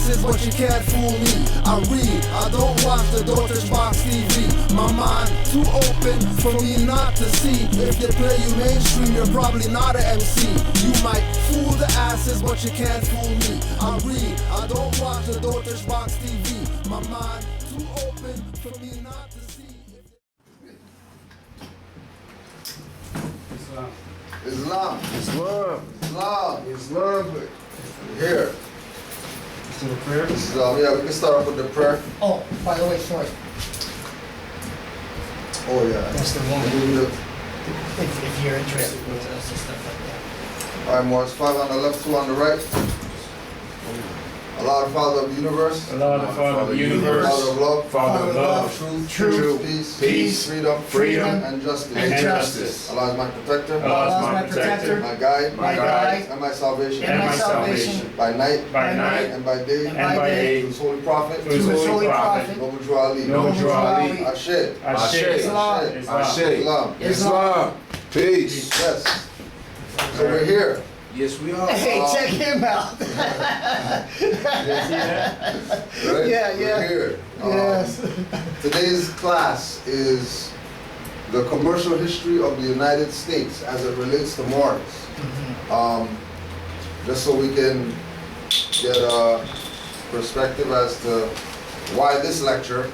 asses, but you can't fool me. I read, I don't watch the Dottish Box TV. My mind too open for me not to see. If they play you mainstream, you're probably not an MC. You might fool the asses, but you can't fool me. I read, I don't watch the Dottish Box TV. My mind too open for me not to see. Islam. Islam. Islam. Islam. Here. To the prayer. Islam. Yeah, we can start off with the prayer. Oh, by the way, sorry. Oh yeah. That's the one. All If you're interested with us and stuff like that. right, Morris. 5 on the left, 2 on the right. Allah, the Father of the universe. Allah, the Father of the universe. Father of love. Father of love. Truth. Peace. Peace. Freedom. Freedom. And justice. And justice. Allah is my protector. Allah is my protector. My guide. My guide. And my salvation. And my salvation. By night. By night. And by day. And by day. To His holy prophet. To His holy prophet. Noble Drew Ali. Noble Drew Ali. Ashe. Ashe. Islam. Islam. Islam. Peace. Yes. So we're here. Yes, we are. Hey, check him out. Right? Yeah, yeah. We're here. Yes. Today's class is the commercial history of the United States as it relates to Moors. Just so we can get a perspective as to why this lecture.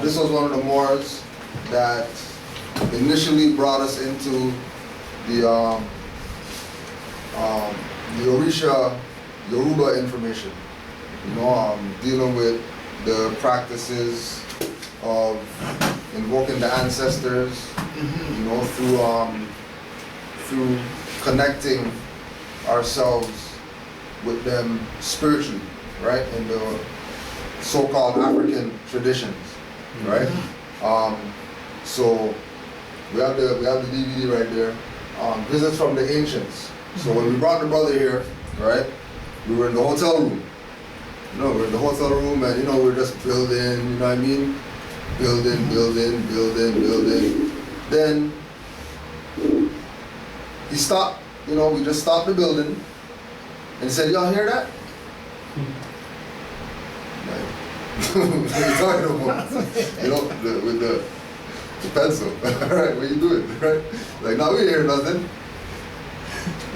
This was one of the Moors that initially brought us into the Orisha Yoruba information, dealing with the practices of invoking the ancestors, through connecting ourselves with them spiritually, right, in the so-called African traditions, right? So we have the DVD right there. Visits from the ancients. So when we brought the brother here, right, we were in the hotel room. We're in the hotel room and, we were just building, you know what I mean? Building. Then he stopped, we just stopped the building and he said, y'all hear that? Like, what are you talking about? With the pencil, right, what you doing, right? Like, now we didn't hear nothing.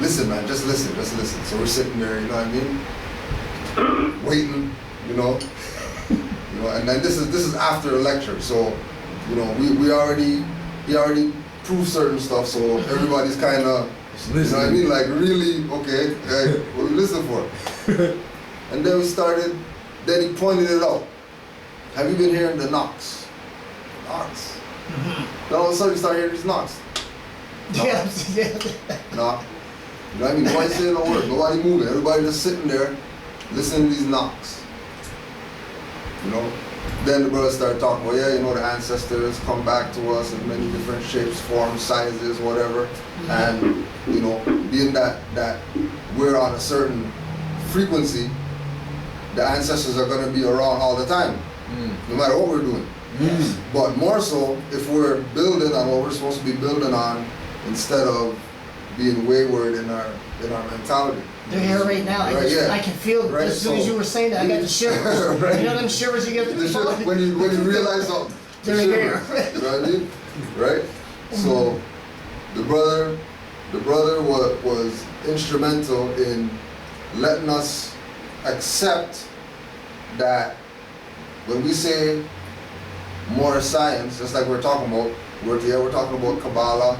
Listen, man, just listen. So we're sitting there, you know what I mean? Waiting, and then this is after a lecture, so, he already proved certain stuff, so everybody's kind of, you know what I mean? Like, really, okay, what we listen for? And then we started, then he pointed it out. Have you been hearing the knocks? Knocks. Then all of a sudden you start hearing these knocks. Yes. Knock. You know what I mean? Nobody saying no word. Nobody moving. Everybody just sitting there listening to these knocks. Then the brother started talking about, the ancestors come back to us in many different shapes, forms, sizes, whatever. And, being that we're on a certain frequency, the ancestors are going to be around all the time, no matter what we're doing. Yes. But more so, if we're building on what we're supposed to be building on, instead of being wayward in our mentality. They're here right now. I can feel it. As soon as you were saying that, I got the shivers. Right. You know them shivers you get? When you realize something. They're here. You know what I mean? Right? So the brother was instrumental in letting us accept that when we say Moorish science, just like we're talking about, we're talking about Kabbalah,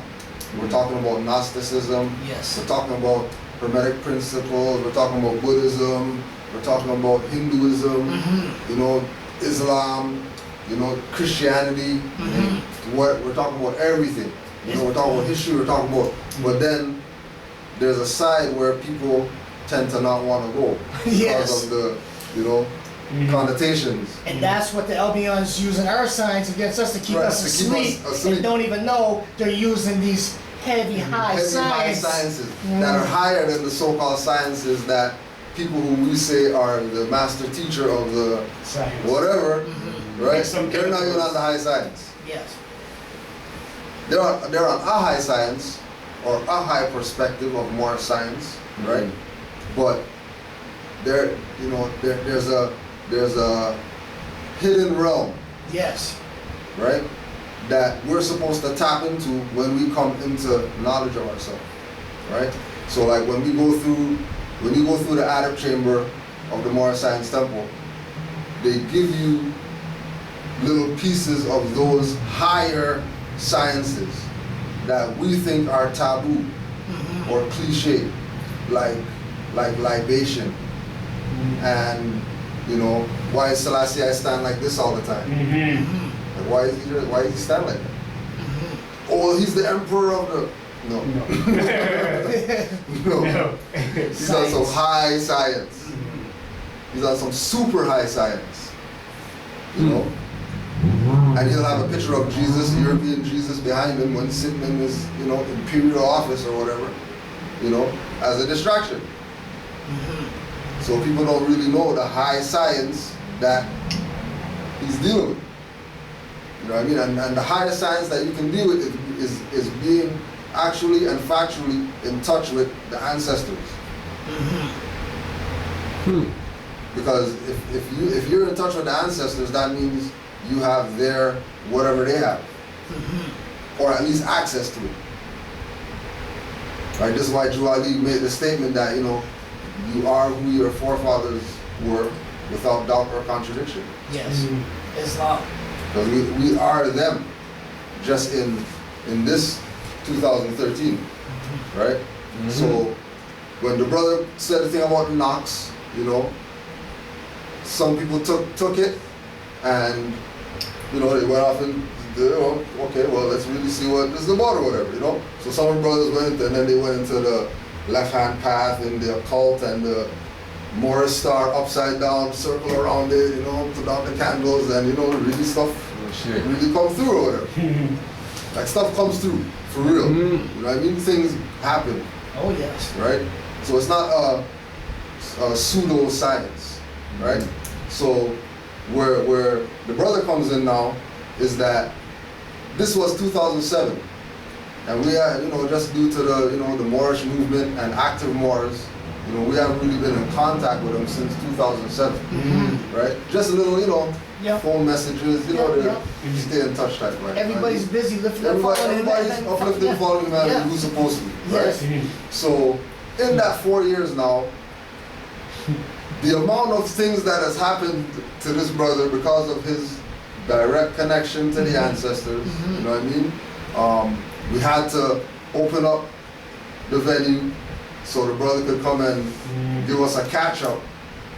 we're talking about Gnosticism, Yes. we're talking about Hermetic principles, we're talking about Buddhism, we're talking about Hinduism, Islam, Christianity, we're talking about everything. We're talking about history, we're talking about, but then there's a side where people tend to not want to go because of the, connotations. And that's what the Albion's using our science against us to keep us asleep, and don't even know they're using these heavy high sciences that are higher than the so-called sciences that people who we say are the master teacher of the science. Whatever, right? They're not even on the high science. Yes. They're on a high science or a high perspective of more science, right? But there's a hidden realm, Yes. right? That we're supposed to tap into when we come into knowledge of ourselves, right? So like when you go through the Adab chamber of the Moorish Science Temple, they give you little pieces of those higher sciences that we think are taboo or cliche, like libation, and why is Selassie I stand like this all the time? Like, why is he stand like that? Oh, he's the emperor of the no. No. He's on some high science. He's on some super high science. And he'll have a picture of Jesus, European Jesus, behind him when sitting in his, imperial office or whatever, as a distraction. So people don't really know the high science that he's dealing with. You know what I mean? And the highest science that you can deal with is being actually and factually in touch with the ancestors. Because if you're in touch with the ancestors, that means you have their whatever they have, or at least access to it. Right? This is why Drew Ali made the statement that you are who your forefathers were, without doubt or contradiction. Yes. Islam. Because we are them, just in this 2013, right? So when the brother said the thing about the Knox, some people took it, and they went off and okay, well, let's really see what this is about or whatever, So some brothers went, and then they went into the left-hand path and the occult and the Moorish star upside down, circle around it, put out the candles, and really stuff really come through or whatever. Like stuff comes through for real. You know what I mean? Things happen. Oh yes. Right? So it's not a pseudo science, right? So where the brother comes in now is that this was 2007, and we are, just due to the the Moorish movement and active Moors, we haven't really been in contact with them since 2007, right? Just a little, phone messages, to stay in touch type, right? Everybody's busy lifting up. Everybody's uplifting, following man who's supposed to be, right? Yes. So in that 4 years now, the amount of things that has happened to this brother because of his direct connection to the ancestors, you know what I mean? We had to open up the venue so the brother could come and give us a catch up,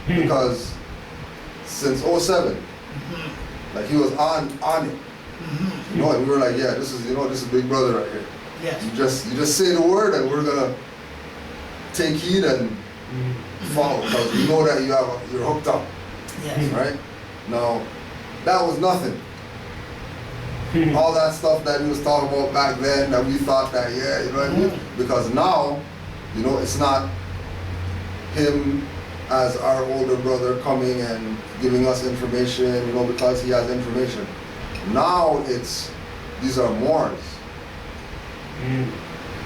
because since 07, like he was on it, and we were like, yeah, this is Big Brother right here. Yes. You just say the word and we're gonna take heed and follow, because we know that you're hooked up. Yes. Right? Now, that was nothing. All that stuff that he was talking about back then, that we thought that, you know what I mean? Because now, it's not him as our older brother coming and giving us information, because he has information. Now these are Moors.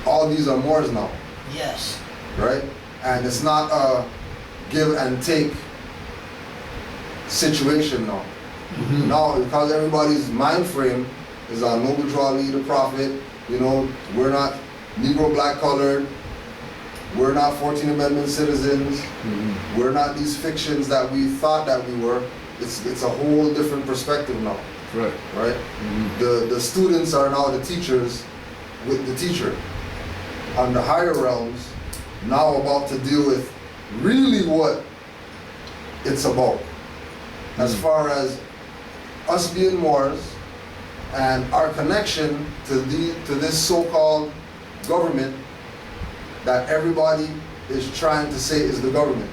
All these are Moors now. Yes. Right? And it's not a give and take situation now. Now, because everybody's mind frame is on Noble Drew Ali, the Prophet, we're not Negro, black, colored, we're not 14th Amendment citizens, we're not these fictions that we thought that we were. It's a whole different perspective now. Right. Right? The students are now the teachers with the teacher. On the higher realms, now about to deal with really what it's about. As far as us being Moors and our connection to this so-called government that everybody is trying to say is the government.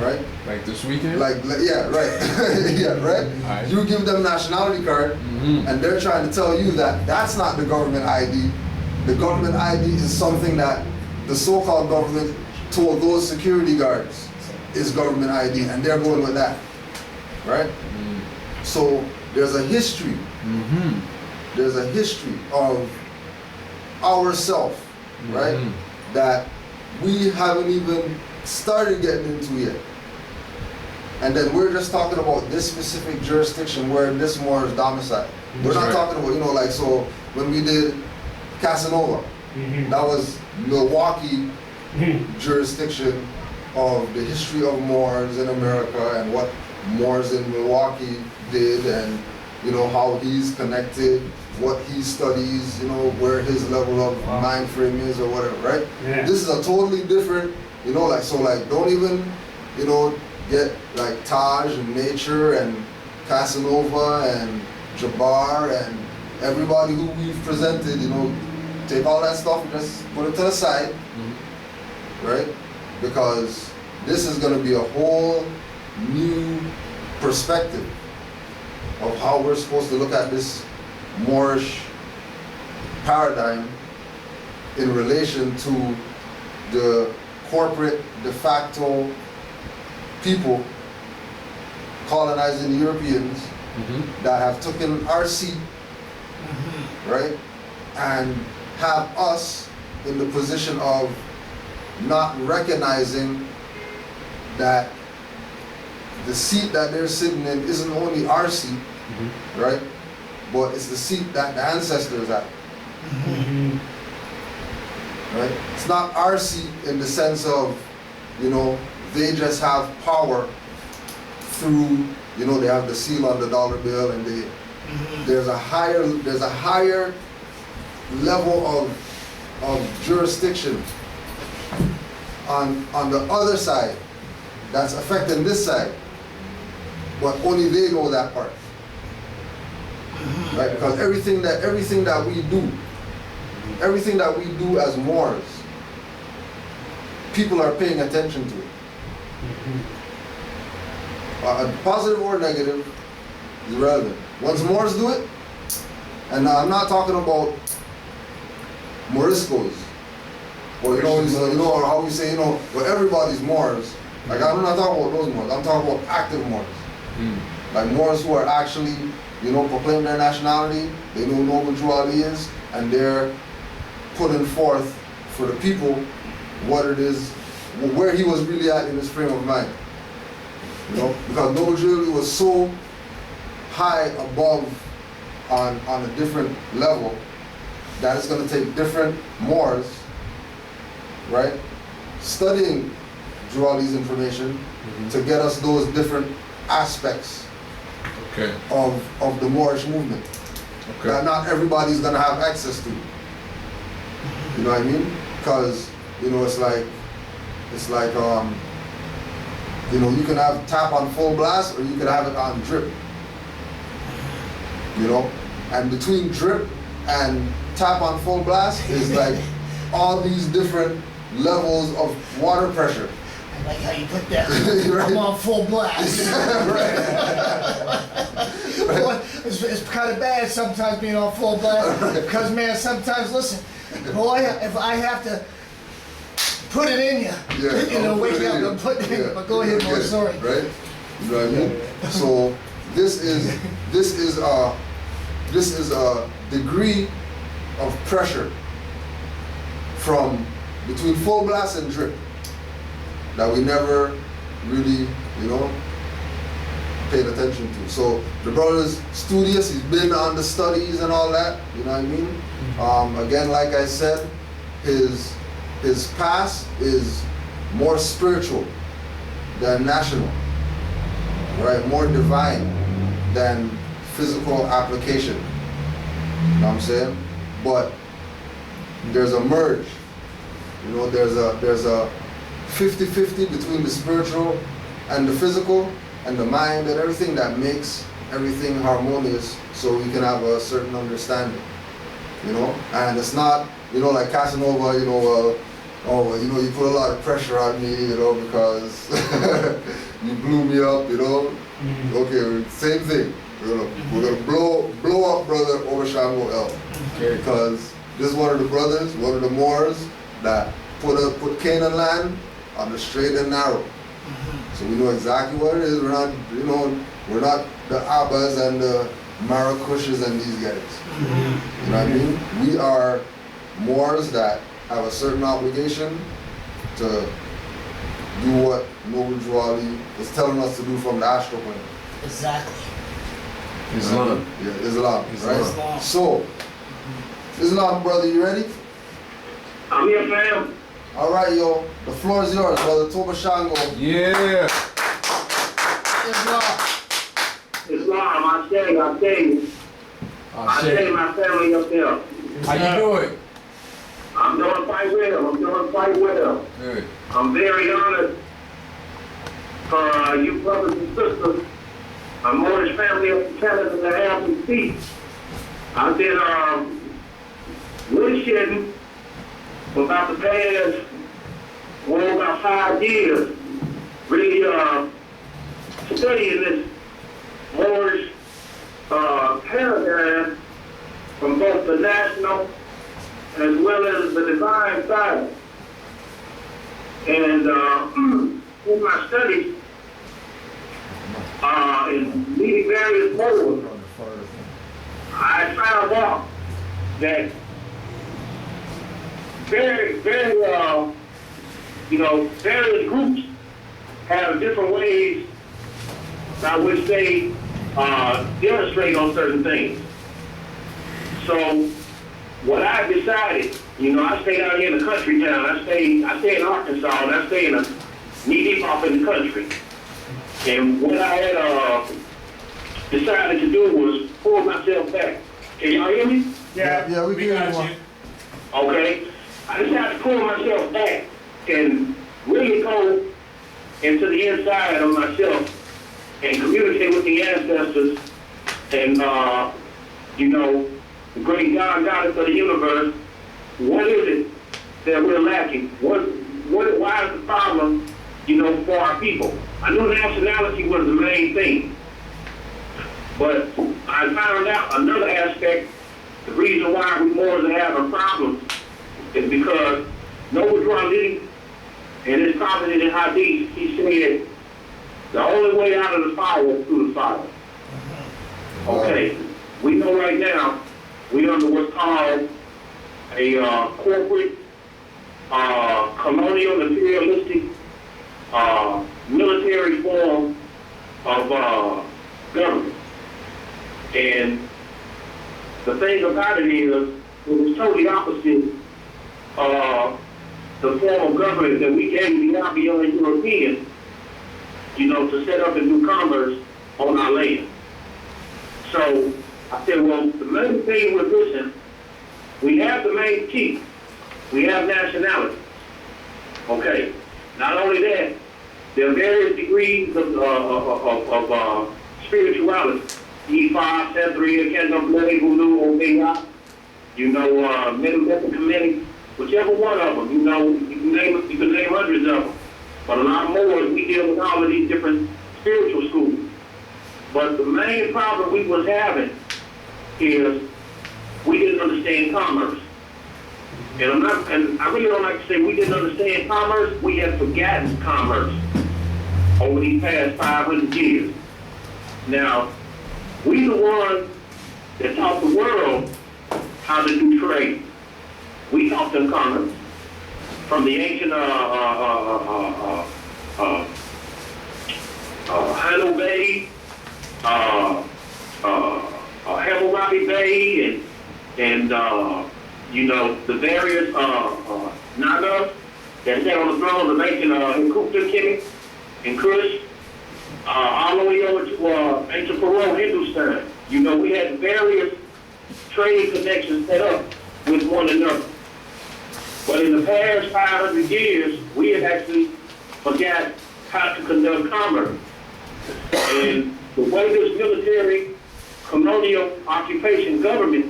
Right? Like this weekend? Yeah, right. Yeah, right? Right. You give them nationality card, and they're trying to tell you that that's not the government ID. The government ID is something that the so-called government told those security guards is government ID, and they're going with that. Right? So there's a history. There's a history of ourself, right? That we haven't even started getting into yet. And then we're just talking about this specific jurisdiction where this Moor is domiciled. We're not talking about, you know, like, so when we did Casanova, that was Milwaukee jurisdiction of the history of Moors in America and what Moors in Milwaukee did, and you know how he's connected, what he studies, you know, where his level of mind frame is or whatever, right? Yeah. This is a totally different, you know, like, so like, don't even, you know, get like Taj and Nature and Casanova and Jabbar and everybody who we've presented, you know, take all that stuff and just put it to the side, right? Because this is going to be a whole new perspective of how we're supposed to look at this Moorish paradigm in relation to the corporate de facto people colonizing the Europeans that have taken our seat, right, and have us in the position of not recognizing that the seat that they're sitting in isn't only our seat, right, but it's the seat that the ancestors had. Right? It's not our seat in the sense of, you know, they just have power through, you know, they have the seal on the dollar bill, and they there's a higher level of jurisdiction on the other side that's affecting this side, but only they know that part, right? Because everything that we do as Moors, people are paying attention to it. Positive or negative is irrelevant. Once Moors do it, and I'm not talking about Moriscos, or you know, or how we say, you know, well, everybody's Moors. Like, I'm not talking about those Moors. I'm talking about active Moors, like Moors who are actually, you know, proclaim their nationality. They know who Noble Drew Ali is, and they're putting forth for the people what it is, where he was really at in his frame of mind. You know, because Noble Drew Ali was so high above on a different level that it's going to take different Moors, right, studying Drew Ali's information to get us those different aspects of the Moorish movement that not everybody's going to have access to. You know what I mean? Because, you know, it's like you know, you can have tap on full blast, or you can have it on drip. You know, and between drip and tap on full blast is like all these different levels of water pressure. I like how you put that. Right. I'm on full blast. Boy, it's kind of bad sometimes being on full blast, because man, sometimes, listen, boy, if I have to put it in you, you know, wake up and put it in you. But go ahead, boy, sorry. Right? You know what I mean? So this is a degree of pressure from between full blast and drip that we never really, you know, paid attention to. So the brother's studious, he's been on the studies and all that, you know what I mean? Again, like I said, his past is more spiritual than national, right? More divine than physical application. You know what I'm saying? But there's a merge. You know, there's a 50-50 between the spiritual and the physical and the mind and everything that makes everything harmonious, so we can have a certain understanding. You know, and it's not, you know, like Casanova, you know, oh, you know, you put a lot of pressure on me, you know, because you blew me up, you know. Okay, same thing. We're gonna blow up brother Obashango L. Okay, because this is one of the brothers, one of the Moors that put Canaanland on the straight and narrow. So we know exactly what it is. We're not, you know, we're not the Abbas and the Maracushas and these guys. You know what I mean? We are Moors that have a certain obligation to do what Noble Drew Ali is telling us to do from the astral plane. Exactly. Islam. Yeah, Islam, right? Islam. So, Islam, brother, you ready? I'm here, fam. All right, yo. The floor is yours, brother. Obashango. Yeah. Islam. Islam, I say Oh, shit. my family up there. How you doing? I'm doing quite well. Good. I'm very honored for you brothers and sisters, my Moorish family up in Canada to have me speak. I've been woodshedding for about the past, about 5 years, really studying this Moorish paradigm from both the national as well as the divine side. And in my studies, in meeting various modes, I found out that various groups have different ways by which they demonstrate on certain things. So what I decided, I stayed out here in the country town. I stay in Arkansas, and I stay in a knee deep off in the country. And what I had decided to do was pull myself back. Can y'all hear me? Yeah, we can hear you. Okay. I decided to pull myself back and really go into the inside of myself and communicate with the ancestors and, the great God, goddess of the universe. What is it that we're lacking? Why is the problem, for our people? I knew nationality was the main thing, but I found out another aspect. The reason why we Moors are having problems is because Noble Drew Ali, in his comment in Hadith, he said, the only way out of the fire is through the fire. Okay, we know right now we under what's called a corporate, colonial, imperialistic, military form of government. And the thing about it is, it was totally opposite of the form of government that we gave the Arabian Europeans, to set up and do commerce on our land. So I said, well, the main thing we're missing, we have the main key. We have nationality. Okay. Not only that, there are various degrees of spirituality. E5, Sethria, Kendomblay, Voodoo, Omega, Middle Committee, whichever one of them, you can name hundreds of them. But a lot more, we deal with all of these different spiritual schools. But the main problem we was having is we didn't understand commerce. And I really don't like to say we didn't understand commerce. We have forgotten commerce over these past 500 years. Now, we the ones that taught the world how to do trade. We taught them commerce. From the ancient Hano Bay, Hammurabi Bay, and the various Nagas that sat on the throne of ancient Hinkupta and Kush, all the way over to ancient Peru, Hindustan. We had various trade connections set up with one another. But in the past 500 years, we have actually forgot how to conduct commerce. And the way this military colonial occupation government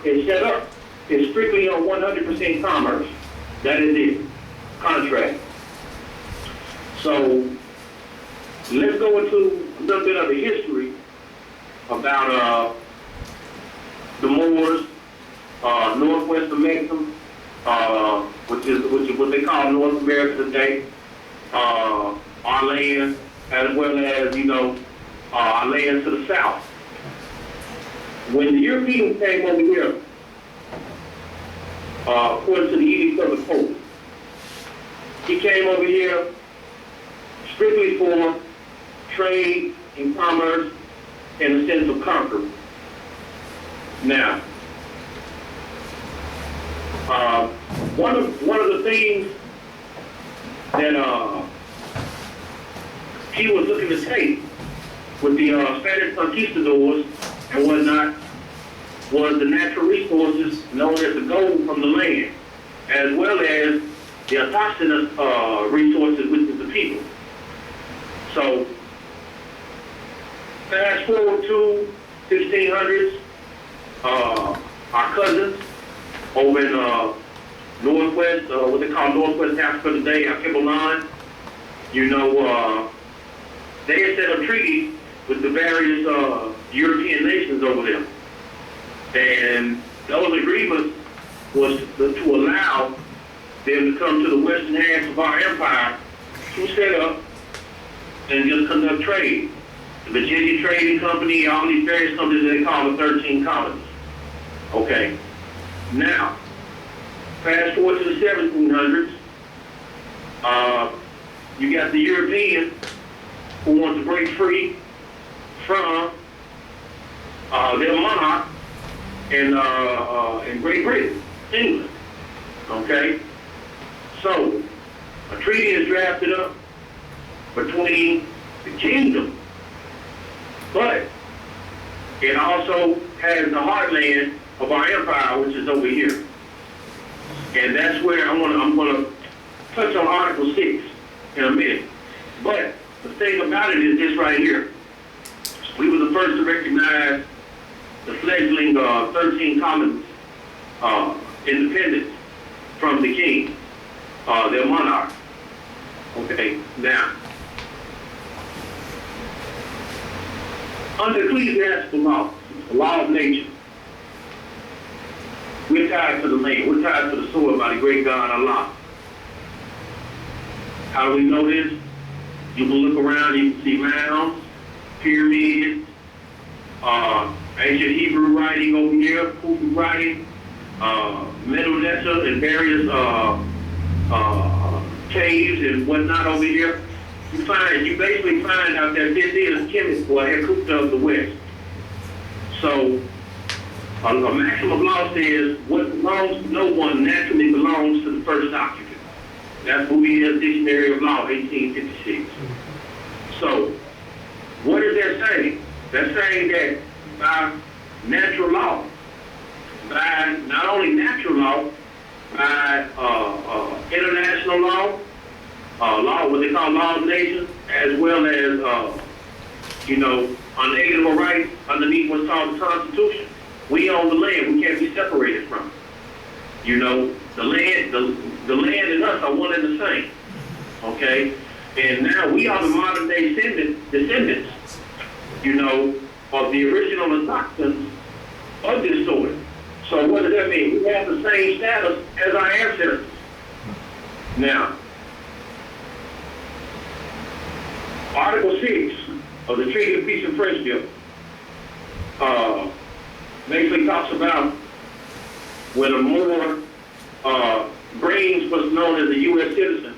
is set up is strictly on 100% commerce. That is it, contract. So let's go into a little bit of the history about the Moors, Northwest America, which is what they call North America today, our land, as well as our land to the south. When the Europeans came over here, according to the Edict of the Pope, He came over here strictly for trade and commerce in the sense of conquer. Now, one of the things that he was looking to take with the Spanish conquistadors and whatnot was the natural resources known as the gold from the land, as well as the autochthonous resources, which is the people. So, fast forward to 1600s, our cousins over in Northwest, what they call Northwest Africa today, Canaanland, you know, they had set up treaties with the various European nations over there. And those agreements was to allow them to come to the western half of our empire to set up and just conduct trade. The Virginia Trading Company, all these various companies they call the 13 colonies. Okay. Now, fast forward to the 1700s, you got the Europeans who want to break free from their monarch in Great Britain, England. Okay? So, a treaty is drafted up between the kingdom, but it also has the heartland of our empire, which is over here. And that's where I'm gonna touch on Article 6 in a minute. But the thing about it is this right here. We were the first to recognize the fledgling 13 colonies independence from the king, their monarch. Okay, now, under ecclesiastical law, the law of nature, we're tied to the land, we're tied to the soil by the great God Allah. How do we know this? You can look around, you can see mounds, pyramids, ancient Hebrew writing over here, Kufi writing, Middle Nessa and various caves and whatnot over here. You basically find out that this is Kemet, or Hekuta of the West. So, a maxim of law says what belongs to no one naturally belongs to the first occupant. That's Bouvier's Dictionary of Law, 1856. So, what is that saying? That's saying that by natural law, by not only natural law, by international law, what they call law of nations, as well as, unalienable rights underneath what's called the Constitution. We own the land. We can't be separated from it. You know, the land and us are one and the same. Okay? And now we are the modern day descendants, of the original autochthons of this soil. So what does that mean? We have the same status as our ancestors. Now, Article 6 of the Treaty of Peace and Friendship basically talks about when a Moor brings what's known as a U.S. citizen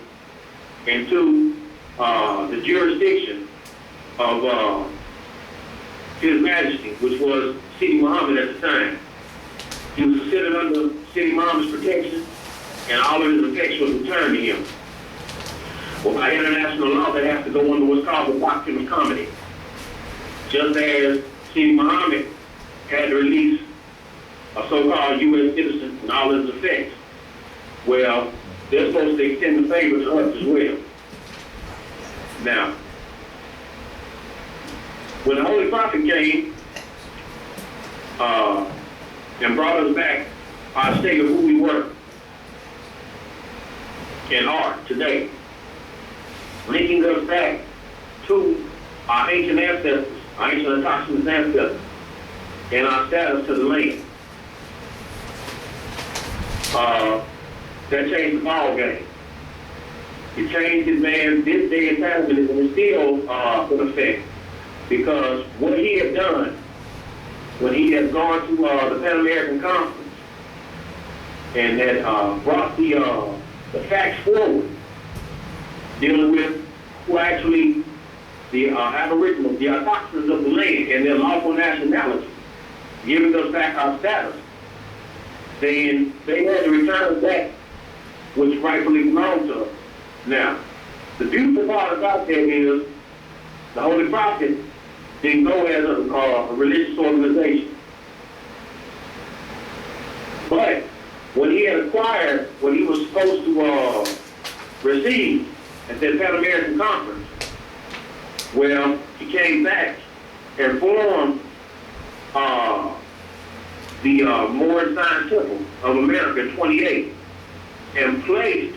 into the jurisdiction of His Majesty, which was Sidi Muhammad at the time. He was considered under Sidi Muhammad's protection, and all of his effects was returned to him. Well, by international law, they have to go under what's called the doctrine of comity. Just as Sidi Muhammad had to release a so-called U.S. citizen and all his effects, well, they're supposed to extend the favor to us as well. Now, when the Holy Prophet came and brought us back our state of who we were and are today, linking us back to our ancient ancestors, our ancient autochthonous ancestors, and our status to the land. That changed the ball game. It changed his man this day and time, and it's still in effect. Because what he had done when he had gone to the Pan American Conference and had brought the facts forward dealing with who actually the Aboriginals, the autochthons of the land and their lawful nationality, giving us back our status, then they had to return us back, which rightfully belongs to us. Now, the beautiful part about that is the Holy Prophet didn't go as a religious organization. But when he had acquired what he was supposed to receive at the Pan American Conference, well, he came back and formed the Moorish Temple of America 28 and placed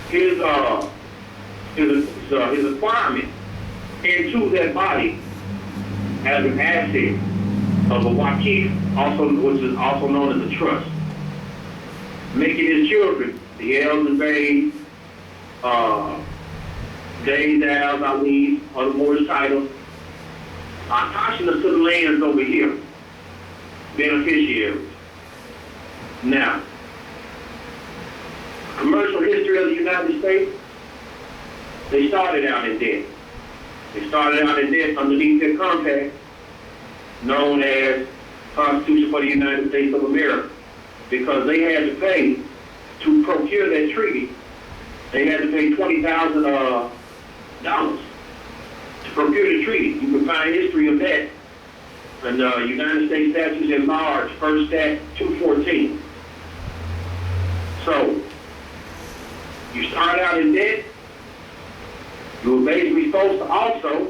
his requirement into that body as an asset of a wakif, which is also known as a trust, making his children, the elves and babes, days, hours, Alis, or the Moorish title, are touching us to the lands over here, beneficiaries. Now, commercial history of the United States, they started out in debt. They started out in debt underneath their compact, known as Constitution for the United States of America, because they had to pay to procure that treaty. They had to pay $20,000 to procure the treaty. You can find history of that in United States Statutes at Large, First Stat 214. So, you start out in debt, you were basically supposed to also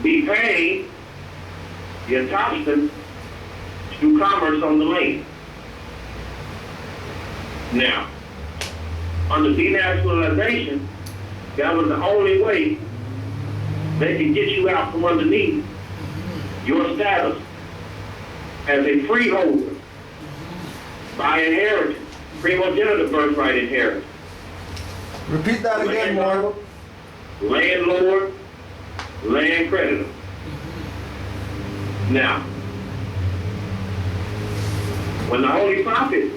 be paying the autochthons to do commerce on the land. Now, under denationalization, that was the only way they could get you out from underneath your status as a freeholder by inheritance, primogeniture birthright inheritance. Repeat that again, Mark. Landlord, land creditor. Now, when the Holy Prophet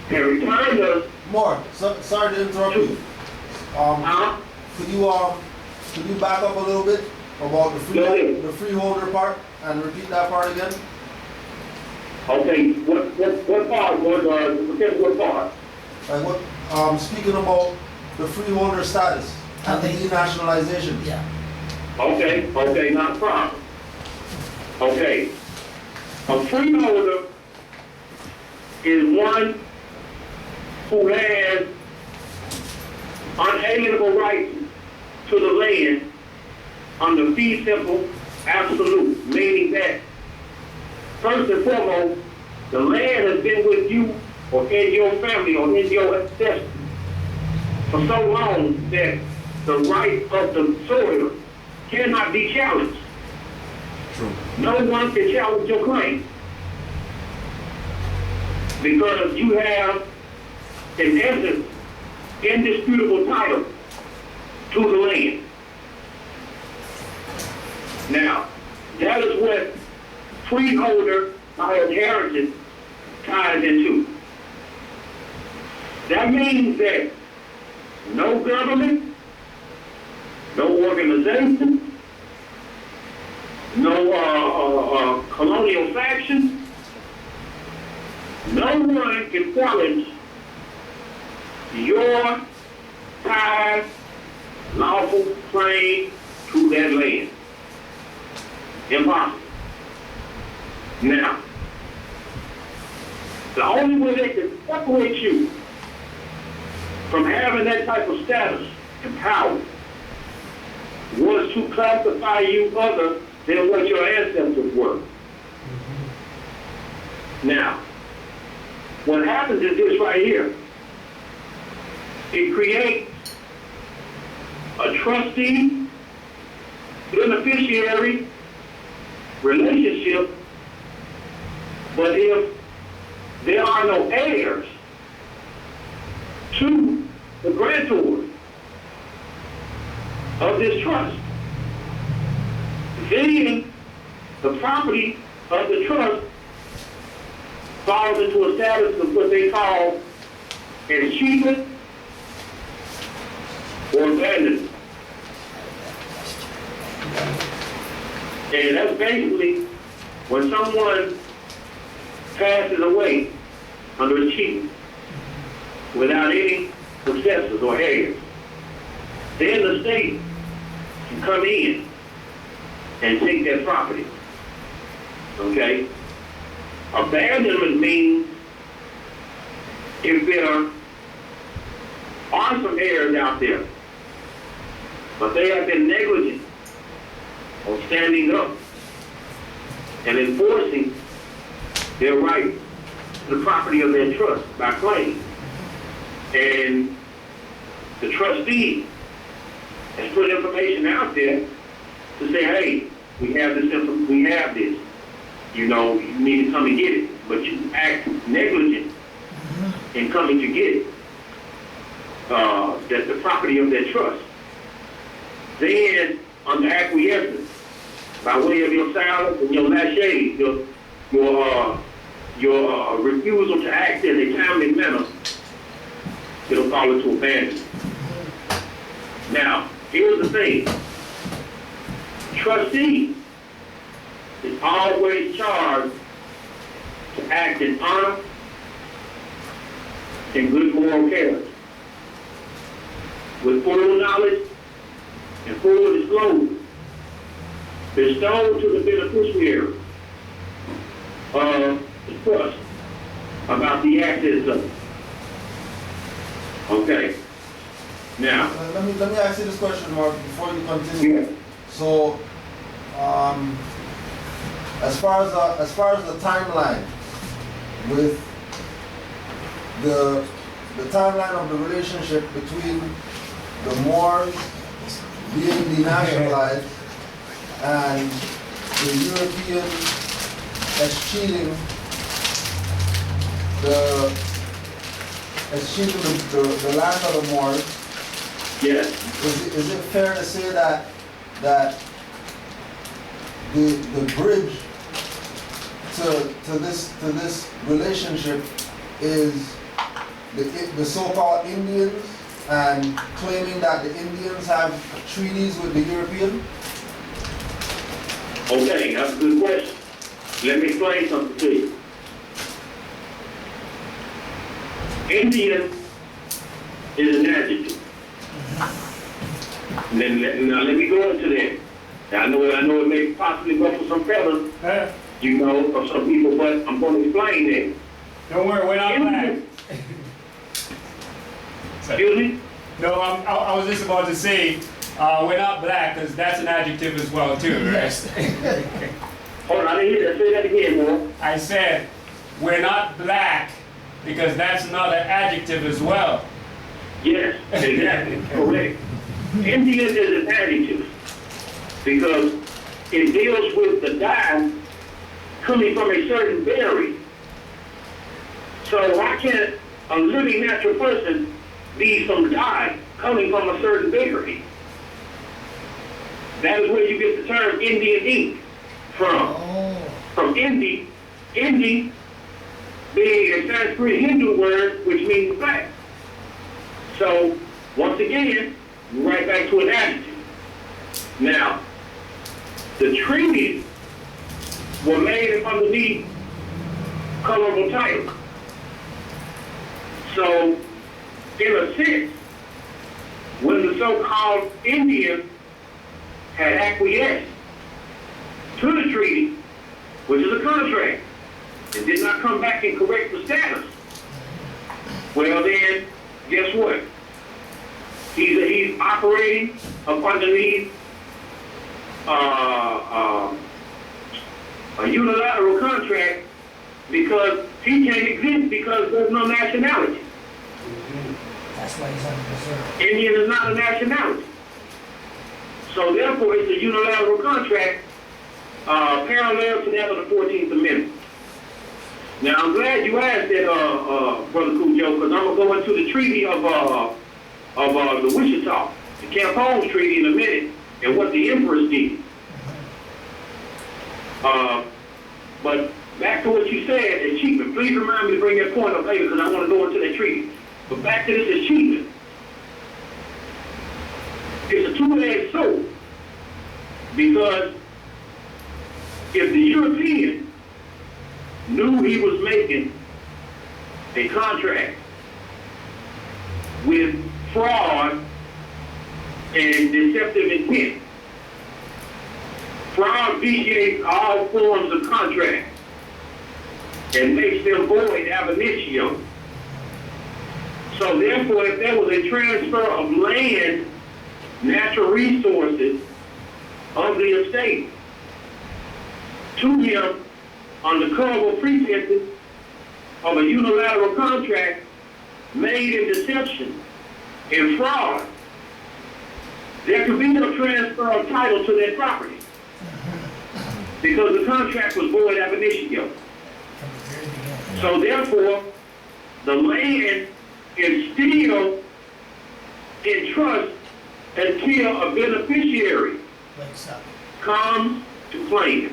had returned us, Mark, sorry to interrupt you. Could you back up a little bit about the freeholder part and repeat that part again? Okay, what part what part? Speaking about the freeholder status and the denationalization. Yeah. Okay, not a problem. Okay, a freeholder is one who has unalienable rights to the land under fee simple absolute, meaning that first and foremost, the land has been with you or in your family or in your ancestors for so long that the right of the soil cannot be challenged. True. No one can challenge your claim because you have, in essence, indisputable title to the land. Now, that is what freeholder by inheritance ties into. That means that no government, no organization, no colonial faction, no one can challenge your ties, lawful claim to that land. Impossible. Now, the only way they can separate you from having that type of status and power was to classify you other than what your ancestors were. Now, what happens is this right here. It creates a trustee, beneficiary relationship, but if there are no heirs to the grantor of this trust, then the property of the trust falls into a status of what they call is cheaper or abandoned. And that's basically when someone passes away under a cheat without any successors or heirs, then the state can come in and take that property. Okay? Abandonment means if there are some heirs out there, but they have been negligent on standing up and enforcing their right to the property of their trust by claim. And the trustee has put information out there to say, hey, we have this. You know, you need to come and get it, but you act negligent in coming to get it. That's the property of their trust. Then, under acquiescence, by way of your silence and your laches, your refusal to act in a timely manner, it'll fall into abandonment. Now, here's the thing. Trustee is always charged to act in honor and good moral character, with full knowledge and full disclosure bestowed to the beneficiary of the trust about the assets of it. Okay. Now, let me ask you this question, Mark, before you continue. yeah. So, as far as the timeline, with the timeline of the relationship between the Moors being denationalized and the European escheating the land of the Moors, Yes. is it fair to say that the bridge to this relationship is the so-called Indians, and claiming that the Indians have treaties with the European? Okay, that's a good question. Let me explain something to you. Indian is an adjective. Now let me go into that. I know it may possibly ruffle some feathers, you know, for some people, but I'm going to explain that. Don't worry, we're not black. Excuse me? No, I was just about to say, we're not black, because that's an adjective as well, too, right? Hold on, I didn't hear that. Say that again, boy. I said, we're not black, because that's another adjective as well. Yes, exactly. Correct. Indian is an adjective because it deals with the dye coming from a certain berry. So why can't a living natural person be some dye coming from a certain berry? That is where you get the term Indian ink from. From Indi being a Sanskrit Hindu word which means black. So, once again, we're right back to an adjective. Now, the treaties were made underneath colorable titles. So, in a sense, when the so-called Indians had acquiesced to the treaty, which is a contract, and did not come back and correct the status, well then, guess what? He's operating up underneath a unilateral contract because he can't exist because there's no nationality. That's why he's unpreserved. Indian is not a nationality. So therefore, it's a unilateral contract parallel to that of the 14th Amendment. Now, I'm glad you asked that, Brother Cujo, because I'm going to go into the treaty of the Wichita, the Camp Holmes Treaty in a minute, and what the Empress did. But back to what you said, and Chief, please remind me to bring that point up later, because I want to go into that treaty. But back to this achievement. It's a two-edged sword. Because if the European knew he was making a contract with fraud and deceptive intent, fraud vitiates all forms of contract and makes them void ab initio. So therefore, if there was a transfer of land, natural resources of the estate to him on the colorable pretenses of a unilateral contract made in deception and fraud, there could be no transfer of title to that property because the contract was void ab initio. So therefore, the land is still in trust until a beneficiary comes to claim it.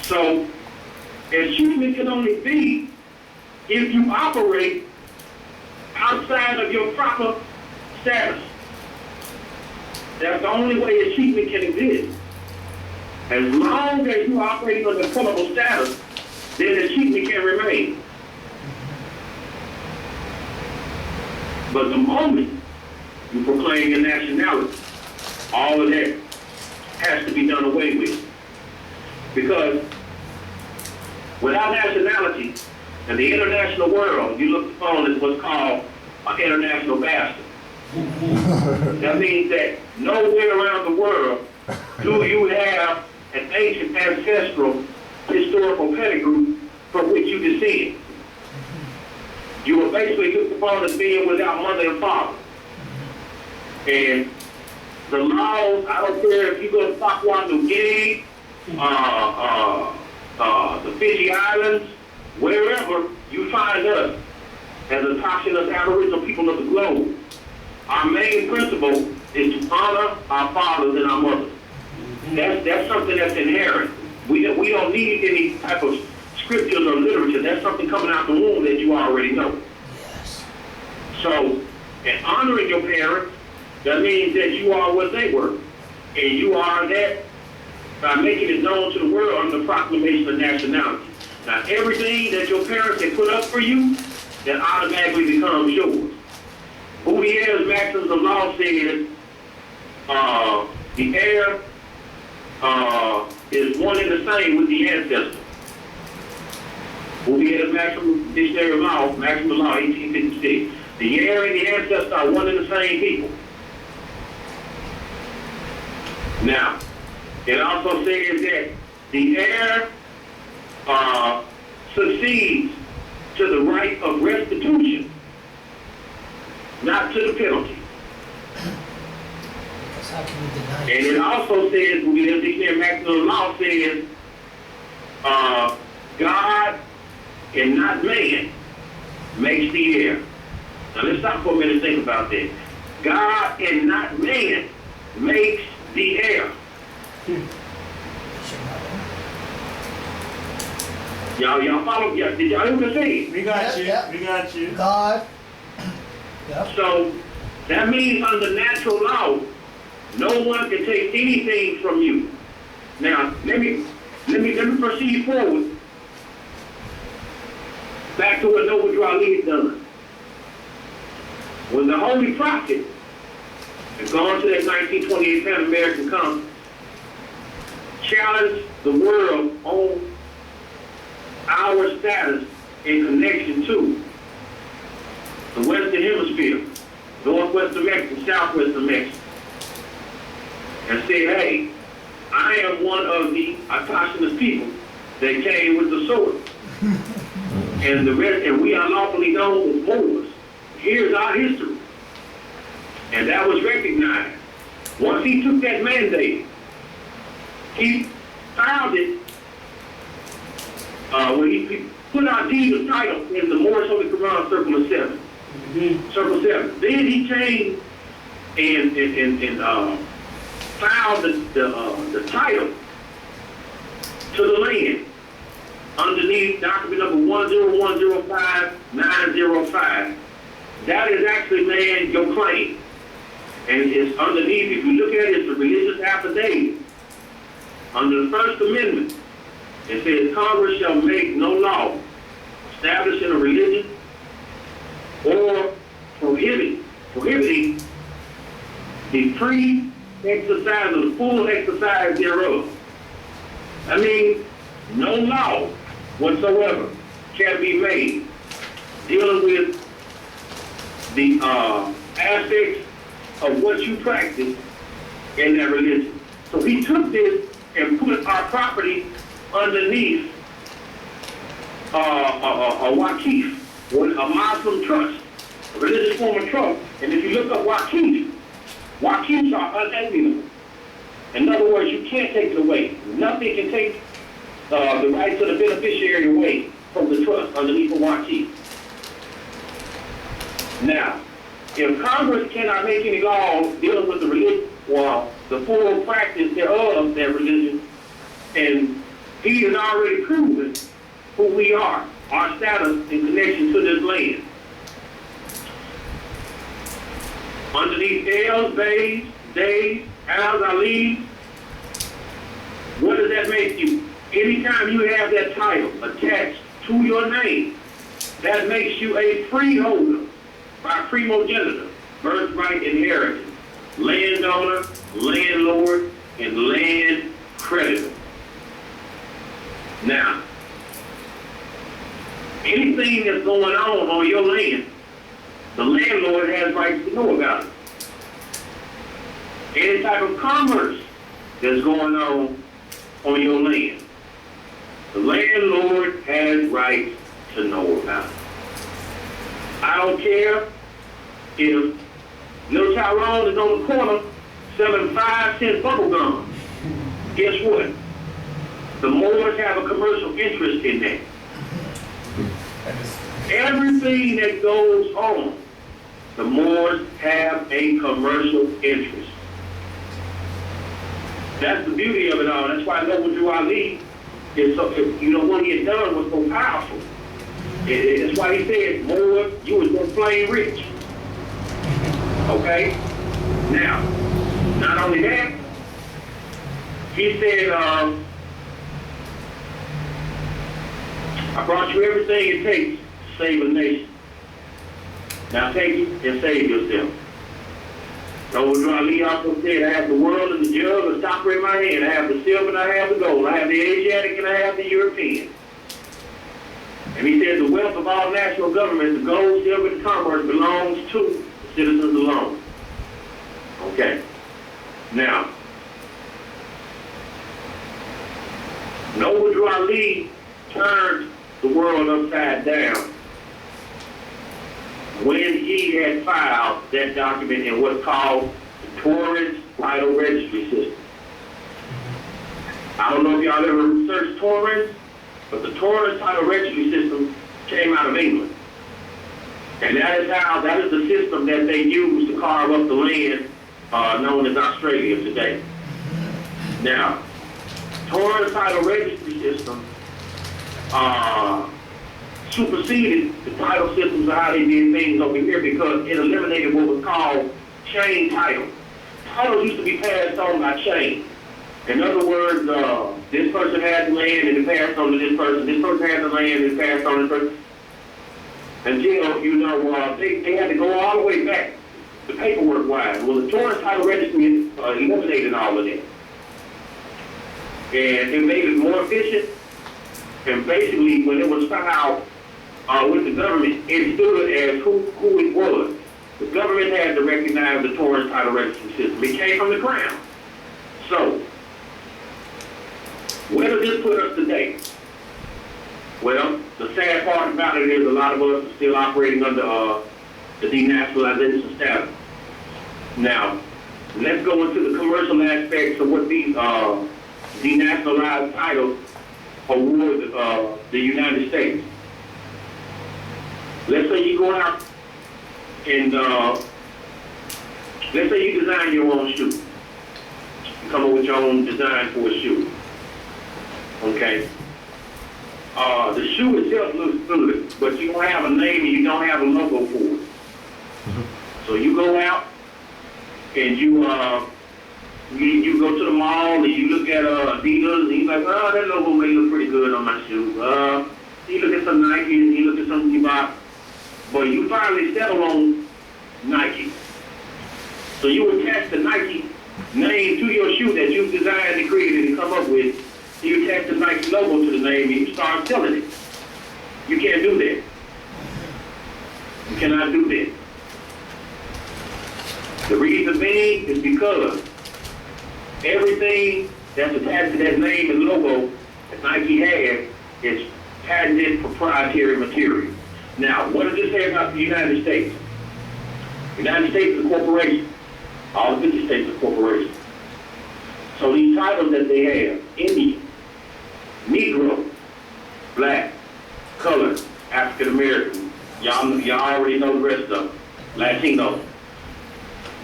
So, achievement can only be if you operate outside of your proper status. That's the only way achievement can exist. As long as you operate under colorable status, then achievement can remain. But the moment you proclaim your nationality, all of that has to be done away with. Because without nationality, in the international world, you look upon as what's called an international bastard. That means that nowhere around the world do you have an ancient ancestral historical pedigree from which you descend. You were basically looked upon as being without mother and father. And the laws, I don't care if you go to Papua New Guinea, the Fiji Islands, wherever you find us as a Taxinos Aboriginal people of the globe, our main principle is to honor our fathers and our mothers. That's something that's inherent. We don't need any type of scriptures or literature. That's something coming out the womb that you already know. Yes. So, in honoring your parents, that means that you are what they were. And you are that by making it known to the world under the proclamation of nationality. Now, everything that your parents have put up for you, that automatically becomes yours. Bouvier's maxims of law says the heir is one and the same with the ancestor. Bouvier's maximum dictionary of law, maximum law, 1856. The heir and the ancestor are one and the same people. Now, it also says that the heir succeeds to the right of restitution, not to the penalty. How can we deny And it also says, the dictionary maximum law says, God and not man makes the heir. Now let's stop for a minute and think about that. God and not man makes the heir. Y'all follow? Did y'all hear what I said? We got you. Yep. We got you. God. Yep. So that means under natural law, no one can take anything from you. Now let me proceed forward. Back to what Noble Drew Ali done. When the Holy Prophet had gone to that 1928 Pan American Conference, challenged the world on our status in connection to the Western Hemisphere, Northwestern Mexico, Southwestern Mexico, and said, hey, I am one of the autochthonous people that came with the sword. And the rest, and we are lawfully known as Moors. Here's our history. And that was recognized. Once he took that mandate, he founded, when he put our deed of title in the Moorish Holy Quran Circle of 7. Mm-hmm. Circle 7. Then he changed and filed the title to the land underneath document number 10105-905. That is actually, man, your claim. And it's underneath, if you look at it, it's a religious affidavit. Under the First Amendment, it says Congress shall make no law establishing a religion or prohibiting the free exercise or the full exercise thereof. I mean, no law whatsoever can be made dealing with the aspects of what you practice in that religion. So he took this and put our property underneath a waqf, or a Muslim trust, a religious form of trust. And if you look up waqfs are unalienable. In other words, you can't take it away. Nothing can take the rights of the beneficiary away from the trust underneath a waqf. Now, if Congress cannot make any laws dealing with the religion, or the full practice thereof their religion, and he has already proven who we are, our status in connection to this land. Underneath L's, B's, D's, Al's, Ali's, what does that make you? Anytime you have that title attached to your name, that makes you a freeholder by primogeniture, birthright inheritance, landowner, landlord, and land creditor. Now, anything that's going on your land, the landlord has rights to know about it. Any type of commerce that's going on your land, the landlord has rights to know about it. I don't care if little Tyrone is on the corner selling 5-cent bubble gum. Guess what? The Moors have a commercial interest in that. Everything that goes on, the Moors have a commercial interest. That's the beauty of it all. That's why Noble Ali is so, what he had done was so powerful. That's why he said, Moor, you was just plain rich. Okay? Now, not only that, he said, I brought you everything it takes to save a nation. Now take it and save yourself. Noble Ali also said, I have the world and the jug and stopper in my hand. I have the silver and I have the gold. I have the Asiatic and I have the European. And he said, the wealth of all national governments, the gold, silver, and commerce belongs to the citizens alone. Okay. Now, Noble Ali turned the world upside down when he had filed that document in what's called the Torrance Title Registry System. I don't know if y'all ever researched Torrance, but the Torrance Title Registry System came out of England. And that is the system that they use to carve up the land known as Australia today. Now, Torrance Title Registry System superseded the title systems of how they did things over here because it eliminated what was called chain title. Titles used to be passed on by chain. In other words, this person had the land and it passed on to this person had the land and it passed on to this person. Until, they had to go all the way back, the paperwork-wise. Well, the Torrance Title Registry eliminated all of that. And it made it more efficient. And basically, when it was filed with the government, it stood as who it was. The government had to recognize the Torrance Title Registry System. It came from the crown. So, where does this put us today? Well, the sad part about it is a lot of us are still operating under the denationalization status. Now, let's go into the commercial aspects of what these denationalized titles award the United States. Let's say you go out and let's say you design your own shoe. You come up with your own design for a shoe. Okay? The shoe itself looks good, but you don't have a name and you don't have a logo for it. So you go out and you go to the mall and you look at Adidas and you're like, oh, that logo may look pretty good on my shoe. You look at some Nike and you look at some Reebok, but you finally settle on Nike. So you attach the Nike name to your shoe that you've designed and created and come up with. You attach the Nike logo to the name and you start selling it. You can't do that. You cannot do that. The reason being is because everything that's attached to that name and logo that Nike has is patented proprietary material. Now, what does this say about the United States? The United States is a corporation. All the 50 states are corporations. So these titles that they have, Indian, Negro, Black, Colored, African American, y'all already know the rest of them, Latino.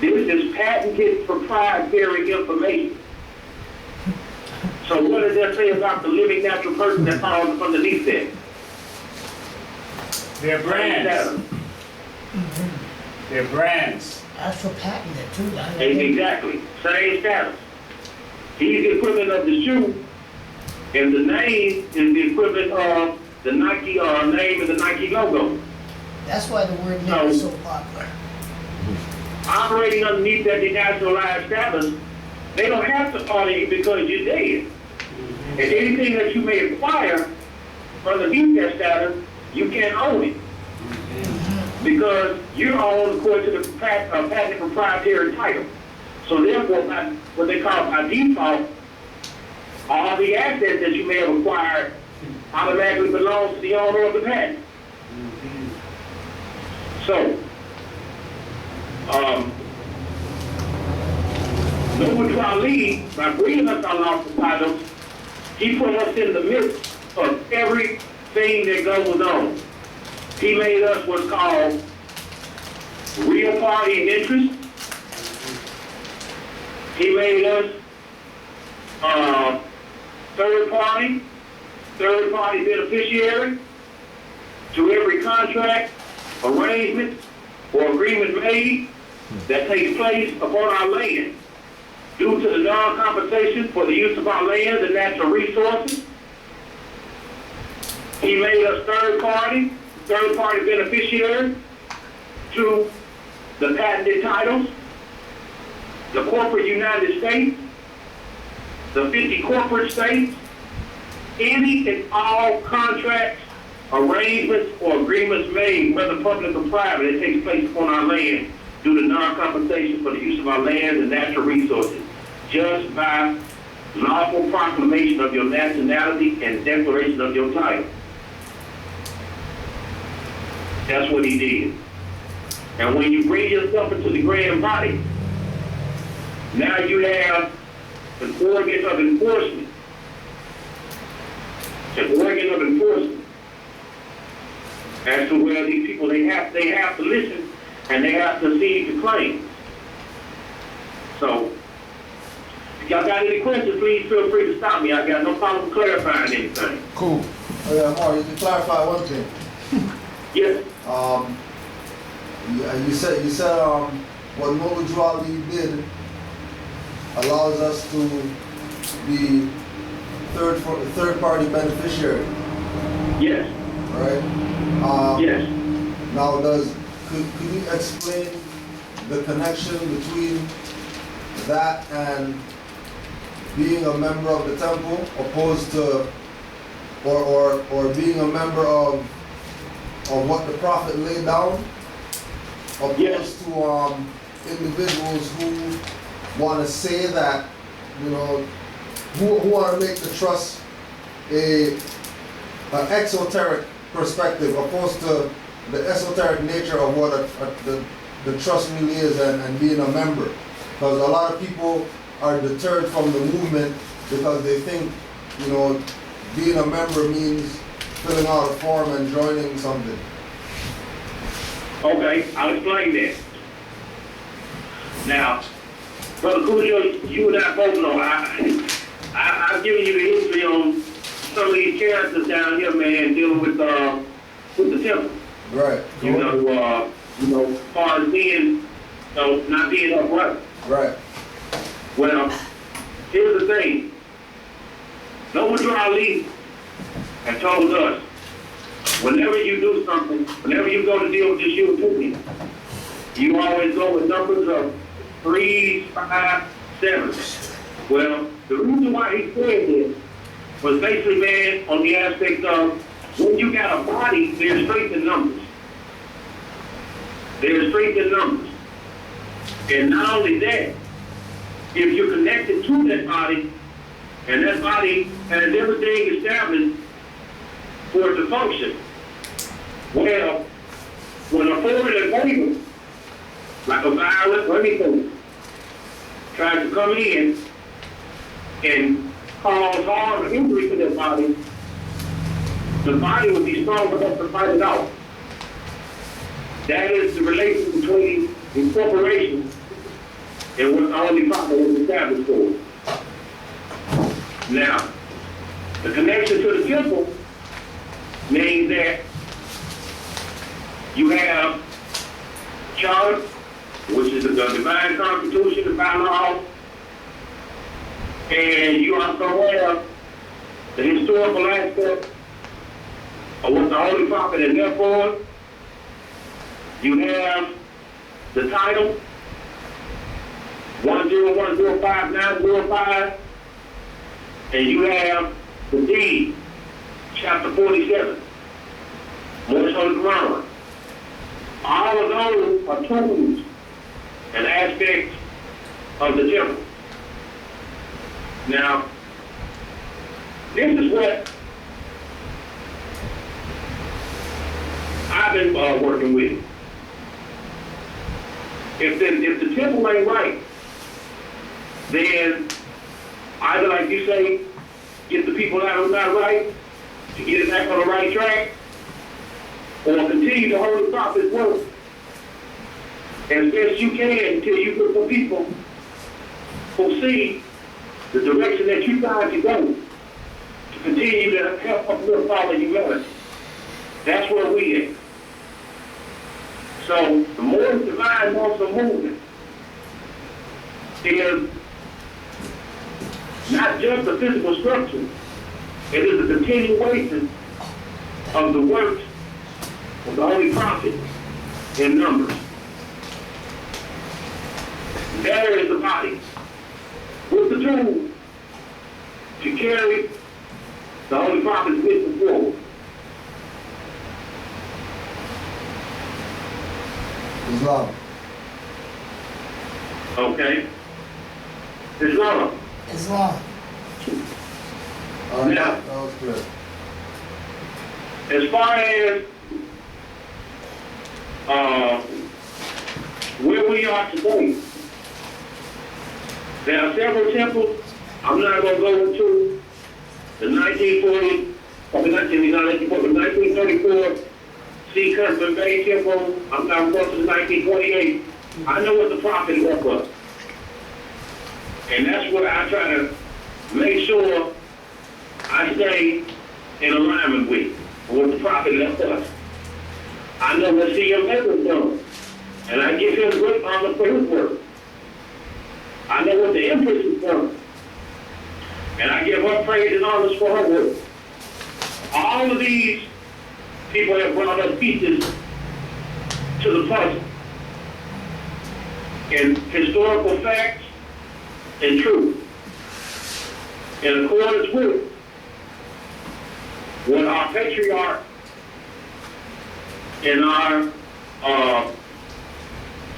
This is patented proprietary information. So what does that say about the living natural person that falls underneath that? Their brands. Their brands. Actual patented too. Exactly. Same status. He's the equivalent of the shoe, and the name is the equivalent of the Nike name and the Nike logo. That's why the word nigga is so popular. Operating underneath that denaturalized status, they don't have to honor you because you're dead. And anything that you may acquire underneath that status, you can't own it. Because you're owned according to the patent proprietary title. So therefore, what they call by default, all the assets that you may have acquired automatically belong to the owner of the patent. So, Noble Ali, by bringing us our lawful titles, he put us in the midst of everything that goes on. He made us what's called real party and interest. He made us third party beneficiary to every contract, arrangement, or agreement made that takes place upon our land due to the non-compensation for the use of our land and natural resources. He made us third party beneficiary to the patented titles, the corporate United States, the 50 corporate states, any and all contracts, arrangements, or agreements made, whether public or private, that takes place upon our land due to non-compensation for the use of our land and natural resources, just by lawful proclamation of your nationality and declaration of your title. That's what he did. And when you bring yourself into the grand body, now you have an organ of enforcement. An organ of enforcement. As to where these people, they have to listen and they have to see the claims. So, if y'all got any questions, please feel free to stop me. I got no problem clarifying anything. Cool. Mark, you can clarify one thing. Yes. You said what Noble Ali did allows us to be third party beneficiary. Yes. Right? Yes. Now, could you explain the connection between that and being a member of the temple, opposed to, or being a member of what the prophet laid down, opposed to individuals who want to say that, you know, who want to make the trust an exoteric perspective, opposed to the esoteric nature of what the trust really is and being a member. Because a lot of people are deterred from the movement because they think, you know, being a member means filling out a form and joining something. Okay, I'll explain that. Now, Brother Cujo, you and I both know, I've given you the history on some of these characters down here, man, dealing with the temple. Right. You know, as far as being, not being upright. Right. Well, here's the thing. Noble Ali had told us, whenever you do something, whenever you go to deal with this human, you always go with numbers of 3, 5, 7. Well, the reason why he said this was basically, man, on the aspect of when you got a body, there's strength in numbers. There's strength in numbers. And not only that, if you're connected to that body, and that body has everything established for it to function, well, when a foreign invader, like a virus or anything, tries to come in and cause harm or injury to that body, the body will be strong enough to fight it out. That is the relation between incorporation and what the Holy Prophet was established for. Now, the connection to the temple means that you have charter, which is the divine constitution, the bylaws, and you also have the historical aspect of what the Holy Prophet has left for us. You have the title, 10105905, and you have the deed, chapter 47, Moorish Holy Quran. All of those are tools and aspects of the temple. Now, this is what I've been working with. If the temple ain't right, then either, like you say, get the people that are not right to get it back on the right track, or continue to hold the prophet's work as best you can until you get some people who see the direction that you're trying to go to continue to help uplift all of humanity. That's where we at. So the Moorish divine Muslim movement is not just a physical structure, it is a continuation of the works of the Holy Prophet in numbers. There is the body with the tools to carry the Holy Prophet's mission forward. Islam. Okay? Islam. Islam. All right, Now, that was good. as far as where we are today, there are several temples. I'm not going to go into the 1934 C. Cuthbert Bay Temple. I'm not going to the 1928. I know what the prophet left us. And that's what I try to make sure I stay in alignment with what the prophet left us. I know what C.M. Edwards done, and I give him great honor for his work. I know what the Empress has done, and I give her praise and honors for her work. All of these people have brought us pieces to the puzzle in historical facts and truth, in accordance with what our patriarch and our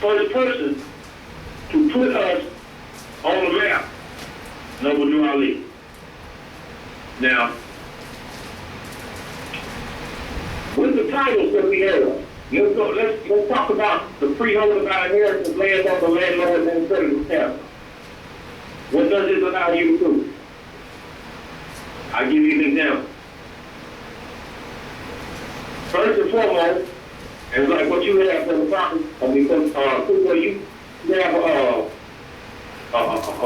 first person to put us on the map, Noble Ali. Now, with the titles that we have, let's talk about the freehold of our inheritance, land on the landlord and creditor's tab. What does it allow you to do? I'll give you an example. First and foremost, it's like what you have from the prophet, because you have a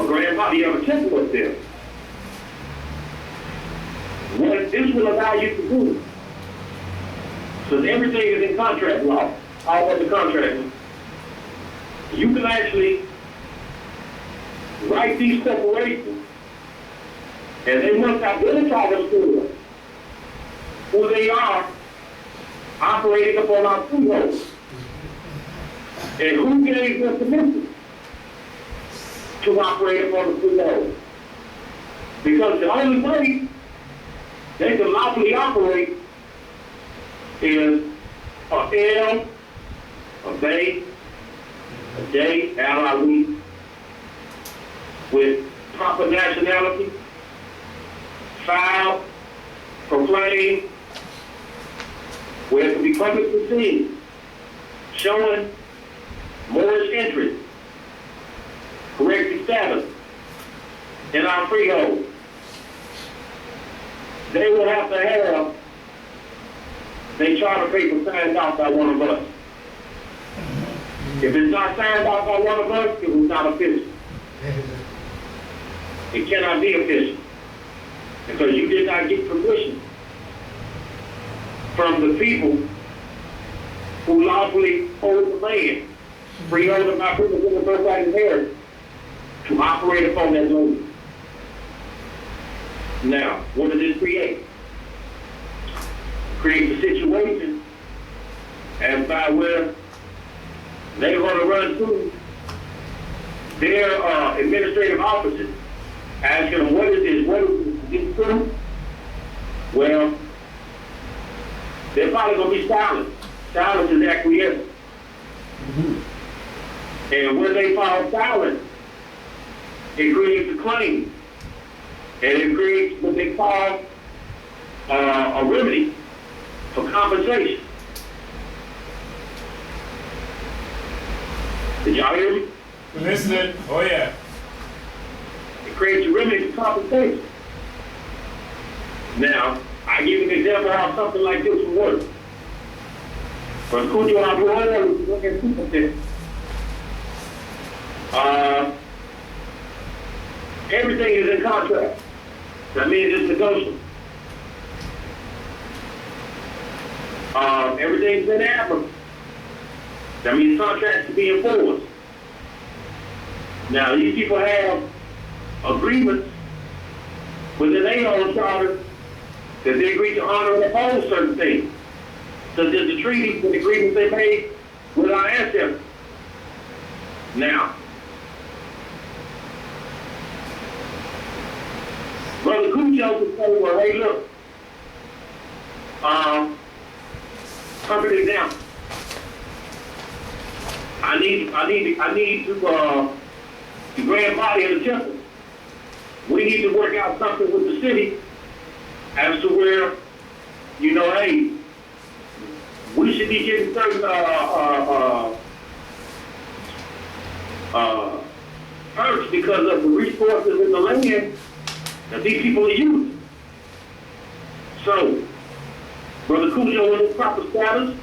grandfather, you have a temple up there. What this will allow you to do, because everything is in contract law, all of the contracts. You can actually write these corporations, and they must identify themselves, who they are, operating upon our freehold, and who gave them permission to operate upon the freehold. Because the only way they can lawfully operate is a L, a Bay, a J, LIE, with proper nationality, file, proclaim, where it can be publicly seen, showing Moorish interest, correct status in our freehold. They will have to have their charter paper signed off by one of us. If it's not signed off by one of us, it was not official. It cannot be official, because you did not get permission from the people who lawfully hold the land, freehold of my people in the birthright inheritance, to operate upon that land. Now, what does this create? It creates a situation and by where they're going to run through their administrative offices, asking them, what is this? What is this true? Well, they're probably going to be silent. Silence is acquiescence. And when they fall silent, it creates a claim. And it creates what they call a remedy for compensation. Did y'all hear me? Listening. Oh, yeah. It creates a remedy for compensation. Now, I give you an example of how something like this will work. For Cujo Abuelo, look at people there. Everything is in contract. That means it's negotiable. Everything's been approved. That means contracts to be enforced. Now, these people have agreements within their own charter that they agree to honor and uphold certain things, such as the treaties and agreements they made with our ancestors. Now, Brother Cujo can say, well, hey, look, perfect example. I need to, the grand body of the temple. We need to work out something with the city as to where, you know, hey, we should be getting certain perks because of the resources in the land that these people are using. So, Brother Cujo in his proper status,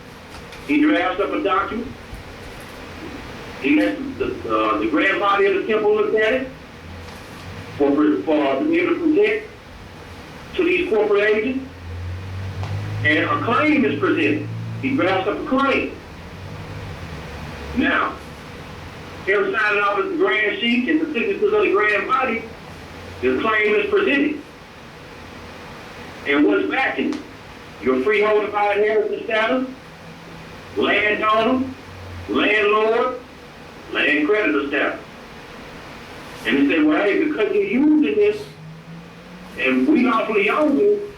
he drafts up a document. He lets the grand body of the temple look at it for to be able to present to these corporate agents. And a claim is presented. He drafts up a claim. Now, him signing off as the grand sheet and the signatures of the grand body, the claim is presented. And what's backing it? Your freeholder by inheritance status, landowner, landlord, land creditor status. And he said, well, hey, because you're using this and we lawfully own you,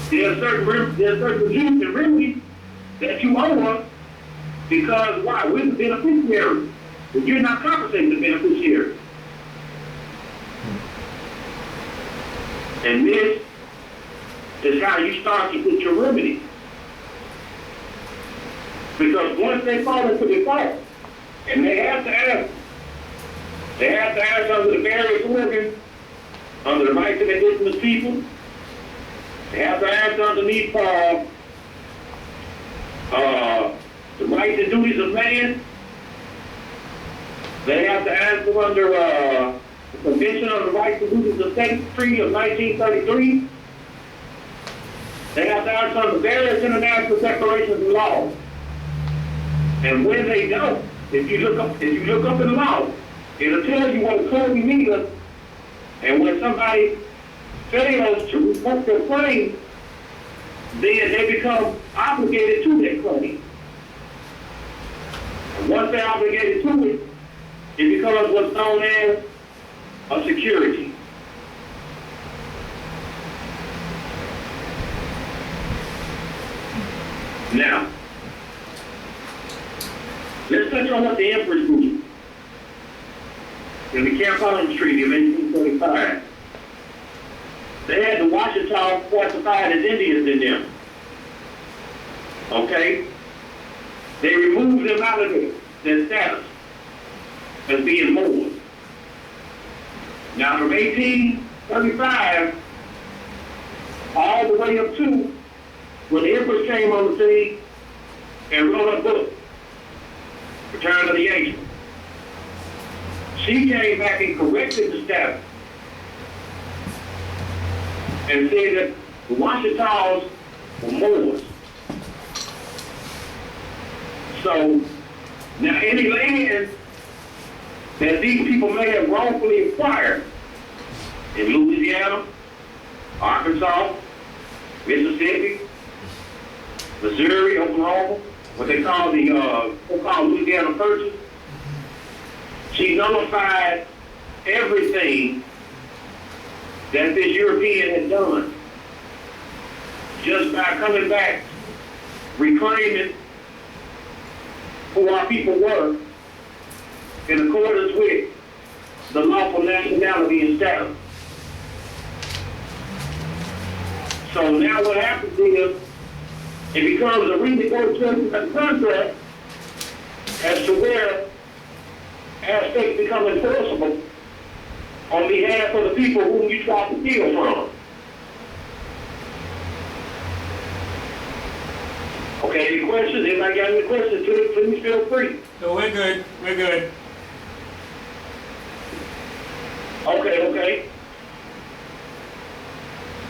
there's certain relief and remedy that you owe us because why? We're the beneficiary. But you're not compensating the beneficiary. And this is how you start to get your remedy. Because once they fall into default, and they have to ask under the various organs, under the rights of indigenous people, they have to ask underneath the rights and duties of man. They have to ask them under the Convention on the Rights and Duties of State Treaty of 1933. They have to answer under various international declarations and laws. And when they don't, if you look up in the law, it'll tell you what a claim means. And when somebody fails to report their claim, then they become obligated to their claim. And once they're obligated to it, it becomes what's known as a security. Now, let's touch on what the Emperors did. In the Camp Holland Treaty of 1825, they had the Washita classified as Indians in them. Okay? They removed them out of their status as being Moors. Now from 1835 all the way up to when the Empress came on the scene and wrote a book, Return of the Ancients. She came back and corrected the status and said that the Washitas were Moors. So now any land that these people may have wrongfully acquired in Louisiana, Arkansas, Mississippi, Missouri, Oklahoma, what they call the so-called Louisiana Purchase, she nullified everything that this European had done just by coming back, reclaiming who our people were in accordance with the lawful nationality and status. So now what happens is it becomes a renegotiation of the contract as to where aspects become enforceable on behalf of the people whom you try to steal from. Okay, any questions? Anybody got any questions? Please feel free. No, we're good. We're good. Okay.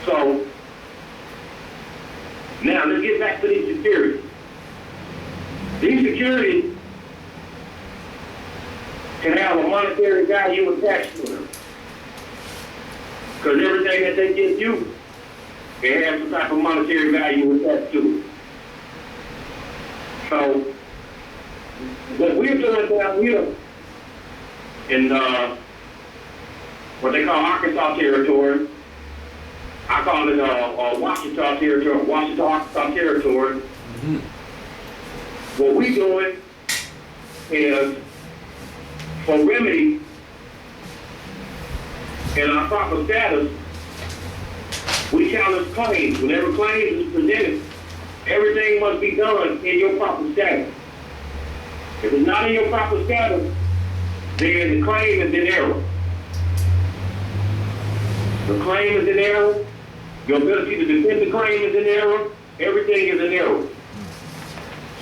So, now let's get back to these securities. These securities can have a monetary value attached to them. Because everything that they give you, it has some type of monetary value attached to it. So, what we're doing down here in what they call Arkansas territory, I call it Washita territory, Washita, Arkansas territory. Mm-hmm. What we're doing is for remedy in our proper status, we challenge claims. Whenever claims is presented, everything must be done in your proper status. If it's not in your proper status, then the claim is in error. The claim is in error. Your ability to defend the claim is in error. Everything is in error.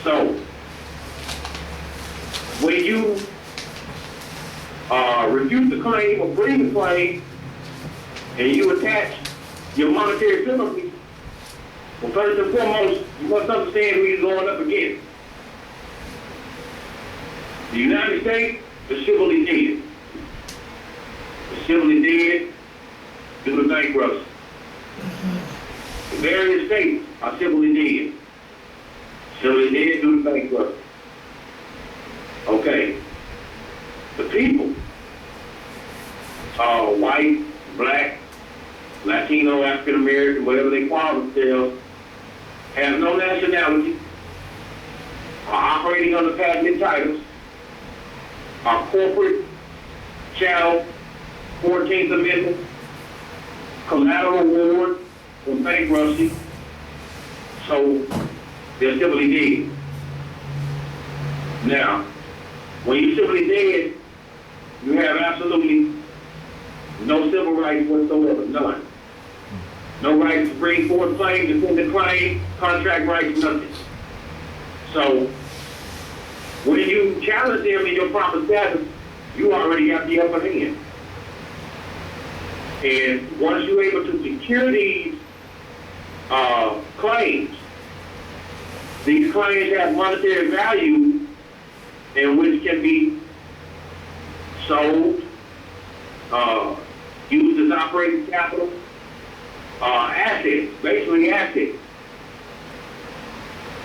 So, when you refute the claim or bring the claim, and you attach your monetary penalty, well, first and foremost, you must understand who you're going up against. The United States is civilly dead. It's civilly dead due to bankruptcy. The various states are civilly dead. Civilly dead due to bankruptcy. Okay. The people, white, black, Latino, African American, whatever they call themselves, have no nationality, are operating under patented titles, are corporate chattel, 14th Amendment, collateral ward from bankruptcy, so they're civilly dead. Now, when you're civilly dead, you have absolutely no civil rights whatsoever, none. No right to bring forth claim, defend the claim, contract rights, nothing. So, when you challenge them in your proper status, you already got the upper hand. And once you're able to secure these claims. These claims have monetary value in which can be sold, used as operating capital, assets, basically assets.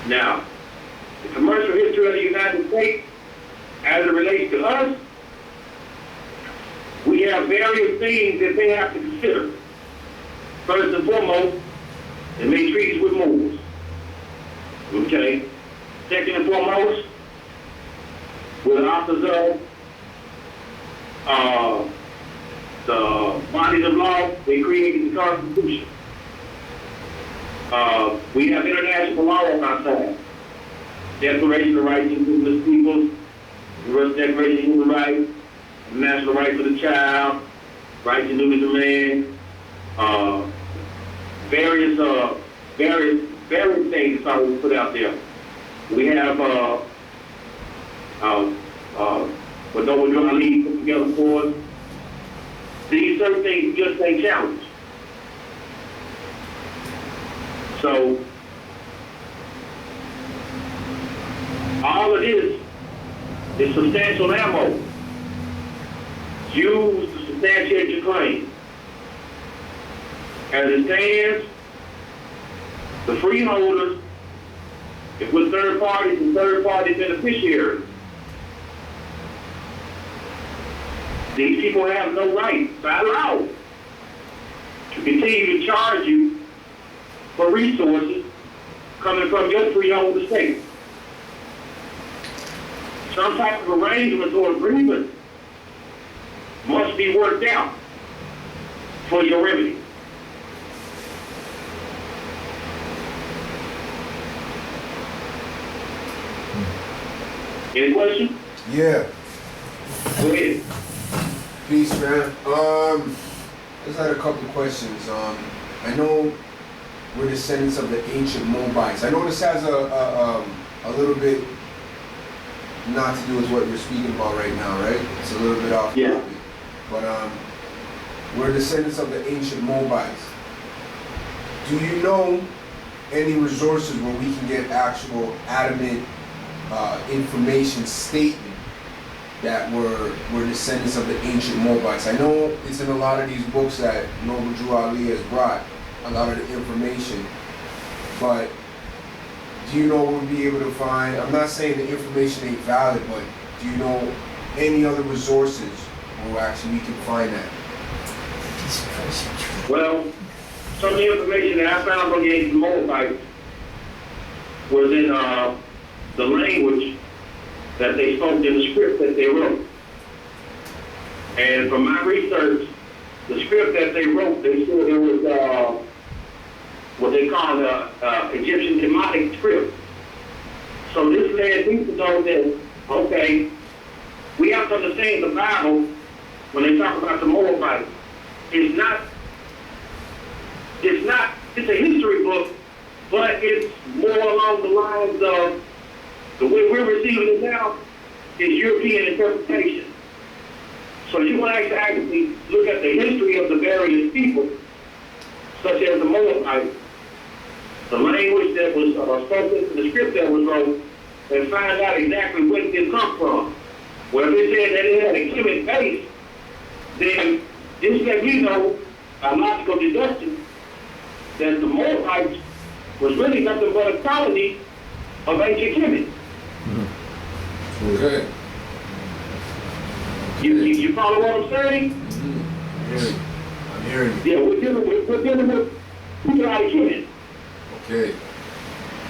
Now, the commercial history of the United States, as it relates to us, we have various things that they have to consider. First and foremost, they make treaties with Moors. Okay? Second and foremost, with the authors of the bodies of law, they created the Constitution. We have international law on our side. Declaration of Rights of Indigenous Peoples, Universal Declaration of Human Rights, National Rights of the Child, Rights of the Man, various things that's always put out there. We have what Noah Lee put together for us. These certain things just ain't challenged. So all of this is substantial ammo used to substantiate your claim. As it stands, the freeholders, if we're third parties and third-party beneficiaries, these people have no right by law to continue to charge you for resources coming from your freehold estate. Some type of arrangement or agreement must be worked out for your remedy. Any questions? Yeah. Go ahead. Peace, man. Just had a couple questions. I know we're descendants of the ancient Moabites. I know this has a little bit not to do with what you're speaking about right now, right? It's a little bit off topic. But we're descendants of the ancient Moabites. Do you know any resources where we can get actual adamant information stating that we're descendants of the ancient Moabites? I know it's in a lot of these books that Noble Drew Ali has brought, a lot of the information, but do you know we'll be able to find, I'm not saying the information ain't valid, but do you know any other resources where actually we can find that? Well, some of the information that I found on the ancient Moabites was in the language that they spoke in the script that they wrote. And from my research, the script that they wrote, they said it was what they call the Egyptian Demotic script. So this led me to know that, okay, we have to understand the Bible when they talk about the Moabites. It's a history book, but it's more along the lines of the way we're receiving it now is European interpretation. So you want to actually look at the history of the various people, such as the Moabites, the language that was spoken, the script that was wrote, and find out exactly where it come from. Well, if it said that it had a Kemet base, then this let me know, by logical deduction, that the Moabites was really nothing but a colony of ancient Kemet. Okay. You follow what I'm saying? I'm hearing you. Yeah, we're dealing with people out of Kemet. Okay.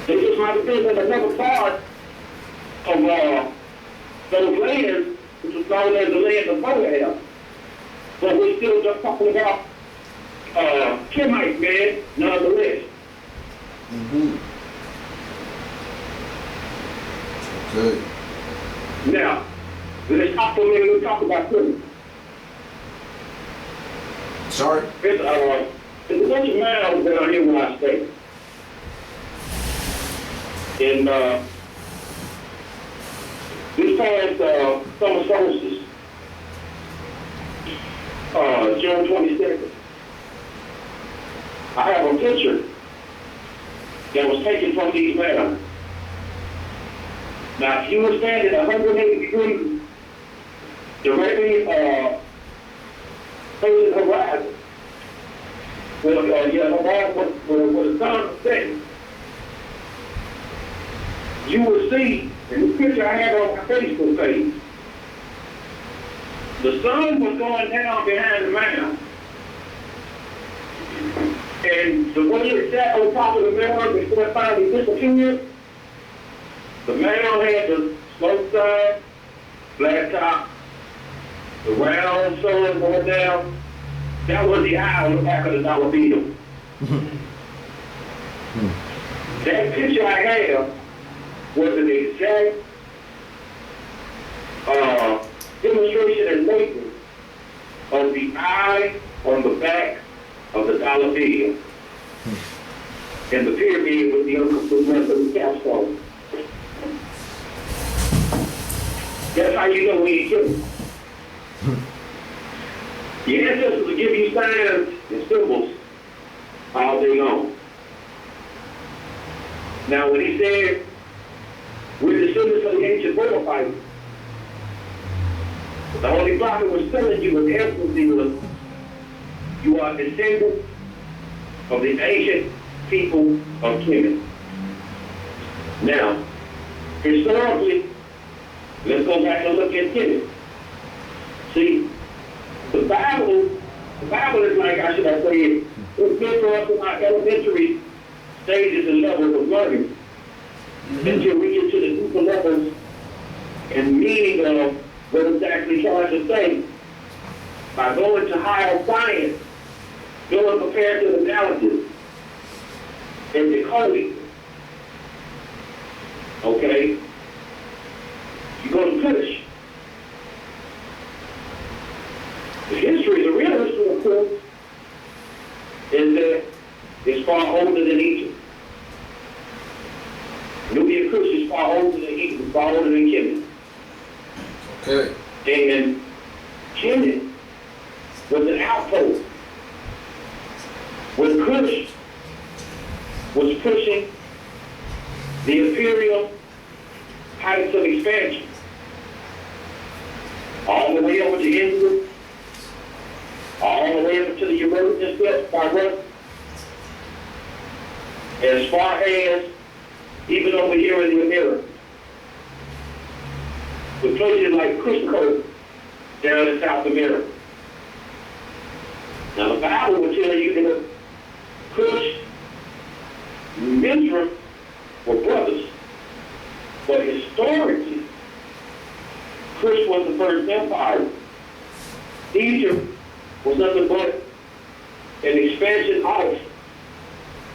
They just might have been in another part of those lands, which was known as the land of Moab. But we're still just talking about Kemites, man, nonetheless. Good. Now, let's talk for a minute. Let's talk about Plymouth. Sorry? There's a bunch of mounds down here where I stay. And this past summer solstice, June 22nd, I have a picture that was taken from these men. Now, if you were standing 180 degrees directly facing the horizon, where the sun was setting, you will see, in the picture I have on my Facebook page, the sun was going down behind the mound. And the way it sat on top of the mound before it finally disappeared, the mound had the slope side, flat top, the round sun going down. That was the eye on the back of the dollar bill. That picture I have was an exact demonstration and making of the eye on the back of the dollar bill. And the pyramid with the rest of the capstone. That's how you know we ain't kidding. Your ancestors will give you signs and symbols all day long. Now, when he said, we're descendants of the ancient Moorish, the Holy Prophet was telling you with emphasis was, you are descendants of the ancient people of Kemet. Now, historically, let's go back and look at Kemet. See, the Bible is like, I should have said, it's meant for us in our elementary stages and levels of learning until we get to the deeper levels and meaning of what it's actually trying to say by going to higher science, doing comparative analysis, and decoding. Okay? You go to Kush. The history, the real history of Kush, is that it's far older than Egypt. Nubian Kush is far older than Egypt, far older than Kemet. Okay. And Kemet was an outpost. When Kush was pushing the imperial heights of expansion all the way over to India, all the way over to the Eurasian steppes by Russia, as far as even over here in the Americas. The places like Cusco down in South America. Now the Bible will tell you that Cush, Mizraim were brothers, but historically, Cush was the first empire. Egypt was nothing but an expansion out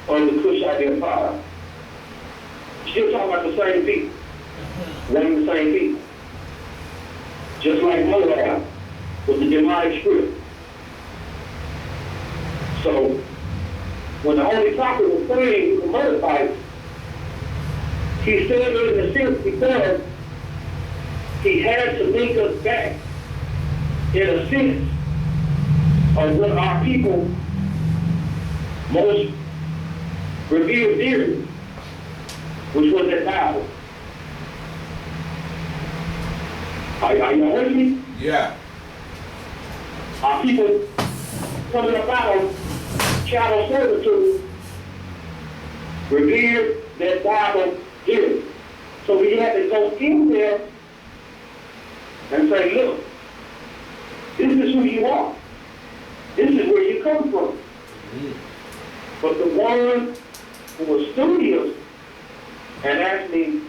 of the Kushite empire. Still talking about the same people, one of the same people. Just like Moab was the demonic spirit. So, when the Holy Prophet was praying with the Moabites, he said it in a sense because he had to link us back in a sense of what our people most revered dearly, which was that Bible. Are y'all with me? Yeah. Our people coming up out of chattel servitude revered that Bible dearly. So we had to go in there and say, look, this is who you are. This is where you come from. But the one who was studious and actually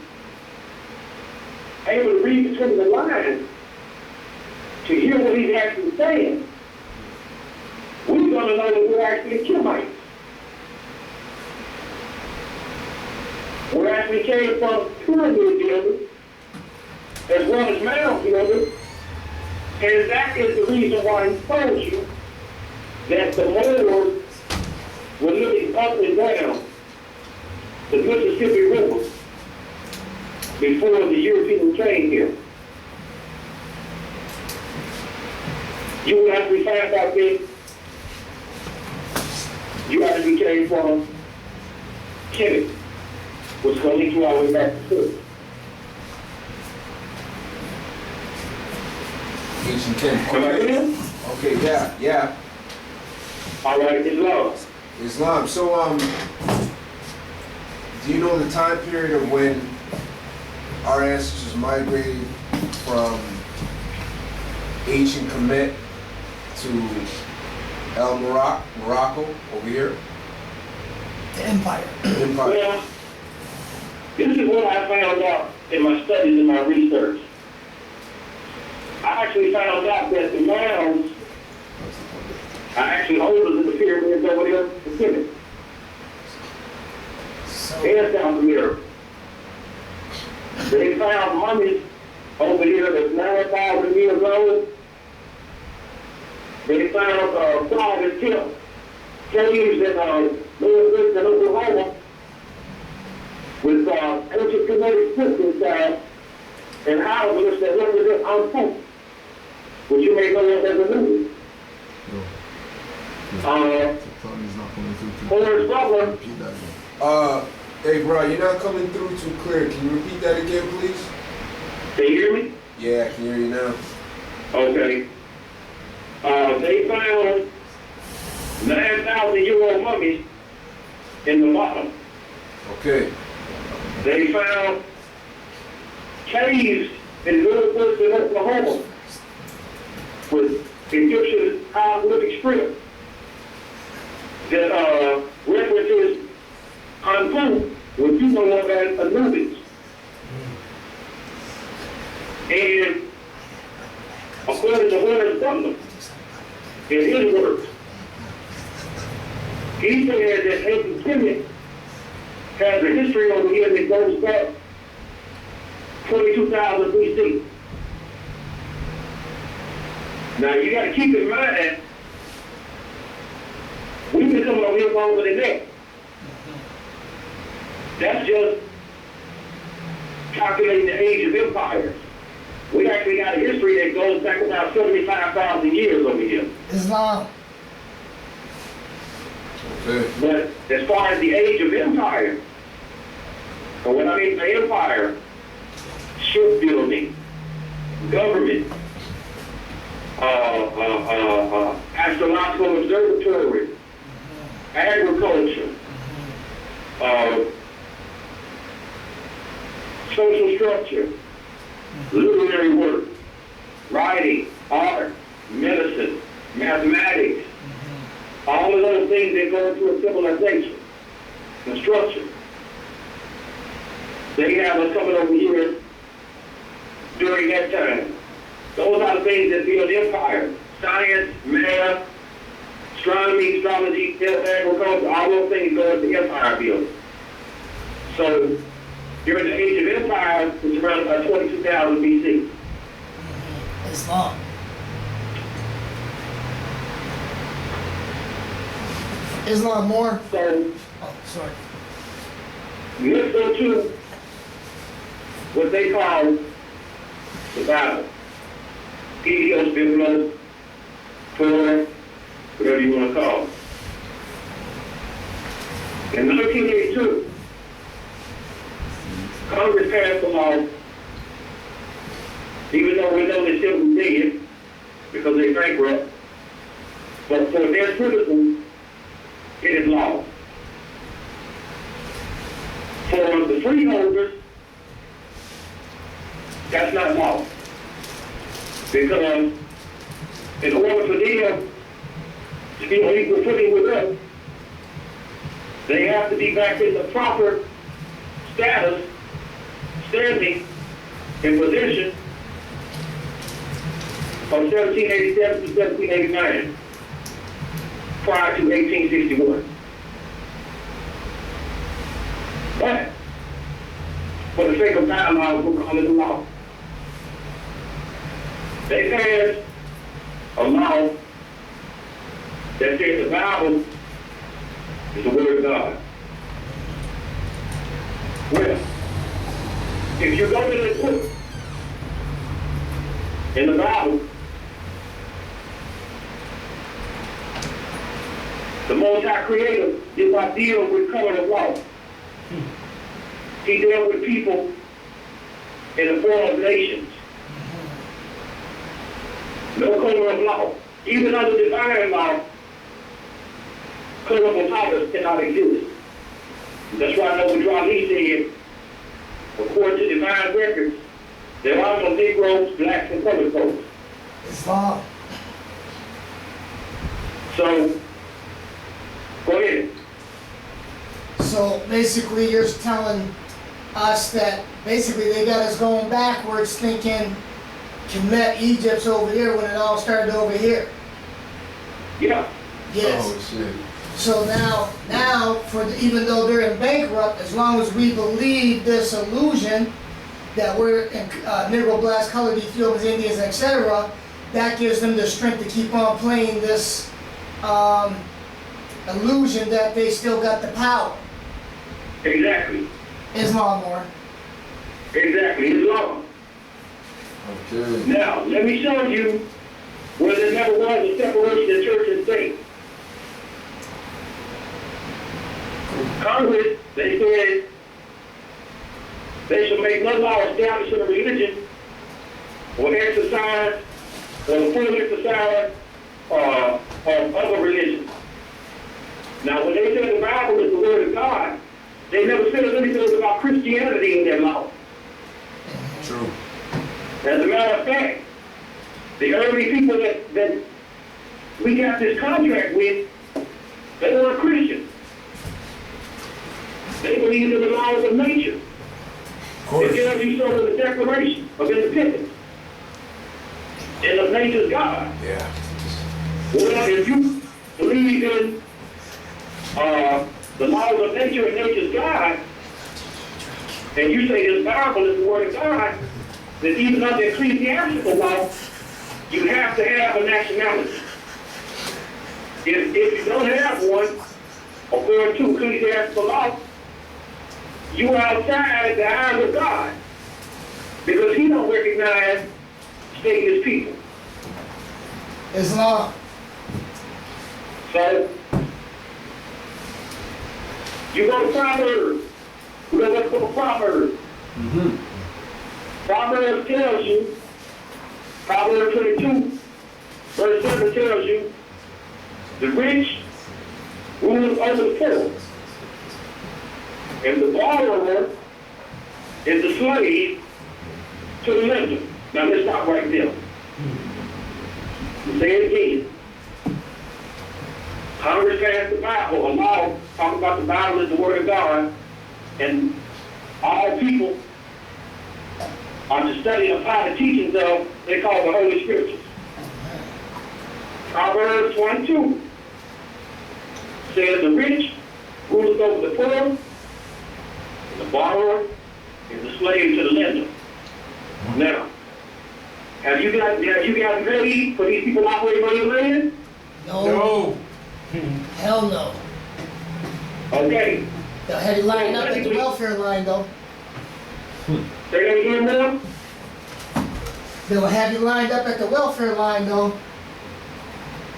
able to read between the lines to hear what he's actually saying, we're going to know that we're actually Kemites. We actually came from pyramid builders as well as mound builders, and that is the reason why he told you that the Moors were looking up and down the Mississippi River before the Europeans came here. You will actually find out that you actually came from Kemet. which is going to lead you all the way back to church. Ancient Ken. Am I clear? Okay, yeah. All right, Islam. Islam. So, do you know the time period of when our ancestors migrated from ancient Kemet to Morocco over here? The Empire. Empire. Well, this is what I found out in my studies and my research. I actually found out that the mounds are actually older than the pyramids over there in Pacific. And South America. They found mummies over here that's 9,000 years old. They found private tip caves in Northwest and Oklahoma with ancient Kemetic scripts inside and houses that represent Anpu, which you may know as a movie. Moorish brother. Hey, bro, you're not coming through too clear. Can you repeat that again, please? Can you hear me? Yeah, I can hear you now. Okay. They found 9,000-year-old mummies in the bottom. Okay. They found caves in Northwest and Oklahoma with Egyptian hieroglyphic script that references Anpu, which you know of as Anubis. And according to Horace Butler, in his work, he said that ancient Kemet has a history over here that goes back 22,000 BC. Now you got to keep in mind, we've been coming over here longer than that. That's just calculating the age of empires. We actually got a history that goes back about 75,000 years over here. Islam. Okay. But as far as the age of empire, or what I mean by empire, shipbuilding, government, astrological observatory, agriculture, social structure, literary work, writing, art, medicine, mathematics, all of those things that go into a civilization, construction. They have us coming over here during that time. Those are the things that build empire. Science, math, astronomy, astrology, agriculture, all those things go into empire building. So during the age of empire, it's around about 22,000 BC. Islam. Islam more. So Oh, sorry. let's go to what they call the Bible. Helios, Biblos, Torah, whatever you want to call it. In 1982, Congress passed a law, even though we know they still be dead because they're bankrupt, but for their citizens, it is law. For the freeholders, that's not law. Because in order for them to be on equal footing with us, they have to be back in the proper status, standing, in position from 1787 to 1789, prior to 1861. But, for the sake of time, I will call it a law. They passed a law that says the Bible is the Word of God. Well, if you go to this book in the Bible, the Most High Creator did not deal with color of law. He dealt with people in the form of nations. No color of law. Even under divine law, colorful titles cannot exist. That's why Noble Drali said, according to divine records, there are no Negroes, blacks, and colored folks. Islam. So, go ahead. So basically you're telling us that basically they got us going backwards thinking Kemet, Egypt's over here when it all started over here. Yeah. Yes. Oh, shit. So now, even though they're in bankrupt, as long as we believe this illusion that we're in, Negro, blacks, colored, Ethiopians, Indians, etc., that gives them the strength to keep on playing this illusion that they still got the power. Exactly. Islam more. Exactly. Islam. Okay. Now, let me show you where there never was a separation of church and state. Congress, they said they should make no law establishing a religion or exercise or the full exercise of other religions. Now, when they said the Bible is the Word of God, they never said anything about Christianity in their law. True. As a matter of fact, the early people that we got this contract with, they weren't Christian. They believed in the laws of nature. It tells you so in the Declaration of Independence. And of nature's God. Yeah. Well, if you believe in the laws of nature and nature's God, and you say this Bible is the Word of God, then even under ecclesiastical law, you have to have a nationality. If you don't have one, according to ecclesiastical law, you are outside the eyes of God, because He don't recognize stateless people. Islam. So, you go to Proverbs. We're going to go to Proverbs. Proverbs tells you, Proverbs 22, verse 7 tells you, the rich rules over the poor, and the borrower is the slave to the lender. Now let's stop right there. Say it again. Congress passed the Bible, a law talking about the Bible is the Word of God, and all people are to study and apply the teachings of, they call the Holy Scriptures. Proverbs 22 says the rich rules over the poor, and the borrower is the slave to the lender. Now, have you gotten ready for these people operating on your land? No. Hell no. Okay. They'll have you lined up at the welfare line though. Say that again, ma'am? They'll have you lined up at the welfare line though.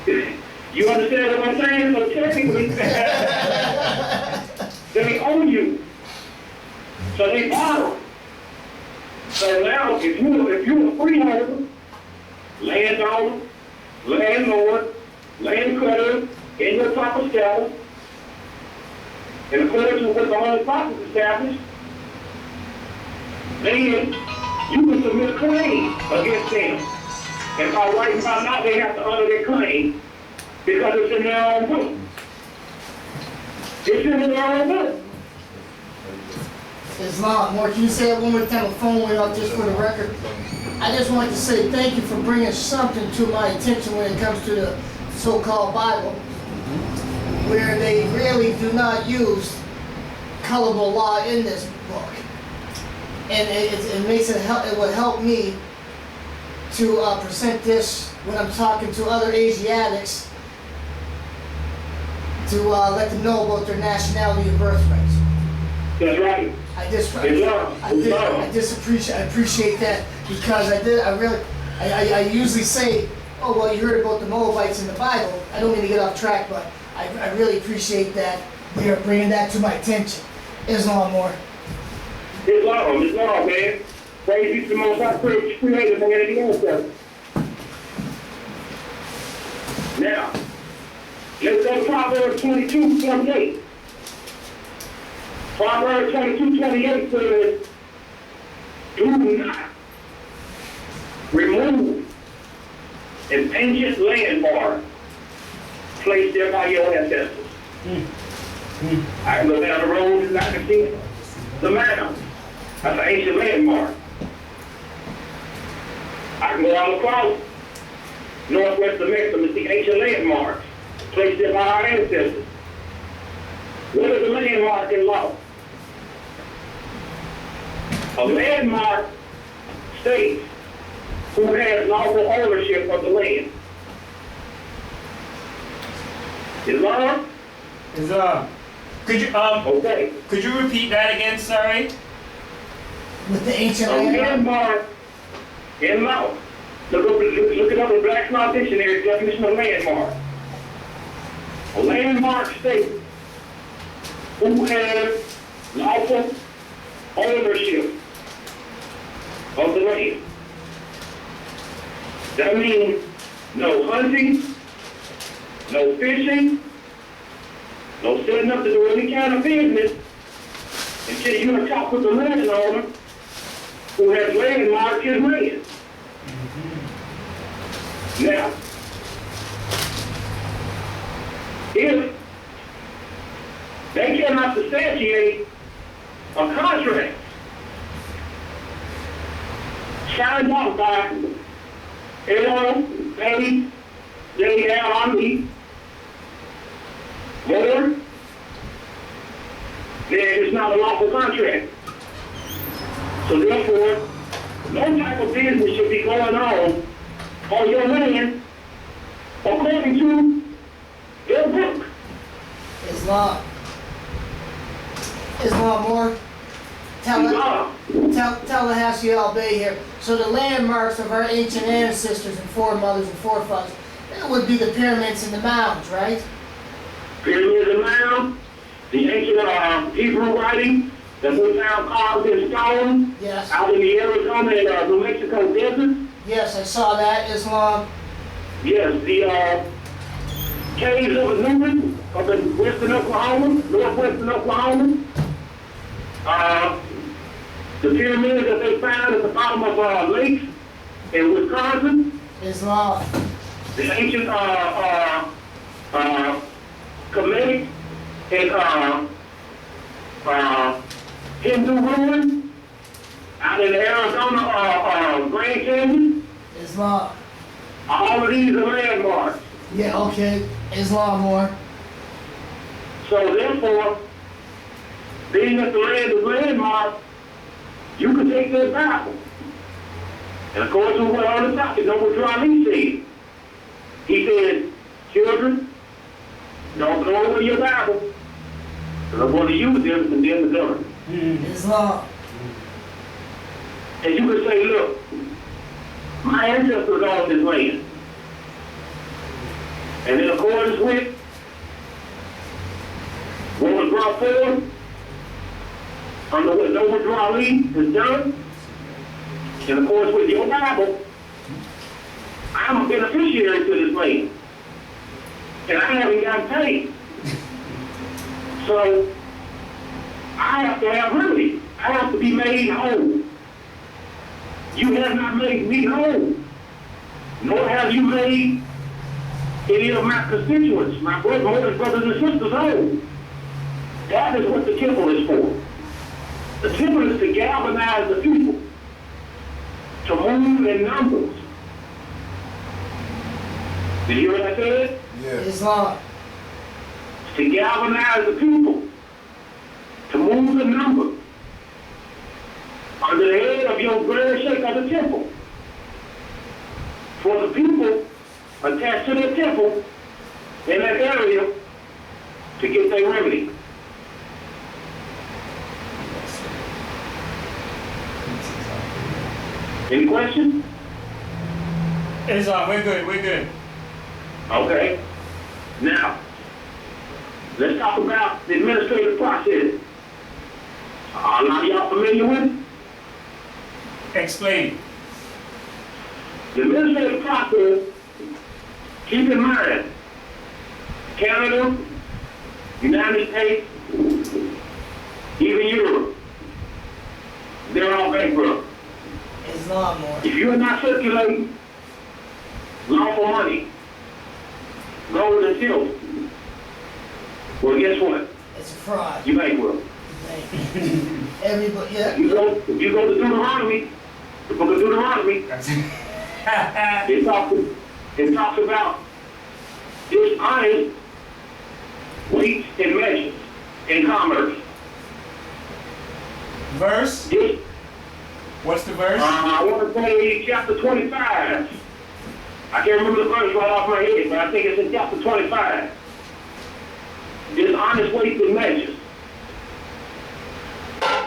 You understand what I'm saying? So technically, they own you. So they borrow. So now, if you're a freeholder, landowner, landlord, land creditor, in your proper status, in accordance with what the Holy Prophets established, then you can submit a claim against them. And by right and by law, they have to honor their claim because it's in their own book. It's in their own book. Islam. More, can you say it one more time? The phone went off just for the record. I just wanted to say thank you for bringing something to my attention when it comes to the so-called Bible, where they really do not use colorable law in this book. And it makes it help. It would help me to present this when I'm talking to other Asiatics to let them know about their nationality and birthrights. That's right. I appreciate that because I usually say, oh well, you heard about the Moabites in the Bible. I don't mean to get off track, but I really appreciate that they're bringing that to my attention. Islam more. It's law, man. Praise be to the Most High Creator, man, and the ancestors. Now, let's go to Proverbs 22:28. Proverbs 22:28 says, do not remove an ancient landmark placed there by your ancestors. I can go down the road and I can see the mound. That's an ancient landmark. I can go all across northwest of Mexico and see ancient landmarks placed there by our ancestors. What is a landmark in law? A landmark states who has lawful ownership of the land. Islam? Okay. Could you repeat that again, sorry? With the ancient A landmark in law. Look it up in Black's Law Dictionary, definition of landmark. A landmark states who has lawful ownership of the land. That means no hunting, no fishing, no setting up to do any kind of business until you talk with the landowner who has landmarked his land. Now, if they cannot substantiate a contract signed off by L.A.J.L.E. Moore, then it's not a lawful contract. So therefore, no type of business should be going on your land according to their book. Islam more. Tallahassee LB here. So the landmarks of our ancient ancestors and foremothers and forefathers, that would be the pyramids and the mounds, right? Pyramids and mounds, the ancient Hebrew writing that we found carved in stone out in the Arizona and New Mexico desert. Yes, I saw that. Islam. Yes, the caves of Anubis up in western Oklahoma, northwestern Oklahoma. The pyramids that they found at the bottom of lakes in Wisconsin. Islam. The ancient Kemetic and Hindu ruins out in the Arizona Grand Canyon. Islam. All of these are landmarks. Yeah, okay. Islam more. So therefore, being that the land is landmarked, you can take that Bible. And according to what on the top, Noble Drali said, he said, children, don't throw away your Bible, because I'm going to use them to condemn the government. Islam. And you can say, look, my ancestors owned this land. And in accordance with what was brought forward, under what Noble Drali has done, in accordance with your Bible, I'm a beneficiary to this land. And I haven't gotten paid. So I have to have remedy. I have to be made whole. You have not made me whole, nor have you made any of my constituents, my brothers and sisters whole. That is what the temple is for. The temple is to galvanize the people, to move in numbers. Did you hear what I said? Yes. Islam. To galvanize the people, to move in numbers. Under the head of your grand sheikh of the temple. For the people attached to the temple in that area to get their remedy. Any questions? Islam, we're good. Okay. Now, let's talk about the administrative process. A lot of y'all familiar with it? Explain. The administrative process, keep in mind, Canada, United States, even Europe, they're all bankrupt. Islam more. If you are not circulating lawful money, gold and silver, well, guess what? It's a fraud. You bankrupt. Everybody, yeah. If you go to Deuteronomy, the book of Deuteronomy, it talks about dishonest weights and measures in commerce. Verse? What's the verse? I want to say chapter 25. I can't remember the verse right off my head, but I think it's in chapter 25. Dishonest weights and measures.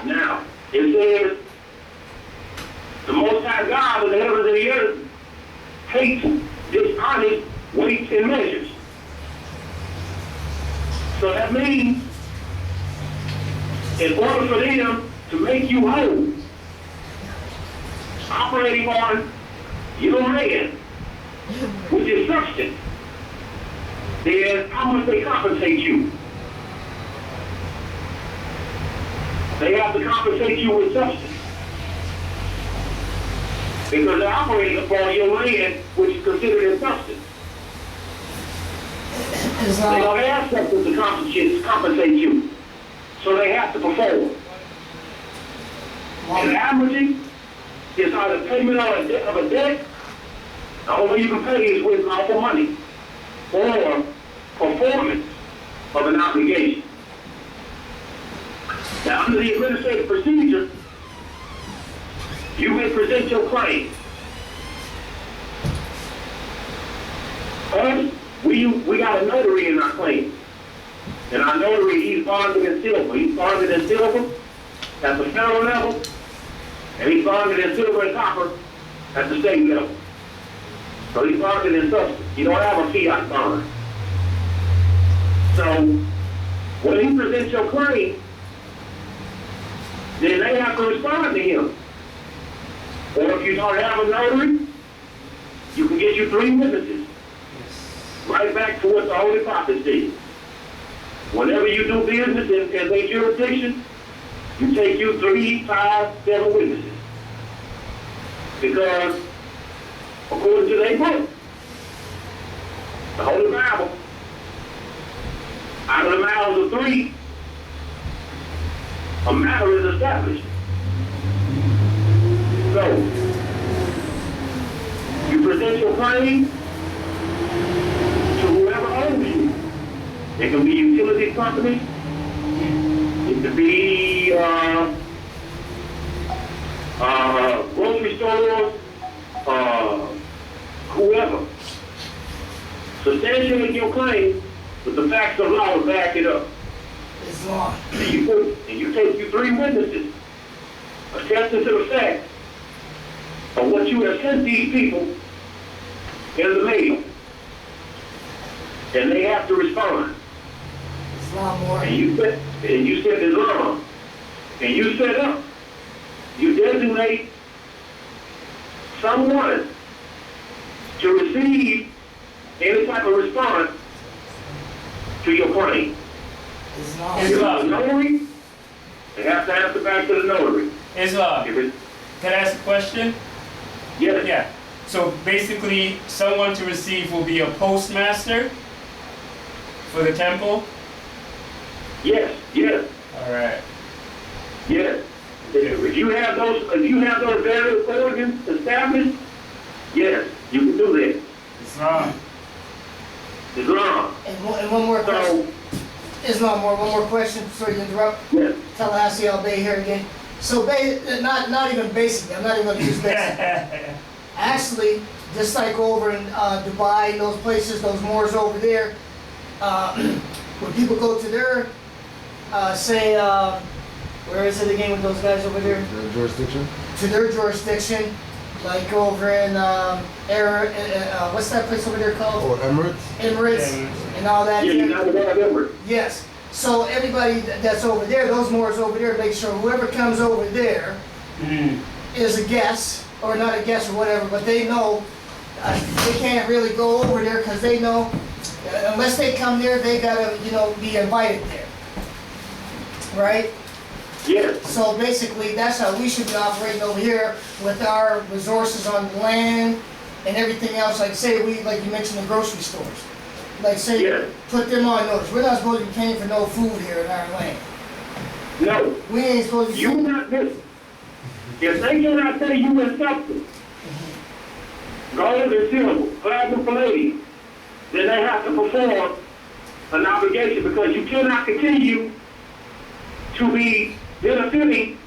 Now, it says, the Most High God of the heavens and the earth hates dishonest weights and measures. So that means, in order for them to make you whole, operating on your land, which is substance, then how much they compensate you? They have to compensate you with substance. Because they're operating upon your land, which is considered as substance. They don't have something to compensate you. So they have to perform. And averaging is either payment of a debt, the only way you can pay is with lawful money, or performance of an obligation. Now, under the administrative procedure, you may present your claim. Us, we got a notary in our claim. And our notary, he's bonded in silver. He's bonded in silver at the federal level, and he's bonded in silver and copper at the state level. So he's bonded in substance. You don't have a fiat bond. So when he presents your claim, then they have to respond to him. Or if you don't have a notary, you can get you 3 witnesses. Right back to what the Holy Prophet said. Whenever you do business in a jurisdiction, you take you 3, 5, 7 witnesses. Because according to their book, the Holy Bible, out of the mouths of 3, a matter is established. So, you present your claim to whoever owns you. It can be utility companies, it could be grocery stores, whoever. Substantiate your claim with the facts of law to back it up. Islam. And you take you 3 witnesses attesting to the fact of what you have sent these people in the mail. And they have to respond. Islam more. And you said Islam. And you set up. You designate someone to receive any type of response to your claim. Islam. If it's a notary, they have to answer back to the notary. Islam. If it's, Can I ask a question? yes. Yeah. So basically, someone to receive will be a postmaster for the temple? Yes, yes, All right. yes. If you have those various organs established, yes, you can do that. Islam. Islam. And one more question. So, Islam more. One more question. Sorry to interrupt. yes. Tallahassee, Al Bay here again. So, not even basic. I'm not even going to use basic. Actually, just like over in Dubai, those places, those Moors over there, when people go to their, where is it again with those guys over there? The jurisdiction? To their jurisdiction, like over in, what's that place over there called? Or Emirates? Emirates and all that. Yeah, you're not without Edward. Yes. So everybody that's over there, those Moors over there, make sure whoever comes over there is a guest, or not a guest or whatever, but they know they can't really go over there because they know unless they come there, they gotta, be invited there. Right? Yes. So basically, that's how we should be operating over here with our resources on the land and everything else. Like like you mentioned, the grocery stores. Like Yes. put them on notice. We're not supposed to be paying for no food here in our land. No. We ain't supposed to be. You not this. If they cannot tell you in substance, gold and silver, platinum, palladium, then they have to perform an obligation because you cannot continue to be benefiting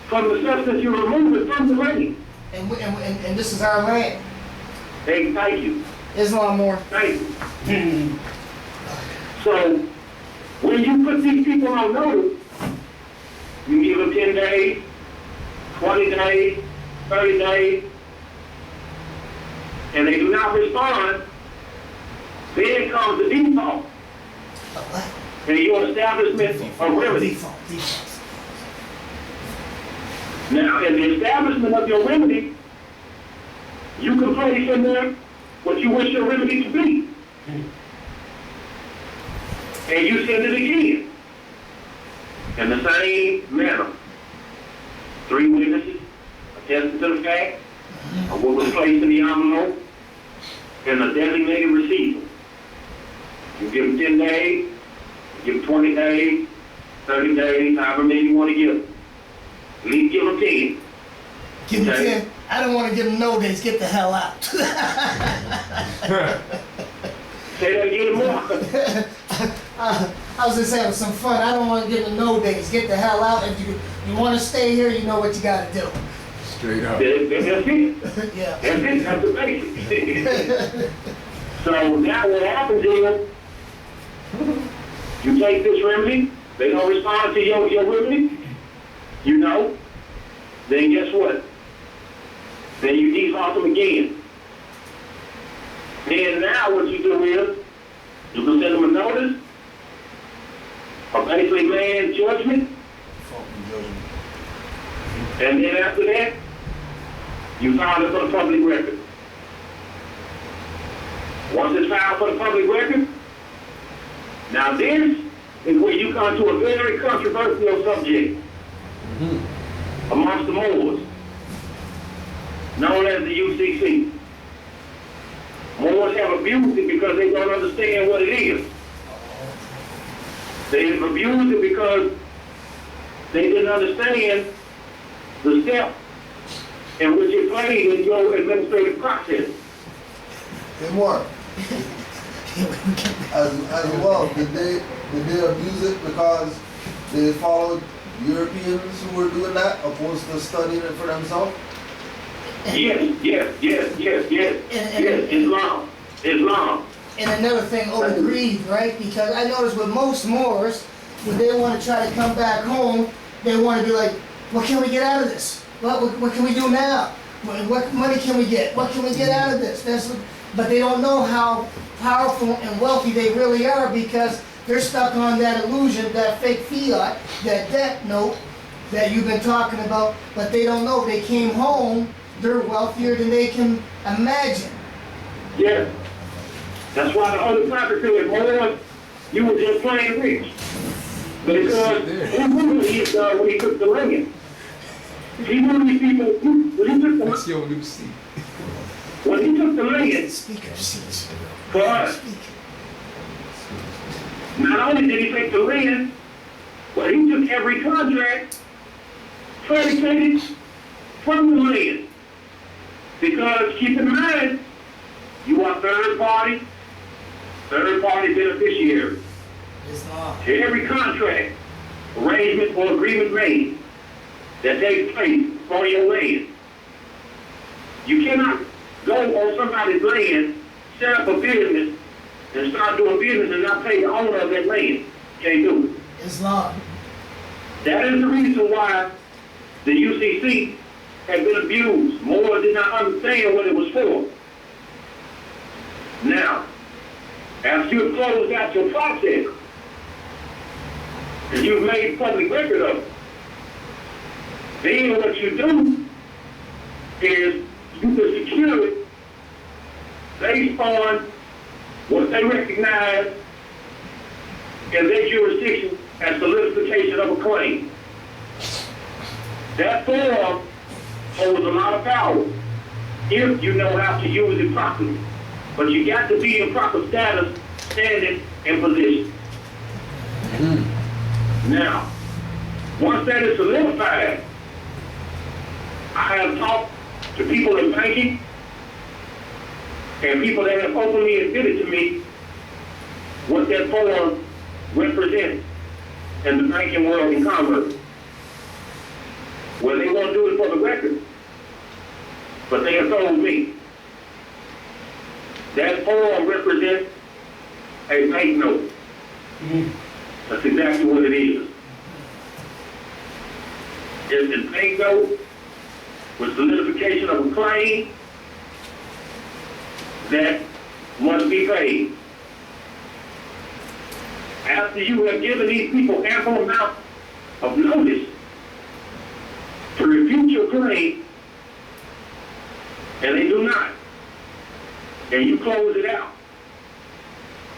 from the substance you're removing from the land. And this is our land. Hey, thank you. Islam more. Thank you. So, when you put these people on notice, you give them 10 days, 20 days, 30 days, and they do not respond, then comes the default. And your establishment of remedy. Default. Now, in the establishment of your remedy, you can place in there what you wish your remedy to be. And you send it again. In the same manner. 3 witnesses attesting to the fact of what was placed in the envelope and a designated receiver. You give them 10 days, you give them 20 days, 30 days, however many you want to give them. At least give them 10. Give them 10. I don't want to give them no days. Get the hell out. Say that again more. I was just having some fun. I don't want to give them no days. Get the hell out. If you want to stay here, you know what you got to do. Straight up. That's it. Yeah. That's it. That's the basics. So now what happens is, you take this remedy, they don't respond to your remedy, then guess what? Then you default them again. Then now what you do is, you can send them a notice, or basically land judgment, and then after that, you file it for the public record. Once it's filed for the public record, now this is where you come to a very controversial subject amongst the Moors, known as the UCC. Moors have abused it because they don't understand what it is. They have abused it because they didn't understand the step in which it played in your administrative process. Hey, Mark. As well, did they abuse it because they followed Europeans who were doing that opposed to studying it for themselves? Yes, Islam. And another thing, over greed, right? Because I noticed with most Moors, when they want to try to come back home, they want to be like, what can we get out of this? What can we do now? What money can we get? What can we get out of this? But they don't know how powerful and wealthy they really are because they're stuck on that illusion, that fake fiat, that debt note that you've been talking about, but they don't know they came home, they're wealthier than they can imagine. Yes. That's why the Holy Prophet said, Lord, you were just plain rich. Because he knew what he had done when he took the land. He knew these people, when he took the What's your new seat? when he took the land Speaker seats. for us, not only did he take the land, but he took every contract predicated from the land. Because keep in mind, you are third party beneficiary. To every contract, arrangement, or agreement made that takes place on your land. You cannot go on somebody's land, set up a business, and start doing business and not pay the owner of that land. Can't do it. Islam. That is the reason why the UCC had been abused. More did not understand what it was for. Now, after you have closed out your process, and you've made public record of it, then what you do is you can secure it based on what they recognize in their jurisdiction as solidification of a claim. That form holds a lot of power if you know how to use it properly. But you got to be in proper status, standing, and position. Now, once that is solidified, I have talked to people in banking and people that have openly admitted to me what that form represents in the banking world in commerce. Well, they won't do it for the record, but they have told me that form represents a bank note. That's exactly what it is. It's a bank note with solidification of a claim that must be paid. After you have given these people ample amount of notice to refute your claim, and they do not, and you close it out,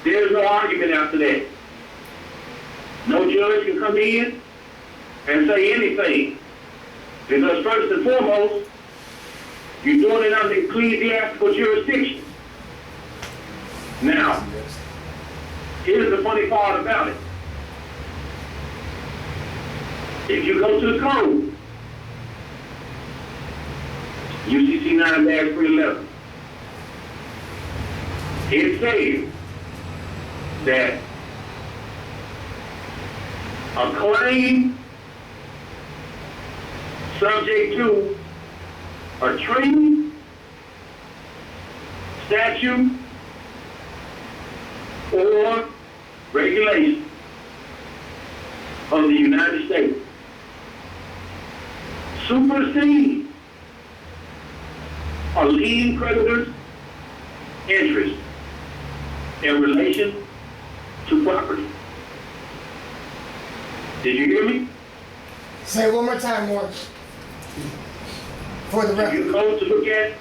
there's no argument after that. No judge can come in and say anything, because first and foremost, you're doing it under ecclesiastical jurisdiction. Now, here's the funny part about it. If you go to the code, UCC 9-311, it says that a claim subject to a treaty, statute, or regulation of the United States supersede a lien creditor's interest in relation to property. Did you hear me? Say it one more time, more. For the If record. you go to look at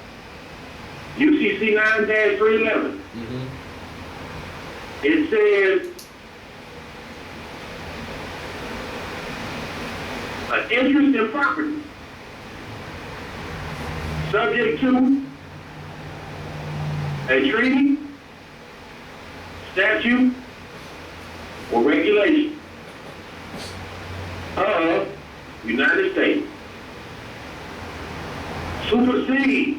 UCC 9-311, it says an interest in property subject to a treaty, statute, or regulation of United States supersede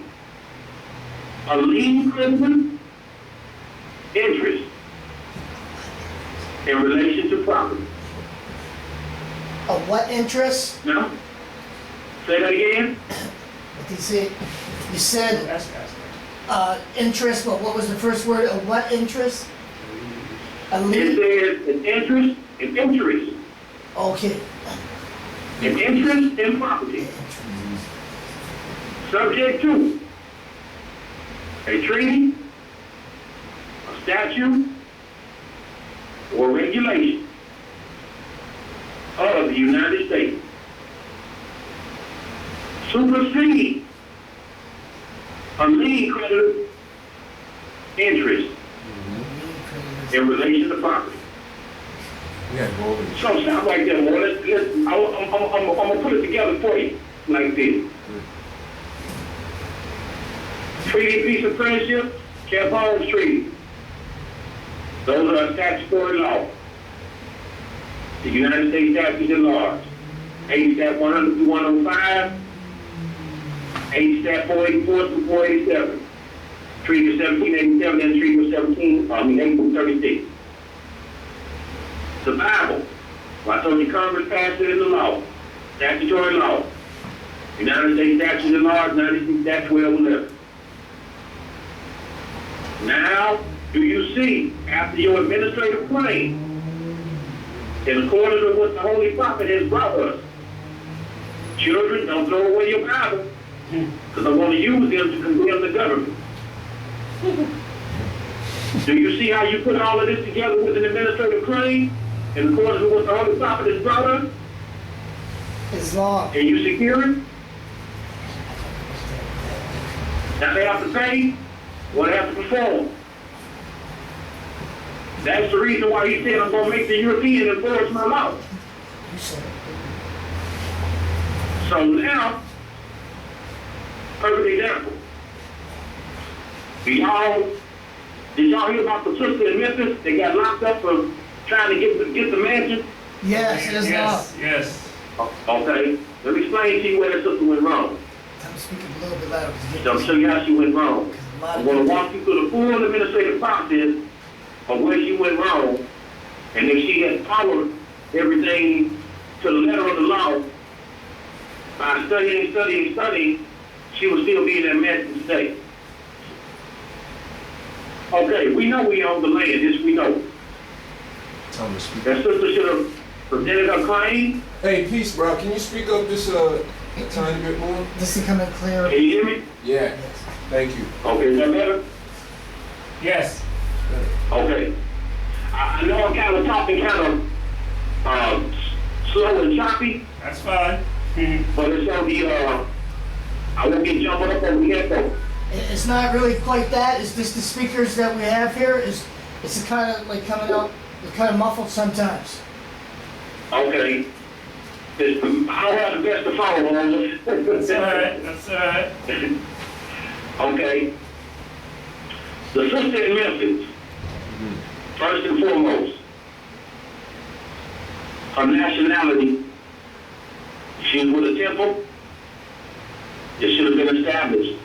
a lien creditor's interest in relation to property. A what interest? No? Say that again? What did you say? You said interest, but what was the first word? A what interest? A It lien? says an interest Okay. in property, subject to a treaty, a statute, or regulation of the United States. Supersede a lien creditor's interest in relation to property. So stop right there, boy. I'm gonna put it together for you like this. Treaty, peace, and friendship, Camp Holmes Treaty. Those are statutory laws. The United States statutes at large. Stat 100 through 105, Stat 484 through 487. Treaty of 1787 and Treaty of 1836. The Bible. Well, I told you Congress passed it into law. Statutory law. United States statutes at large, 96 Stat 1211. Now, do you see, after your administrative claim, in accordance with what the Holy Prophet has brought us, children, don't throw away your Bible, because I'm going to use them to condemn the government. Do you see how you put all of this together with an administrative claim? in accordance with what the Holy Prophet has brought us, Islam. and you secure it, now they have to pay what they have to perform. That's the reason why he said, I'm going to make the European enforce my law. You said it. So now, perfect example. Did y'all hear about the sister in Memphis that got locked up for trying to get the mansion? Yes, Islam. Yes. Okay, let me explain to you where that sister went wrong. I'm speaking a little bit louder. So I'm showing you how she went wrong. I'm going to walk you through the full administrative process of where she went wrong, and if she had followed everything to the letter of the law, by studying, she would still be in that mess today. Okay, we know we own the land, this we know. That sister should have presented her claim. Hey, peace, bro. Can you speak up just a tiny bit more? Just to come in clear. Can you hear me? Yeah. Yes. Thank you. Okay, is that better? Yes. Okay. I know I'm kind of talking kind of slow and choppy, That's fine. but it's going to be, I won't get jumping up on the echo. It's not really quite that. It's just the speakers that we have here. It's kind of like coming out, it's kind of muffled sometimes. Okay. I don't have the best of phone on this. That's all right. That's all right. Okay. The sister in Memphis, first and foremost, her nationality, she was with a temple. It should have been established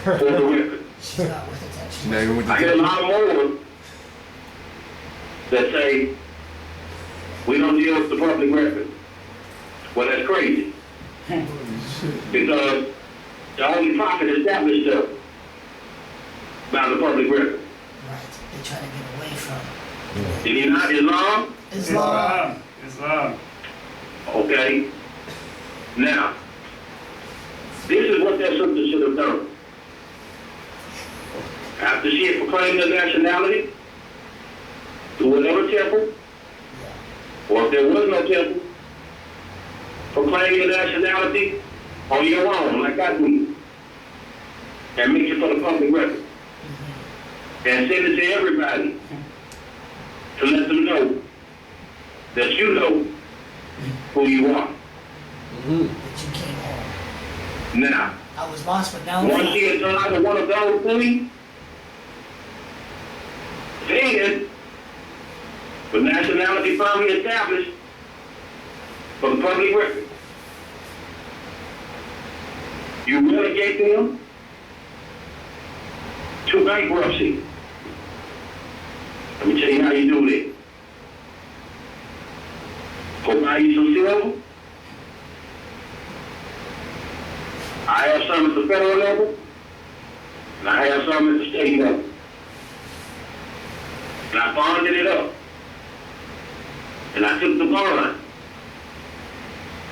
for the record. She's not with attention. Now, with I hear a lot more that say, we don't deal with the public record. Well, that's crazy. Because the Holy Prophet established her by the public record. Right. They try to get away from Did he not? Islam? Islam. Islam. Okay. Now, this is what that sister should have done. After she had proclaimed her nationality to whatever temple, or if there was no temple, proclaim your nationality on your own, like I do, and make it for the public record, and send it to everybody to let them know that you know who you are. That you came home. Now, I was lost, but now once she had done either one of those things, then, with nationality firmly established for the public record, you relegate them to bankruptcy. Let me tell you how you do that. Go buy you some silver. I have some at the federal level, and I have some at the state level. And I bonded it up. And I took the bond.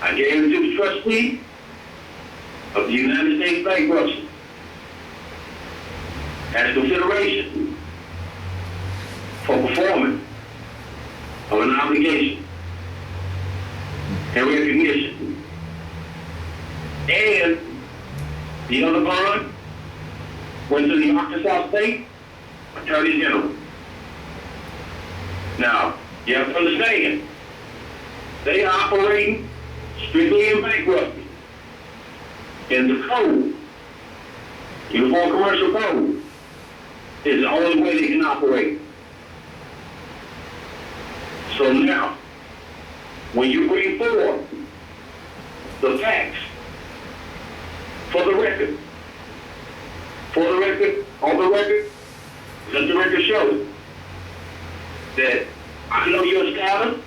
I gave it to the trustee of the United States bankruptcy as consideration for performance of an obligation and recognition. And the other bond went to the Arkansas State Attorney General. Now, you have to understand, they are operating strictly in bankruptcy. And the code, Uniform Commercial Code, is the only way they can operate. So now, when you bring forward the facts for the record, on the record, let the record show that I know your status,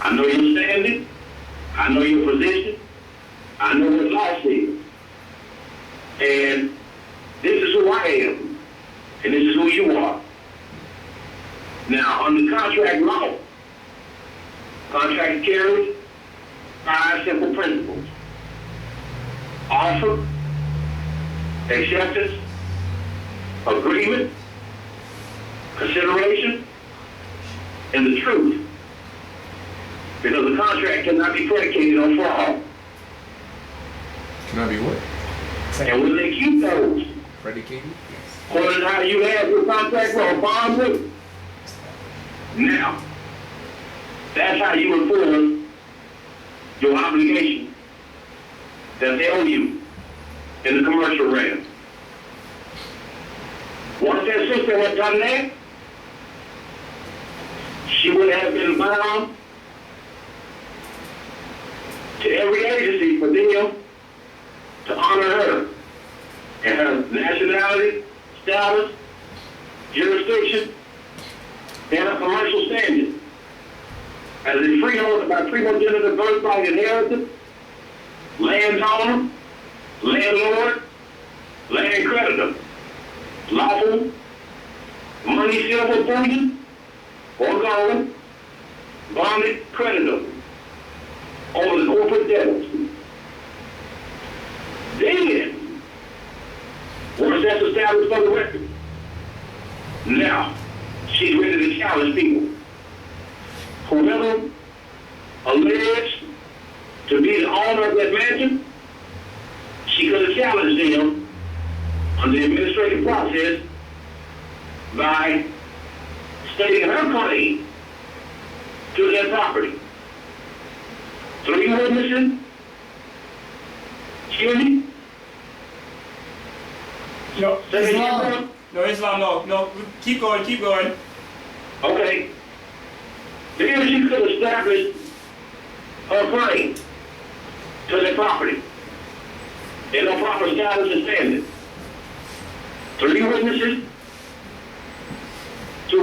I know your standing, I know your position, I know what law says. And this is who I am, and this is who you are. Now, under contract law, contract carries 5 simple principles: offer, acceptance, agreement, consideration, and the truth Because the contract cannot be predicated on fraud. Can I be what? And when they keep those, Predicated? according to how you have your contract or bond with, now, that's how you enforce your obligation that they owe you in the commercial realm. Once that sister had done that, she would have been bound to every agency for them to honor her and her nationality, status, jurisdiction, and her commercial standing. As a freeholder by primogeniture, birthright, inheritance, landowner, landlord, land creditor, lawful, money, silver, bullion, or gold, bonded creditor, over the corporate debtors. Then, once that's established for the record, now she's ready to challenge people. Whoever alleged to be the owner of that mansion, she could have challenged them on the administrative process by stating her claim to that property. 3 witnesses, Jimmy? No, Say it Islam. again, no, Islam, no. Keep going. okay. Then she could establish her claim to the property in a proper status and standing. 3 witnesses to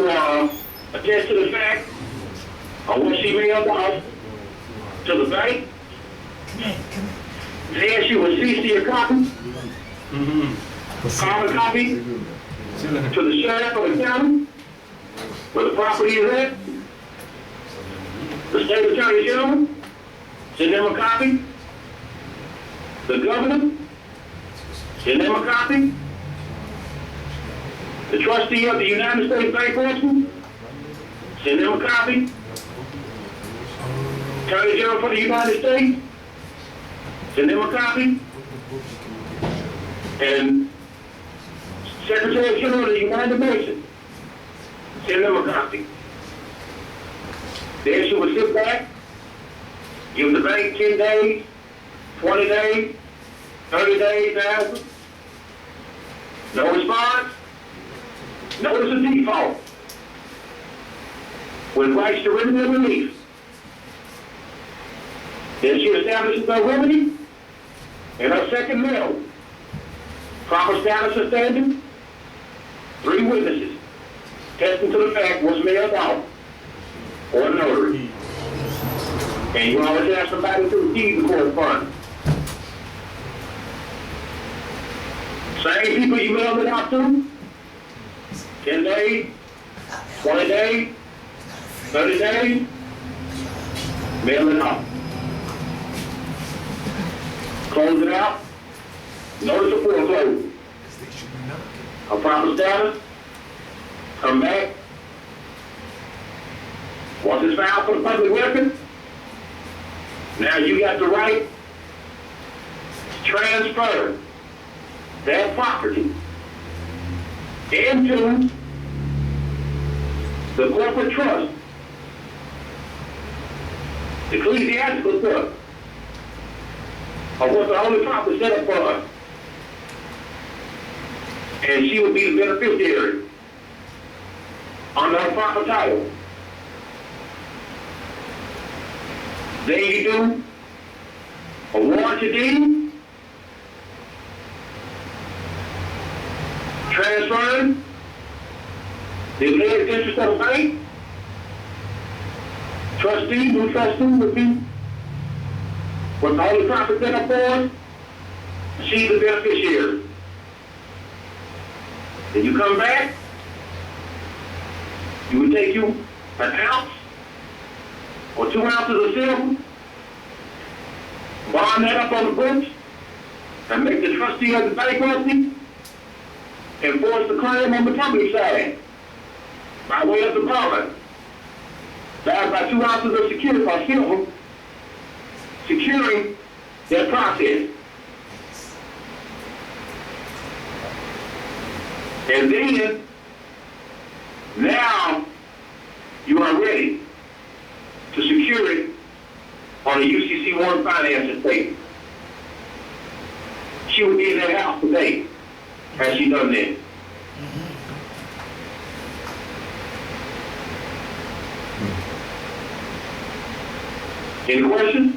attest to the fact of what she mailed out to the bank. Then she would CC a copy, carbon copy to the sheriff of the county where the property is at. The state attorney general, send them a copy. The governor, send them a copy. The trustee of the United States Bankruptcy, send them a copy. Attorney General for the United States, send them a copy. And Secretary General of the United Nations, send them a copy. Then she would sit back, give the bank 10 days, 20 days, 30 days after. No response. Notice of default. With rights to remedy and relief. Then she establishes her remedy and her second mail. Proper status of standing. 3 witnesses. Testing to the fact was mailed out. Or a notary. And you always have somebody to receive the correspondence. Same people you mailed it out to, 10 days, 20 days, 30 days, mail it out. Close it out, notice of foreclosure. A proper status, come back. Once it's filed for the public record, now you got the right to transfer that property into the corporate trust, the ecclesiastical trust, of what the Holy Prophet set up for us. And she would be the beneficiary under her proper title. Then you do a warranty deed, transferring the alleged interest of the bank. Trustee, new trustee would be what the Holy Prophet set up for us. She's the beneficiary. Then you come back, you would take you an ounce or 2 ounces of silver, bond that up on the books, and make the trustee of the bankruptcy enforce the claim on the public side by way of the bond. backed by 2 ounces of silver, securing their process. And then, now, you are ready to secure it on a UCC-1 financing statement. She will be in that house today. Has she done that? Any questions?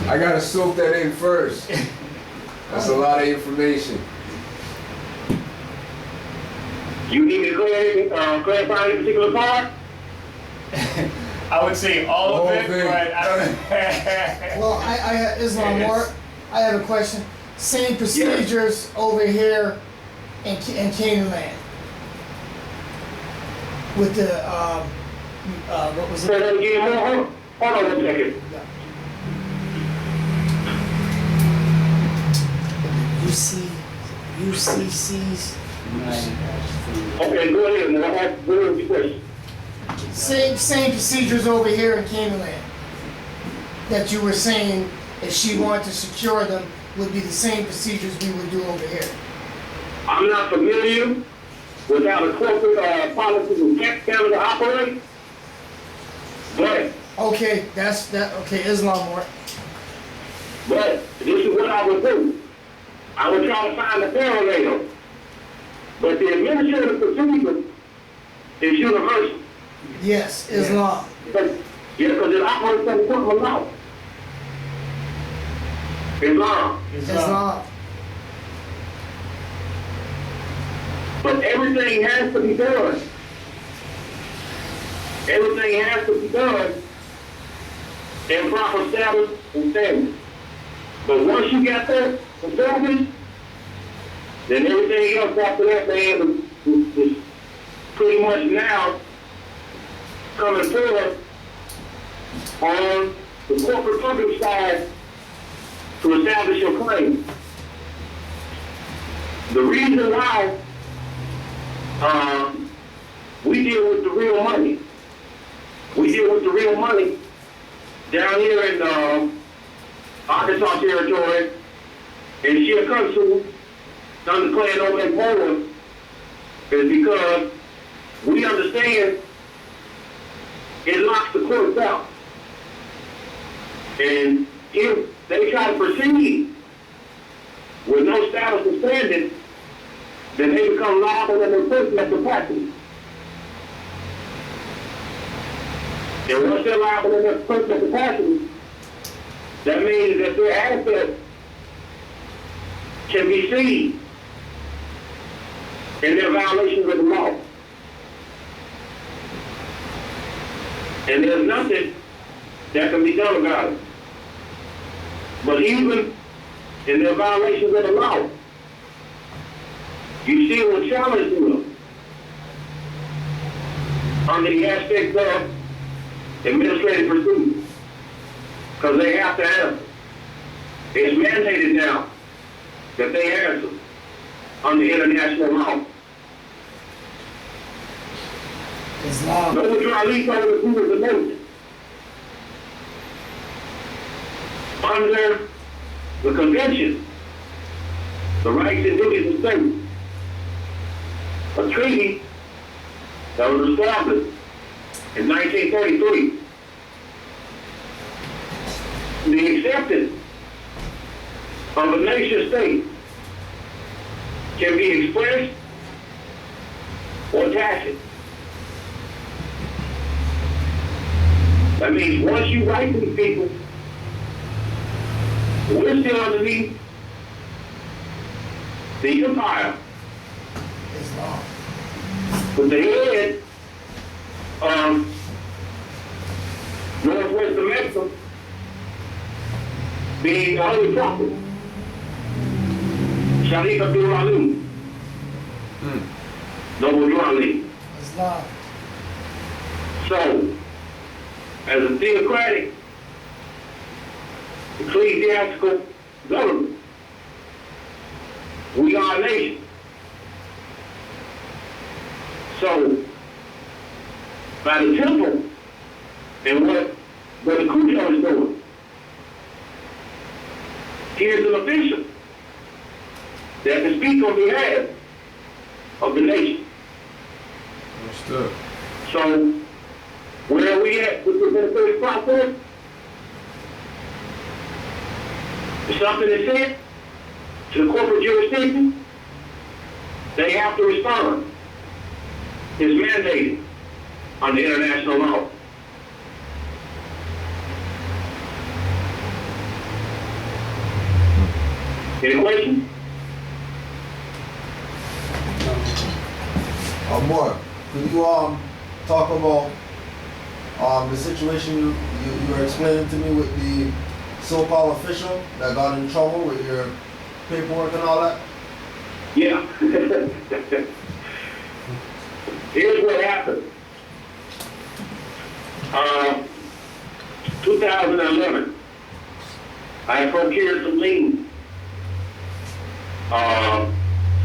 I gotta soak that in first. That's a lot of information. You need me to clarify any particular part? I would say all of Whole it, thing. but I don't. Well, I Islam Mark, I have a question. Same procedures over here in Canaanland with the what was Say it? that again. Hold on 1 second. UCCs. Okay, go ahead. Now, go ahead with your question. Same procedures over here in Canaanland that you were saying if she wanted to secure them would be the same procedures we would do over here. I'm not familiar with how the corporate policies in Canada operate, but Okay, okay, Islam Mark. this is what I would do. I would try to find a parallel, but the administrative procedure is universal. Yes, Islam. Because it operates under common law. Islam. Islam. But everything has to be done. Everything has to be done in proper status and standards. But once you got that established, then everything else after that, man, is pretty much now coming forward on the corporate public side to establish your claim. The reason why we deal with the real money. We deal with the real money down here in Arkansas territory, and she'll come to understand no make more is because we understand it locks the courts out. And if they try to proceed with no status of standing, then they become liable in their personal capacity. And once they're liable in their personal capacity, that means that their assets can be seized and they're violations of the law. And there's nothing that can be done about it. But even in their violations of the law, you still will challenge them under the aspect of administrative pursuit, because they have to answer. It's mandated now that they answer under international law. Islam. No withdrawal lease over the food of the nation. Under the convention, the rights and duties of states, a treaty that was established in 1933. The acceptance of a nation state can be expressed or tacit. That means once you write these people, we're still underneath the empire. Islam. But the head of Northwest America being the Holy Prophet, Sharif Abdul Ali, Noble Ali. Islam. So, as a theocratic, ecclesiastical government, we are a nation. So, by the temple and what the Cujo is doing, here's an official that can speak on behalf of the nation. Understood. So, where are we at with the legislative process? If something is sent to the corporate jurisdiction, they have to respond. It's mandated under international law. Any questions? More. Could you talk about the situation you were explaining to me with the so-called official that got in trouble with your paperwork and all that? Yeah. Here's what happened. 2011, I procured some liens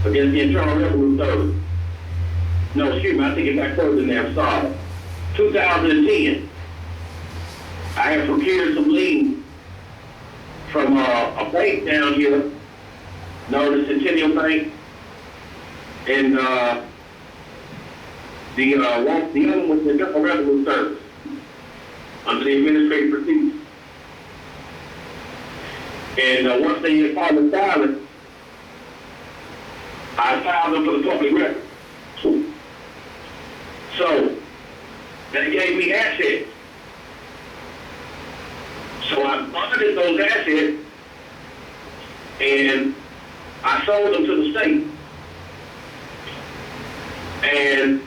against the Internal Revenue Service. No, excuse me, I think it got closed in there, I'm sorry. 2010, I had procured some liens from a bank down here, known as Centennial Bank, and the other was the Internal Revenue Service under the administrative procedure. And once they had filed silence, I filed them for the public record. So, they gave me assets. So I bonded those assets and I sold them to the state. And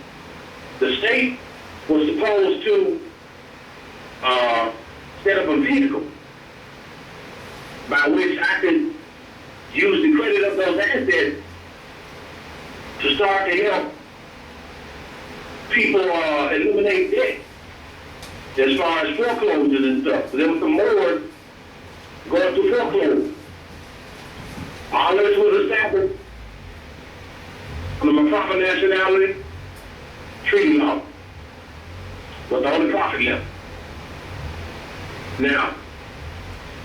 the state was supposed to set up a vehicle by which I could use the credit of those assets to start to help people eliminate debt as far as foreclosures and stuff. So there was some more going through foreclosure. All this was established under my proper nationality treaty law. Was the only profit left. Now,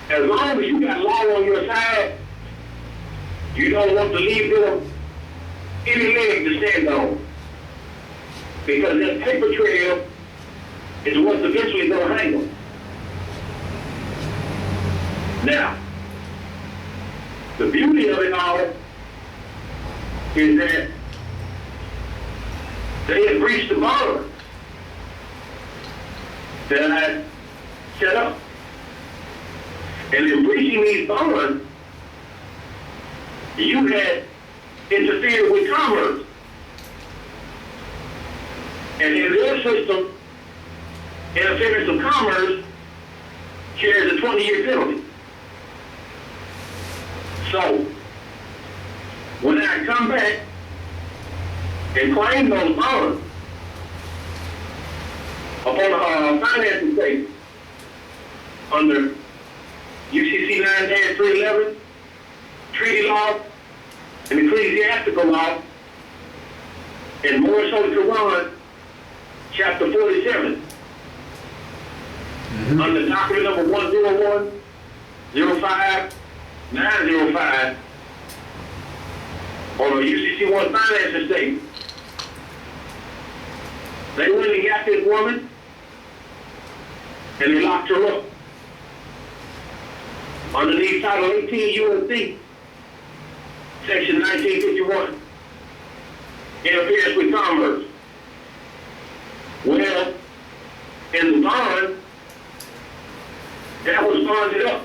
as long as you got law on your side, you don't want to leave them any leg to stand on. Because that paper trail is what's eventually going to hang them. Now, the beauty of it all is that they had breached the bond that I had set up. And in breaching these bonds, you had interfered with commerce. And in their system, interference of commerce carries a 20-year penalty. So, when I come back and claim those bonds upon a financing statement under UCC 9-311, treaty law, and ecclesiastical law, and Moorish Holy Quran, chapter 47, under document number 101-05-905, on a UCC 1 financing statement. They went and got this woman, and they locked her up. Underneath Title 18 U.S.C., Section 1951, interference with commerce. Well, in the bond, that was bonded up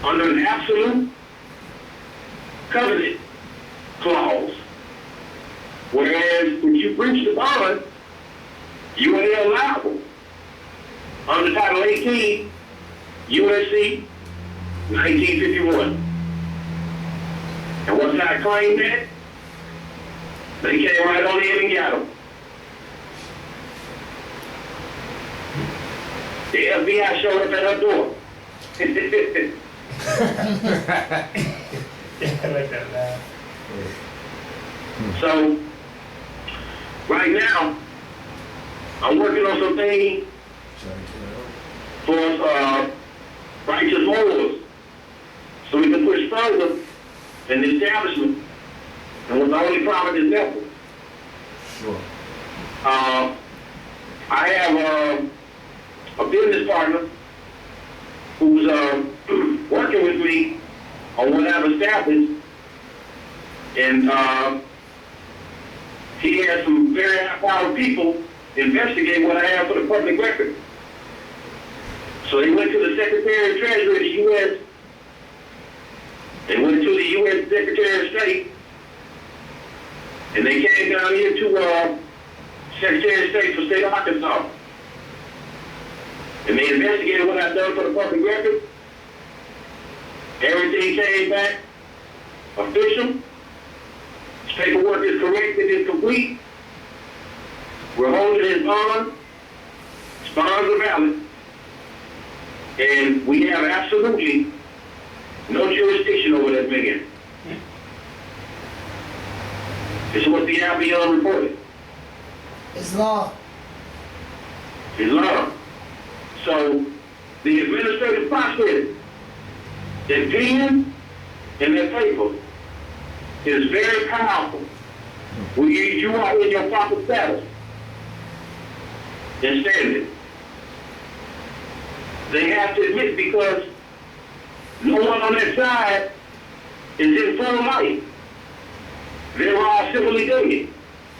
under an absolute covenant clause. Whereas when you breach the bond, you are held liable under Title 18 U.S.C. 1951. And once I claimed that, they came right on in and got them. The FBI showed up at her door. Yeah, I like that laugh. So, Right now, I'm working on some things for righteous morals, so we can push further in the establishment. And what's the only prophet is helpful. Sure. I have a business partner who's working with me on what I've established, and he has some very high-powered people investigate what I have for the public record. So they went to the Secretary of Treasury of the U.S. They went to the U.S. Secretary of State, and they came down here to Secretary of State for State of Arkansas. And they investigated what I've done for the public record. Everything came back official. His paperwork is correct, it is complete. We're holding his bond. His bonds are valid. And we have absolutely no jurisdiction over that man. This is what the Albion reported. Islam. Islam. So the administrative process, that pen and that paper, is very powerful. When you are in your proper status and standing. They have to admit, because no one on that side is in full life. They're all civilly dead.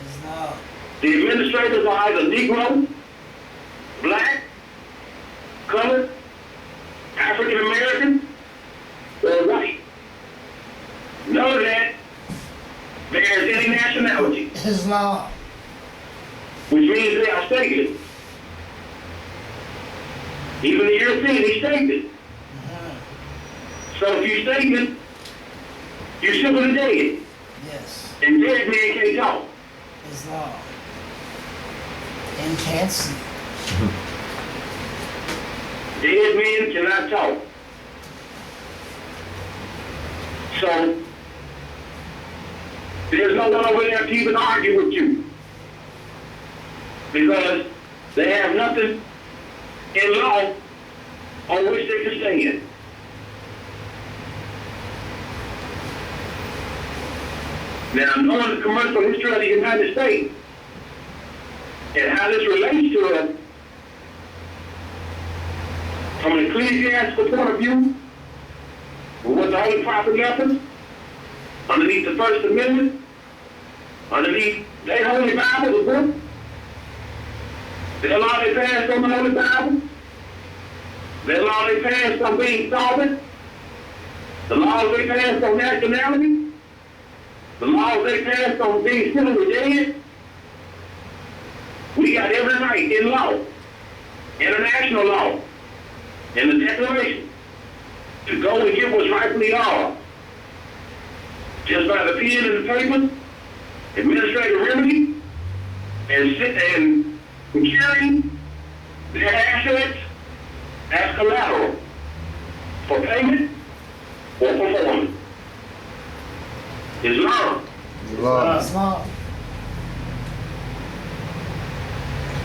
Islam. The administrators are either Negro, Black, Colored, African American, or white. None of that bears any nationality, Islam. which means they are stateless. Even the European, he's stateless. So if you're stateless, you're civilly dead. Yes. And dead men can't talk. Islam. And can't see. Dead men cannot talk. So there's no one over there to even argue with you, because they have nothing in law on which they can stand. Now, knowing the commercial history of the United States and how this relates to us from an ecclesiastical point of view, with what the Holy Prophet left us, underneath the First Amendment, underneath their Holy Bible, the book, the law they passed on the Holy Bible, the law they passed on being solvent, the laws they passed on nationality, the laws they passed on being civilly dead. We got every right in law, international law, and the Declaration, to go and get what's rightfully ours. Just by the pen and the paper, administrative remedy, and securing their assets as collateral for payment or performance. Islam. Islam.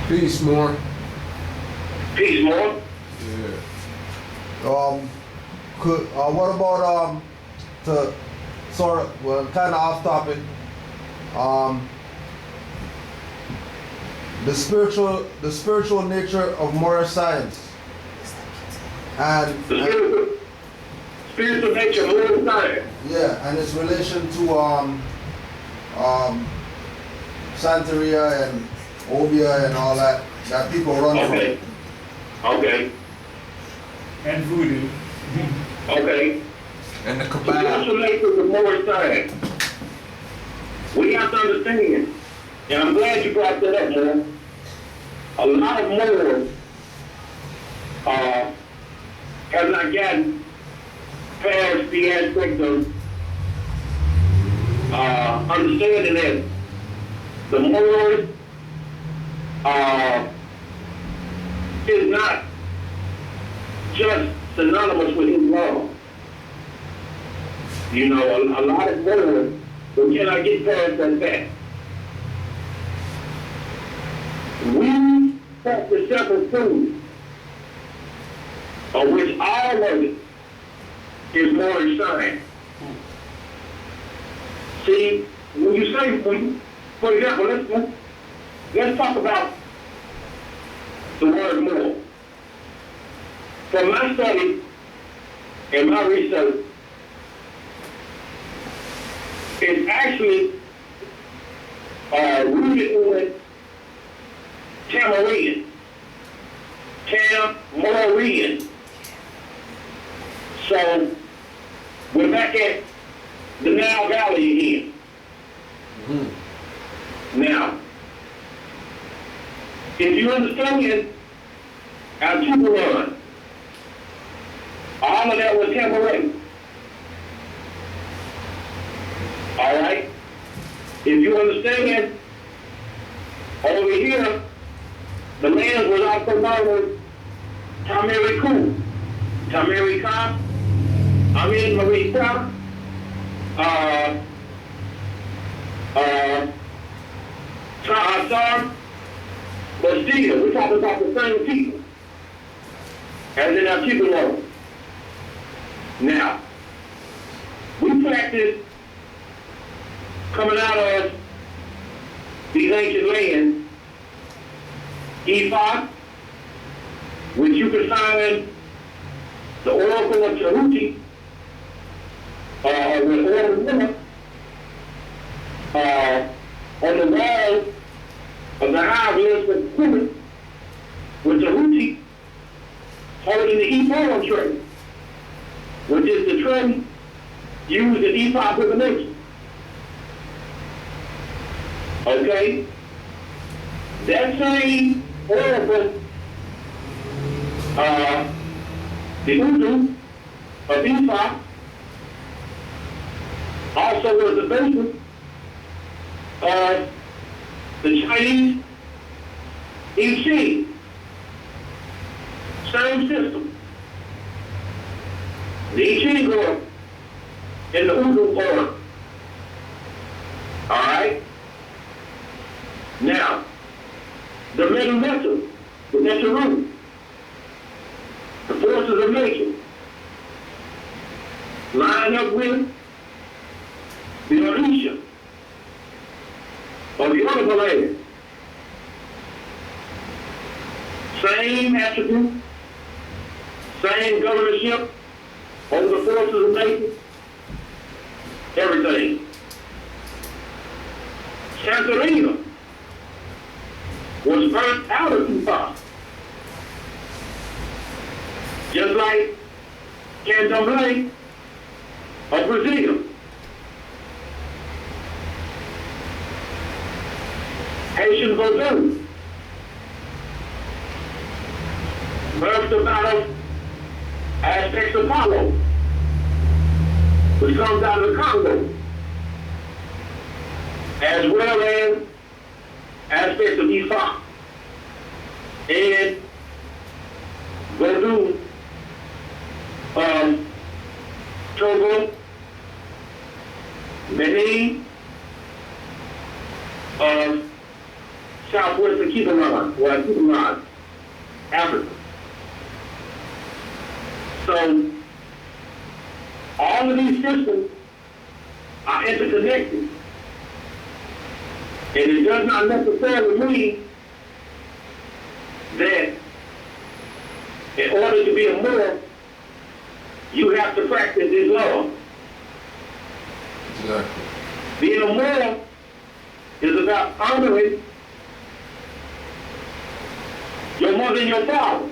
Peace, more. Peace, more. Yeah. What about to sort of, well, kind of off topic, the spiritual nature of Moorish science and Spiritual nature of Moorish science. yeah, and its relation to Santeria and Obia and all that people run Okay. Okay. And voodoo. Okay. and the The Kabbalah. spiritual nature of Moorish science. We have to understand, and I'm glad you brought that up, man. A lot of Moors have not gotten past the aspect of understanding that the Moors is not just synonymous with Islam. You know, a lot of Moors, we cannot get past that fact. practice several foods, of which all of it is Moorish science. See, when you say, for example, let's talk about the word Moor. From my study and my research, it's actually rooted in Tamarian. So, we're back at the Nile Valley again. Now, if you understand our Tuparan, all of that was Tamarian. All right? If you understand, over here, the land was also known as Tamariku, Tamarika, Marika, Tahasar, but still, we're talking about the same people, as in our people know. Now, we practice coming out of these ancient lands, Ephod, which you can find the Oracle of Tahuti, with Order on the wall of the hieroglyphs of Kemet, with Tahuti holding the ephod tray, which is the tray used in ephod divination. Okay? That same oracle, the Udu of ephod, also was the basis of the Chinese I Ching. Same system. The I Ching order and the Udu order. All right? Now, the middle metal, the metal root, the forces of nature, line up with the Orisha of the other land. Same attribute, same governorship over the forces of nature, everything. Santarina was birthed out of Tupac. Just like Candomblé of Brazil. Haitian Vodou birthed out of aspects of Apollo, which comes out of the Congo, as well as aspects of Ifa and Vodou of Togo, Benin, of southwestern Canaanland, Africa. So, all of these systems are interconnected. And it does not necessarily mean that in order to be a Moor, you have to practice Islam. Exactly. Being a Moor is about honoring your mother and your father.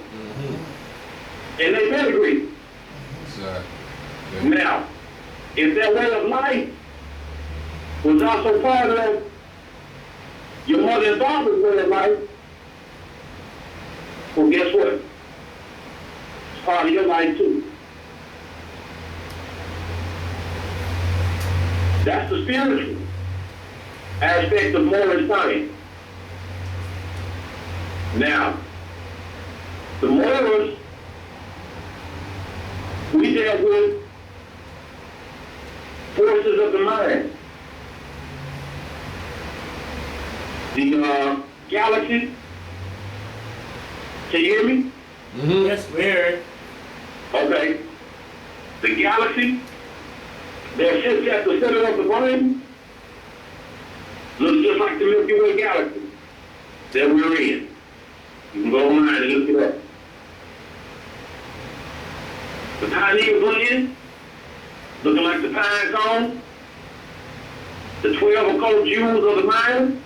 And they pedigree. Exactly. Now, if their way of life was also part of your mother and father's way of life, well, guess what? It's part of your life too. That's the spiritual aspect of Moorish science. Now, the Moors, we dealt with forces of the mind. The galaxy Can you hear me? Yes, we're. Okay. The galaxy that sits at the center of the brain looks just like the Milky Way galaxy that we're in. You can go online and look it up. The pineal gland, looking like the pine cone. The 12 occult jewels of the mind,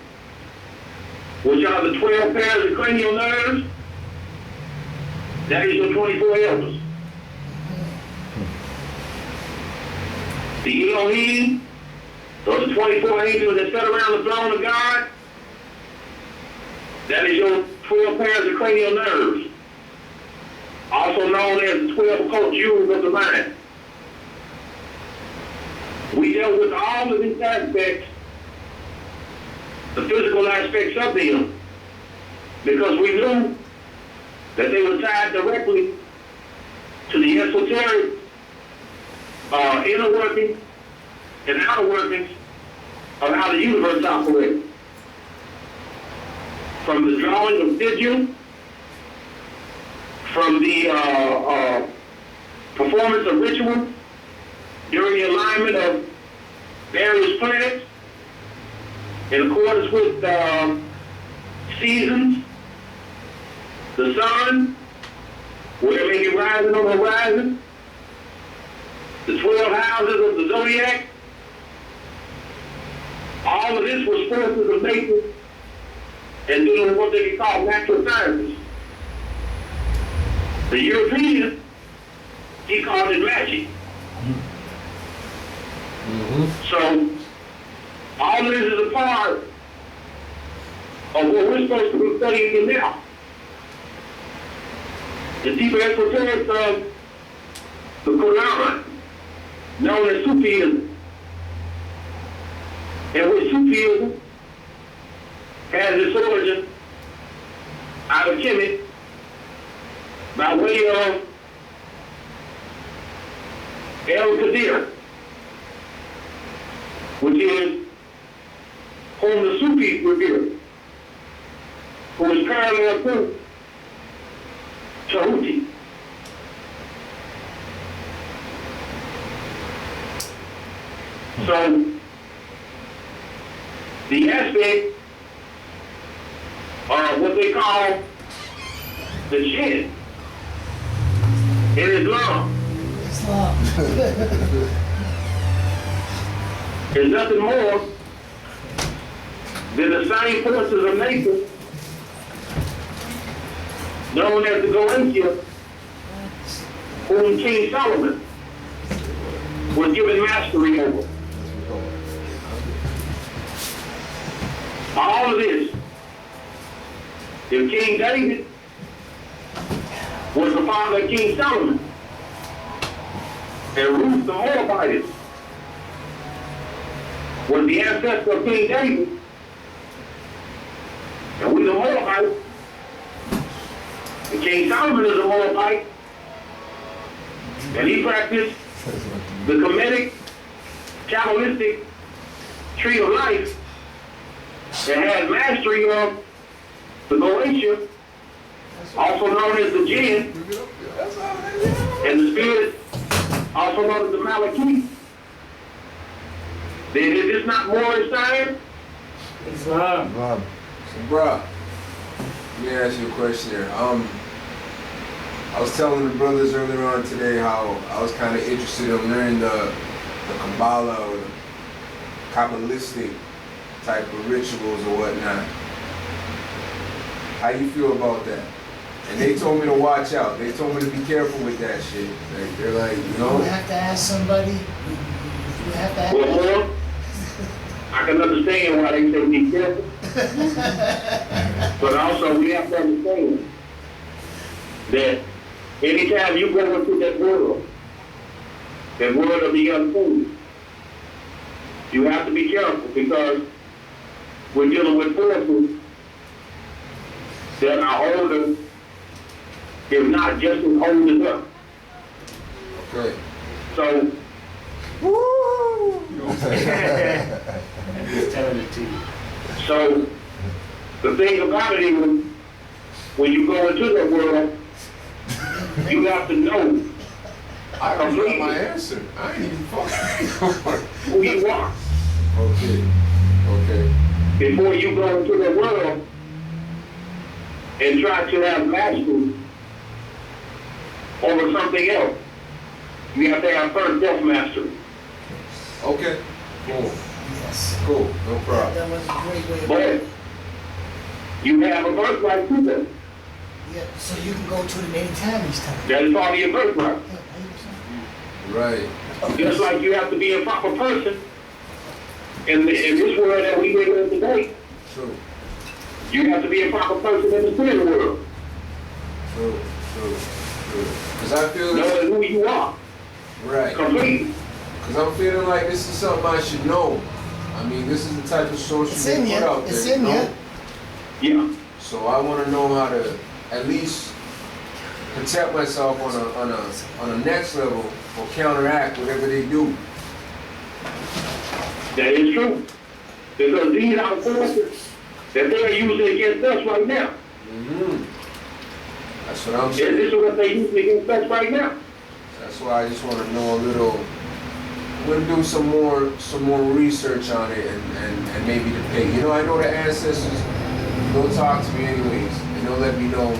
which are the 12 pairs of cranial nerves. That is your 24 elders. The Elohim, those are 24 angels that sit around the throne of God. That is your 12 pairs of cranial nerves, also known as the 12 occult jewels of the mind. We dealt with all of these aspects, the physical aspects of them, because we knew that they were tied directly to the esoteric inner workings and outer workings of how the universe operates. From the drawing of sigil, from the performance of ritual during the alignment of various planets in accordance with seasons, the sun, where it may be rising on the horizon, the 12 houses of the zodiac. All of this was forces of nature and dealing with what they call natural sciences. The European, he called it magic. So, all of this is a part of what we're supposed to be studying now. The deeper esoterics of the Canaanland, known as Sufism, and which Sufism has its origin out of Kemet by way of El Qadir, which is whom the Sufis revere, who is parallel to Tahuti. So, the aspect of what they call the jinn in Islam is nothing more than the same forces of nature known as the Goentia, whom King Solomon was given mastery over. All of this, if King David was the father of King Solomon, and Ruth the Moabitess was the ancestor of King David, and we the Moabites, and King Solomon is a Moabite, and he practiced the Kemetic, Kabbalistic tree of life, and had mastery of the Goetia, also known as the jinn, and the spirit, also known as the Malakith. Then is this not Moorish science? Islam. So, bruh, let me ask you a question here. I was telling the brothers earlier on today how I was kind of interested in learning the Kabbalah or the Kabbalistic type of rituals or whatnot. How you feel about that? And they told me to watch out. They told me to be careful with that shit. Like, they're like, you know. You have to ask somebody. You have to ask. Well, I can understand why they say be careful. But also we have to understand that anytime you go into that world of the unseen, you have to be careful because we're dealing with forces that are older, if not just as old as us. Okay. So, I'm just telling it to you. so the thing about it is, when you go into the world, you have to know I already got my answer. I ain't even fucking. who you are Okay. Okay. before you go into the world and try to have mastery over something else. You have to have first self-mastery. Okay. Cool. Yes. Cool. No problem. That was a great way of But you have a birthright to that. yeah, so you can go to them anytime each time. That is part of your birthright. Yeah, Right. Just like you have to be a proper person in this world that we live in today. True. You have to be a proper person in the spirit world. True. True. True. Because I feel Knowing who you are. right. Completely. Because I'm feeling like this is something I should know. I mean, this is the type of social It's they in put you. out It's there, in you know? you. Yeah. So I want to know how to at least protect myself on a next level or counteract whatever they do. That is true. Because these are forces that they're using against us right now. Mm-hmm. That's what I'm And saying. this is what they're using against us right now. That's why I just want to know a little. I'm gonna do some more research on it and maybe debate. You know, I know the ancestors. They'll talk to me anyways, and they'll let me know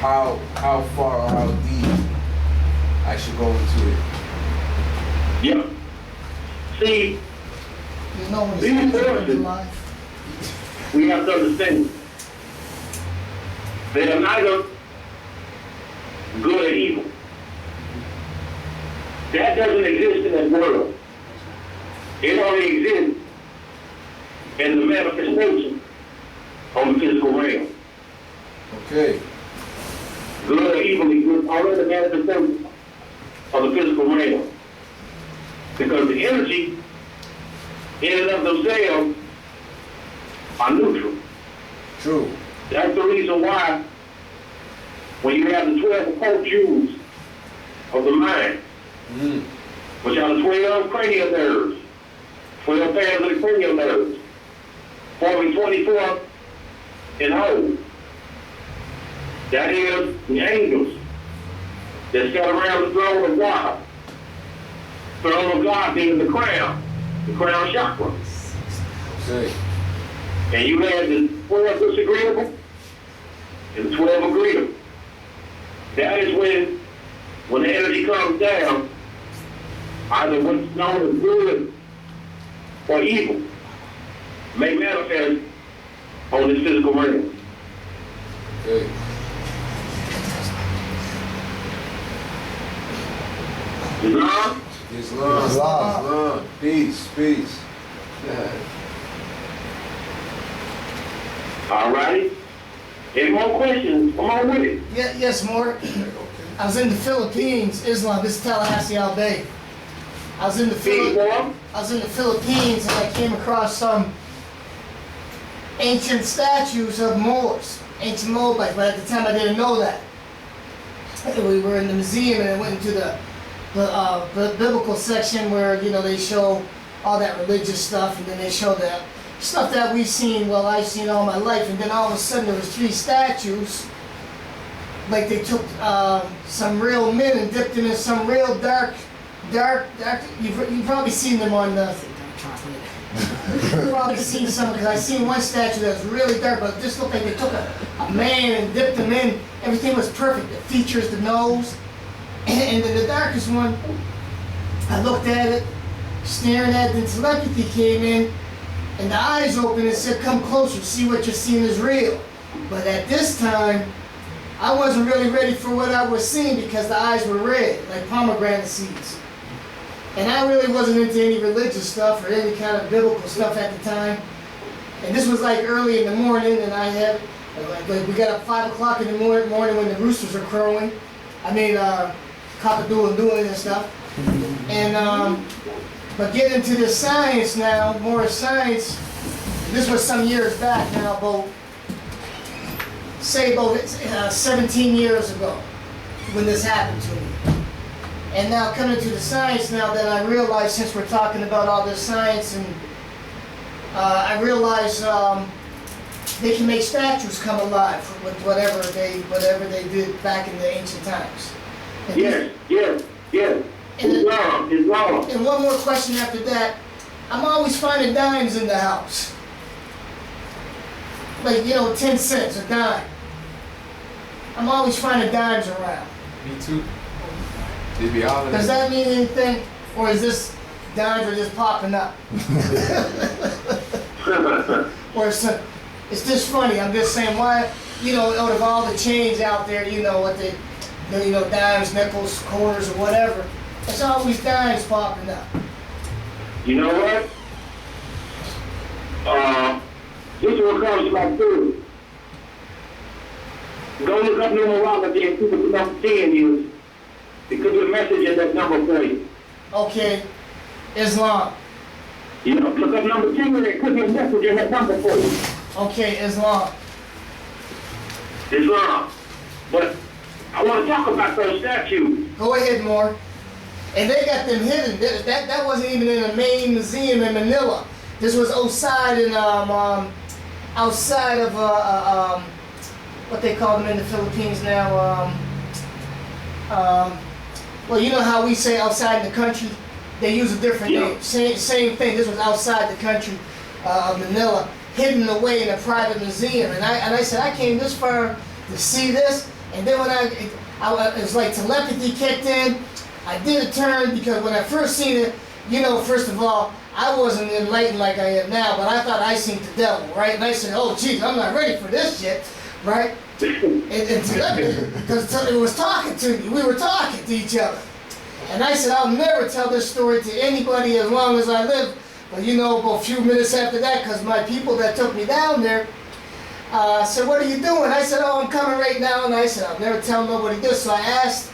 how far or how deep I should go into it. Yeah. See, You know when These it's forces- in life. we have to understand they are neither good or evil. That doesn't exist in that world. It only exists in the manifestation of the physical realm. Okay. Good or evil exists only in the manifestation of the physical realm. Because the energy in and of themselves are neutral. True. That's the reason why when you have the 12 occult jewels of the mind, Mm. which are the 12 cranial nerves, 12 pairs of the cranial nerves, forming 24 in whole. That is the angels that sit around the throne of God. Throne of God being the crown chakra. Okay. And you had the 12 disagreeable and the 12 agreeable. That is when the energy comes down, either what's known as good or evil may manifest on this physical realm. Okay. Islam, Islam. Islam. Peace. Peace. Yeah. all righty. Any more questions? Come on with it. Yeah, yes, more. I was in the Philippines, Islam. This is Tallahassee, Bay. I was in the Speak Philippines. for I was in the Philippines and I came across some ancient statues of Moors, ancient Moabites, but at the time I didn't know that. We were in the museum and I went into the biblical section where, you know, they show all that religious stuff and then they show that stuff that we've seen, well, I've seen all my life, and then all of a sudden there was 3 statues. Like they took some real men and dipped them in some real dark, you've probably seen them on the, you've probably seen some, because I've seen one statue that was really dark, but it just looked like they took a man and dipped him in. Everything was perfect, the features, the nose, and then the darkest one, I looked at it, staring at it, then telepathy came in, and the eyes opened and said, come closer, see what you're seeing is real. But at this time, I wasn't really ready for what I was seeing because the eyes were red, like pomegranate seeds. And I really wasn't into any religious stuff or any kind of biblical stuff at the time. And this was like early in the morning, and I had, like we got up 5 o'clock in the morning when the roosters were crowing. I mean, cock-a-doodle-doodle and stuff. And, but getting into this science now, Moorish science, this was some years back now, about 17 years ago when this happened to me. And now coming to the science now that I realize, since we're talking about all this science, and I realize they can make statues come alive with whatever they did back in the ancient times. And Yes. Islam. And one more question after that. I'm always finding dimes in the house. Like, 10 cents, a dime. I'm always finding dimes around. Me too. They be all in Does there. that mean anything? Or is this dimes are just popping up? Or it's just funny. I'm just saying, why, out of all the change out there, what they, dimes, nickels, quarters, or whatever, it's always dimes popping up. You know what? This is what comes to my food. Go look up numerology and see what the number 10 is. It could be a message in that number for you. Okay, Islam. Look up number 10 and it could be a message in that number for you. Okay, Islam. Islam. But I want to talk about those statues. Go ahead, more. And they got them hidden. That wasn't even in the main museum in Manila. This was outside outside of what they call them in the Philippines now. Well, you know how we say outside in the country, they use a different name. Same thing. This was outside the country of Manila, hidden away in a private museum. And I said, I came this far to see this, and then when it was like telepathy kicked in. I did a turn because when I first seen it, first of all, I wasn't enlightened like I am now, but I thought I seen the devil, right? And I said, oh, geez, I'm not ready for this shit, right? And telepathy, because it was talking to me. We were talking to each other. And I said, I'll never tell this story to anybody as long as I live. But about a few minutes after that, because my people that took me down there said, what are you doing? I said, oh, I'm coming right now. And I said, I'll never tell nobody this. So I asked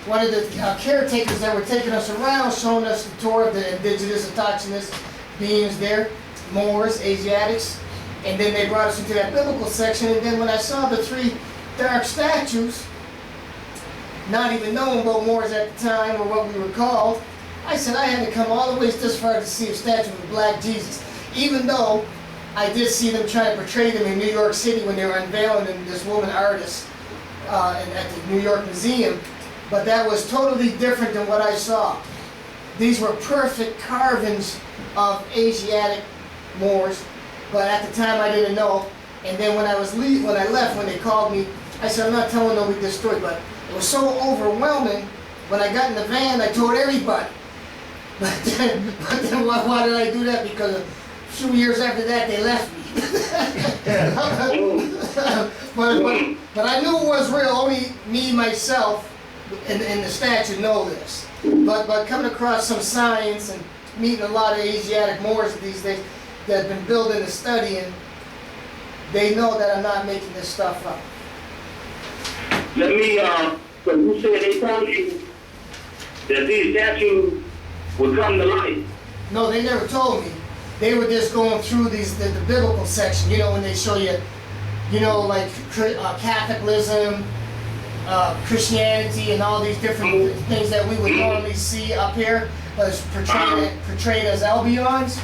one of the caretakers that were taking us around, showing us the tour of the indigenous, autochthonous beings there, Moors, Asiatics, and then they brought us into that biblical section, and then when I saw the 3 dark statues, not even knowing about Moors at the time or what we were called, I said I had to come all the way this far to see a statue of a black Jesus, even though I did see them trying to portray them in New York City when they were unveiling this woman artist at the New York Museum. But that was totally different than what I saw. These were perfect carvings of Asiatic Moors, but at the time I didn't know. And then when I left, when they called me, I said, I'm not telling nobody this story, but it was so overwhelming. When I got in the van, I told everybody. But then why did I do that? Because a few years after that, they left me. but I knew it was real. Only me, myself, and the statue know this. But coming across some science and meeting a lot of Asiatic Moors these days that have been building and studying, they know that I'm not making this stuff up. Let me, so you said they told you that these statues would come to life? No, they never told me. They were just going through the biblical section, when they show you, like Catholicism, Christianity, and all these different things that we would normally see up here, as portrayed as Albions.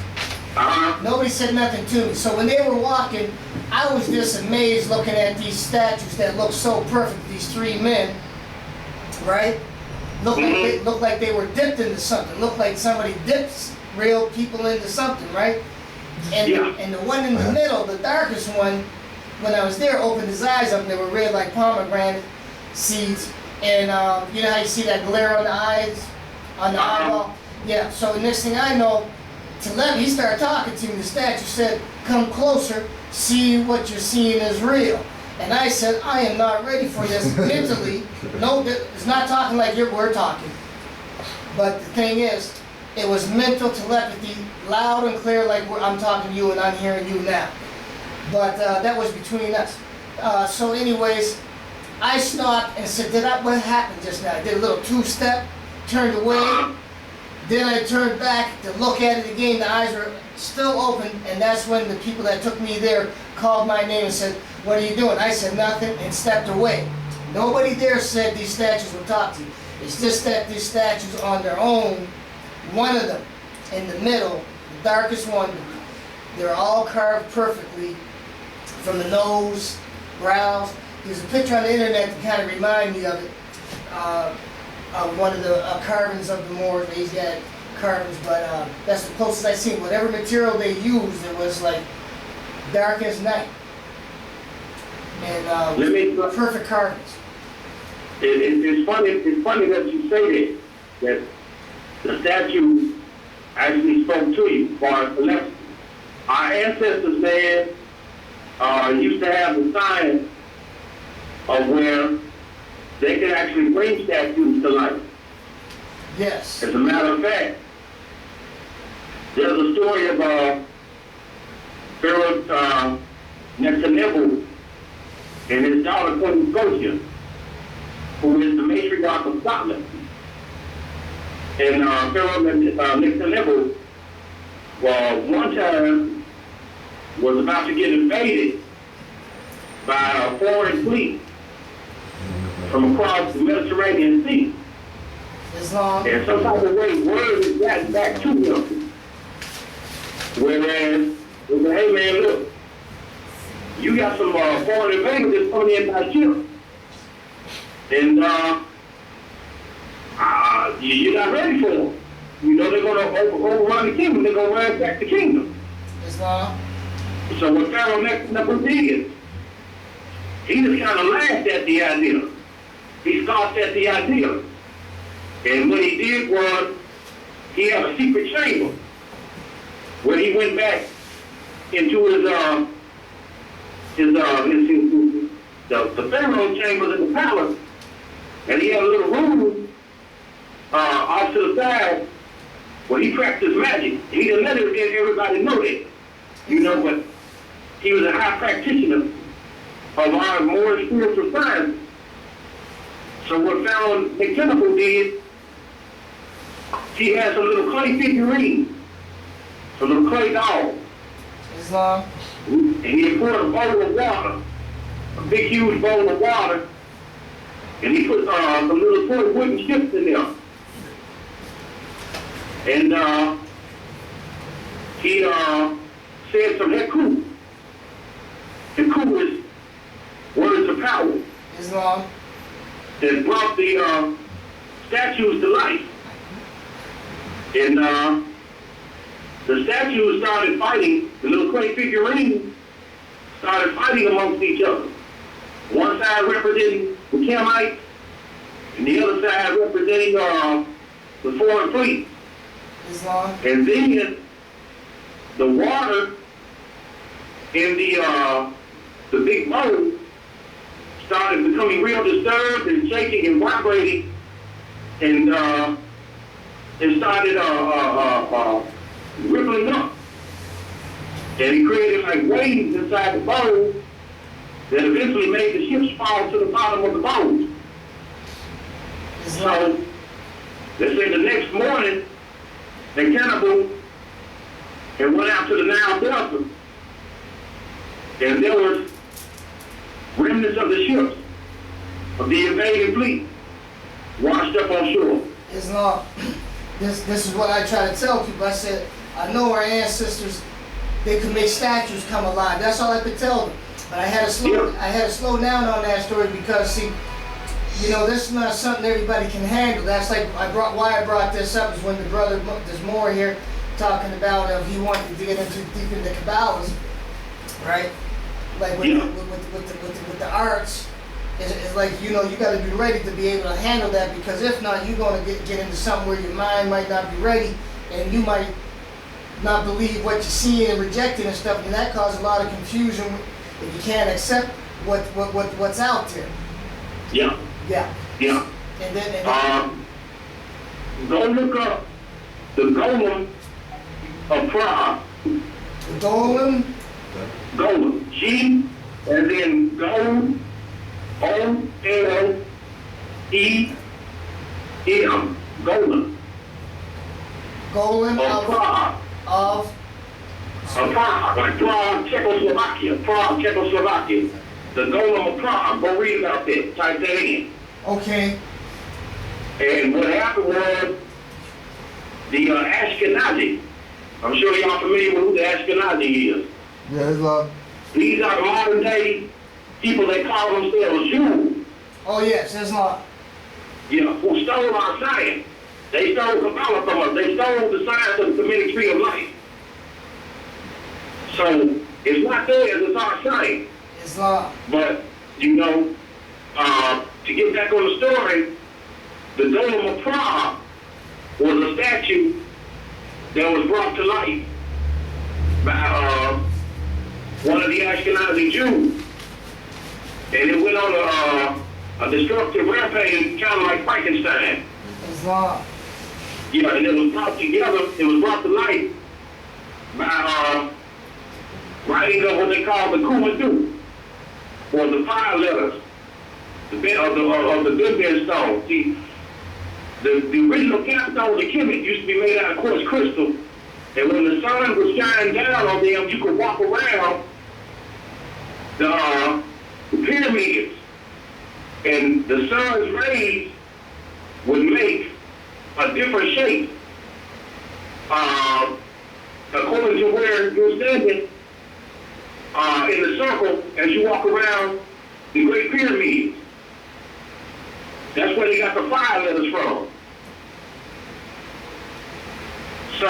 Nobody said nothing to me. So when they were walking, I was just amazed looking at these statues that look so perfect. These 3 men, right? Looked like they were dipped into something. Looked like somebody dips real people into something, right? And the one in the middle, the darkest one, when I was there, opened his eyes up and they were red like pomegranate seeds. And you know how you see that glare on the eyes, on the eyeball? Yeah, so the next thing I know, he started talking to me. The statue said, come closer, see what you're seeing is real. And I said, I am not ready for this mentally. No, it's not talking like we're talking. But the thing is, it was mental telepathy, loud and clear like I'm talking to you and I'm hearing you now. But that was between us. So anyways, I stopped and said, what happened just now? I did a little 2-step, turned away. Then I turned back to look at it again. The eyes were still open, and that's when the people that took me there called my name and said, what are you doing? I said nothing and stepped away. Nobody there said these statues would talk to you. It's just that these statues on their own, one of them in the middle, the darkest one, they're all carved perfectly from the nose, brows. There's a picture on the internet that kind of reminds me of it. Of one of the carvings of the Moors. He's got carvings, but that's the closest I've seen. Whatever material they used, it was like dark as night. And perfect carvings. It's funny that you say that the statue actually spoke to you for telepathy. Our ancestors, man, used to have the science of where they could actually bring statues to life. Yes. As a matter of fact, there's a story of Pharaoh Netanyahu and his daughter Queen Scotia, who is the matriarch of Scotland. And Pharaoh Netanyahu, one time was about to get invaded by a foreign fleet from across the Mediterranean Sea. Islam. And some type of way word is gotten back to him. Whereas, they say, hey man, look, you got some foreign invaders that's coming in by ship. And you're not ready for them. You know they're going to overrun the kingdom. They're going to ransack the kingdom. Islam. So what Pharaoh Netanyahu did, he just kind of laughed at the idea. He scoffed at the idea. And what he did was, he had a secret chamber where he went back into the Pharaoh chambers in the palace, and he had a little room off to the side where he practiced magic. He didn't let everybody know that, you know, but he was a high practitioner of our Moorish spiritual science. So what Pharaoh Netanyahu did, he had some little clay figurines, some little clay dolls. Islam. And he poured a bowl of water, a big huge bowl of water, and he put some little wooden ships in there. And he said some heku. Heku is words of power. Islam. That brought the statues to life. And the statues started fighting, the little clay figurines started fighting amongst each other. One side representing the Canaanites, and the other side representing the foreign fleet. Islam. And then the water in the big bowl started becoming real disturbed and shaking and vibrating, and it started rippling up. And it created like waves inside the bowl that eventually made the ships fall to the bottom of the bowl. So they said the next morning, they cannibal and went out to the Nile Delta, and there was remnants of the ships of the invading fleet washed up on shore. Islam. This is what I try to tell people. I said, I know our ancestors, they could make statues come alive. That's all I could tell them. But I had to slow down on that story because, see, you know, this is not something everybody can handle. That's like why I brought this up is when the brother, there's more here talking about he wanted to get deep into Kabbalahs, right? Like with the arts, it's like, you know, you got to be ready to be able to handle that, because if not, you're going to get into something where your mind might not be ready, and you might not believe what you're seeing and rejecting and stuff, and that causes a lot of confusion if you can't accept what's out there. Yeah. Yeah. Yeah. And then go look up the Golem of Prague. the Golem. Golem. G as in gold. O-L-E-M. Golem. Golem Of Prague. of Prague, like Prague, Czechoslovakia. Prague, Czechoslovakia. The Golem of Prague. Go read about that. Type that in. Okay. And what happened was the Ashkenazi. I'm sure y'all familiar with who the Ashkenazi is. Yeah, Islam. These are modern day people that call themselves Jews. Oh yes, Islam. Yeah, who stole our science. They stole Kabbalah from us. They stole the science of the Kemetic tree of life. So it's not theirs, it's our science. Islam. But, you know, to get back on the story, the Dome of Prague was a statue that was brought to life by one of the Ashkenazi Jews. And it went on a destructive rampage, kind of like Frankenstein. Islam. Yeah, and it was brought together, it was brought to life by writing of what they call the Kumadoo, or the 5 letters of the Gunbin stone. See, the original capstone of the Kemet used to be made out of quartz crystal, and when the sun was shining down on them, you could walk around the pyramids, and the sun's rays would make a different shape according to where you're standing in the circle as you walk around the Great Pyramids. That's where they got the 5 letters from. So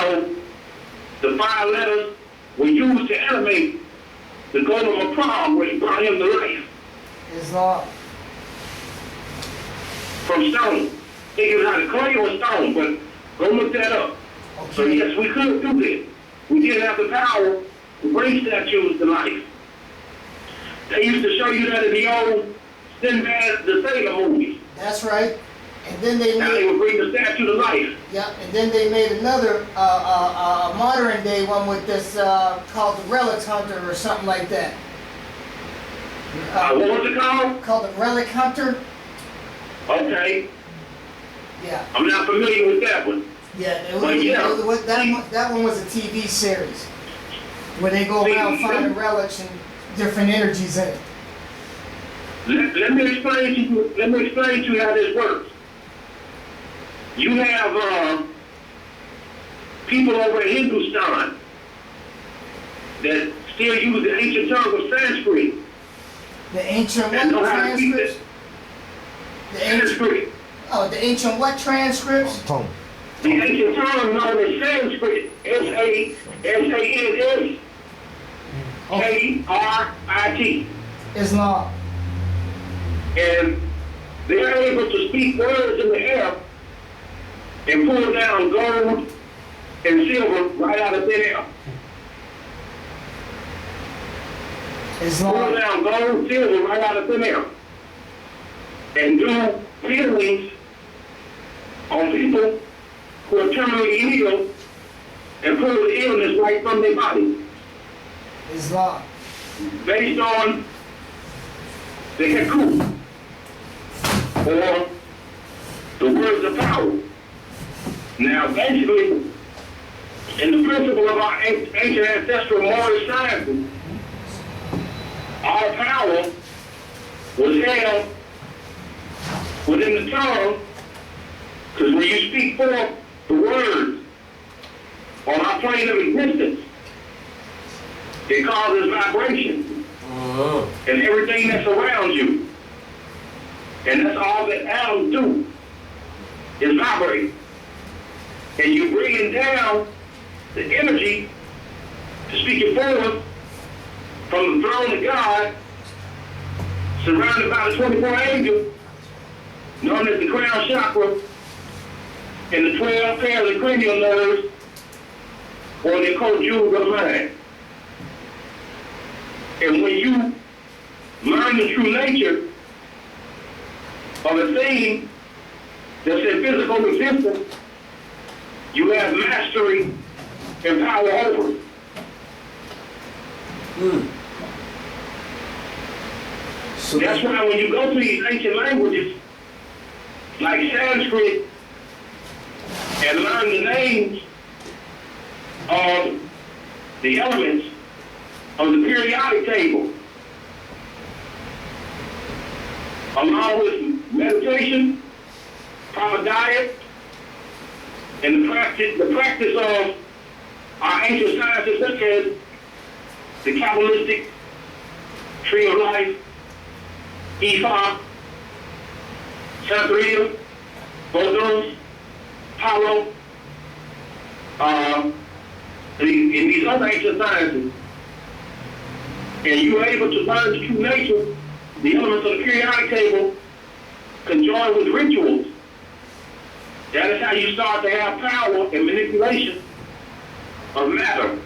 the 5 letters were used to animate the golem of Prague, where he brought him to life. Islam. From stone. Think it was out of clay or stone, but go look that up. Okay. So yes, we could do this. We did have the power to bring statues to life. They used to show you that in the old Sinbad the Sailor movies. That's right. And then they Now they made, would bring the statue to life. yeah, and then they made another modern day one with this called the Relic Hunter or something like that. What was it called? Called the Relic Hunter. Okay. Yeah. I'm not familiar with that one. Yeah, that one was a TV series where they go around finding relics and different energies in it. Let me explain to you how this works. You have people over in Hindustan that still use the ancient tongue of Sanskrit. The ancient And know what how to speak transcripts? it. The ancient, Sanskrit. oh, the ancient what transcripts? The ancient tongue known as Sanskrit, S-A-N-S-K-R-I-T. Islam. And they're able to speak words in the air and pull down gold and silver right out of thin air. Pull Islam. down gold, silver right out of thin air. And do healings on people who are terminally ill and pull the illness right from their body Islam. based on the Heku, or the words of power. Now, basically, in the principle of our ancient ancestral Moorish sciences, our power was held within the tongue, because when you speak forth the words on our plane of existence, it causes vibration and everything that's around you. And that's all that atoms do, is vibrate. And you bringing down the energy to speak it forward from the throne of God, surrounded by the 24 angels, known as the crown chakra, and the 12 pairs of cranial nerves, or the occult jewels of mind. And when you learn the true nature of a thing that's in physical existence, you have mastery and power over it. So That's why when you go to these ancient languages, like Sanskrit, and learn the names of the elements of the periodic table, along with meditation, proper diet, and the practice of our ancient sciences such as the Kabbalistic Tree of Life, Ephah, Sethriel, Bodos, Palo, and these other ancient sciences. And you're able to learn the true nature, the elements of the periodic table conjoined with rituals. That is how you start to have power and manipulation of matter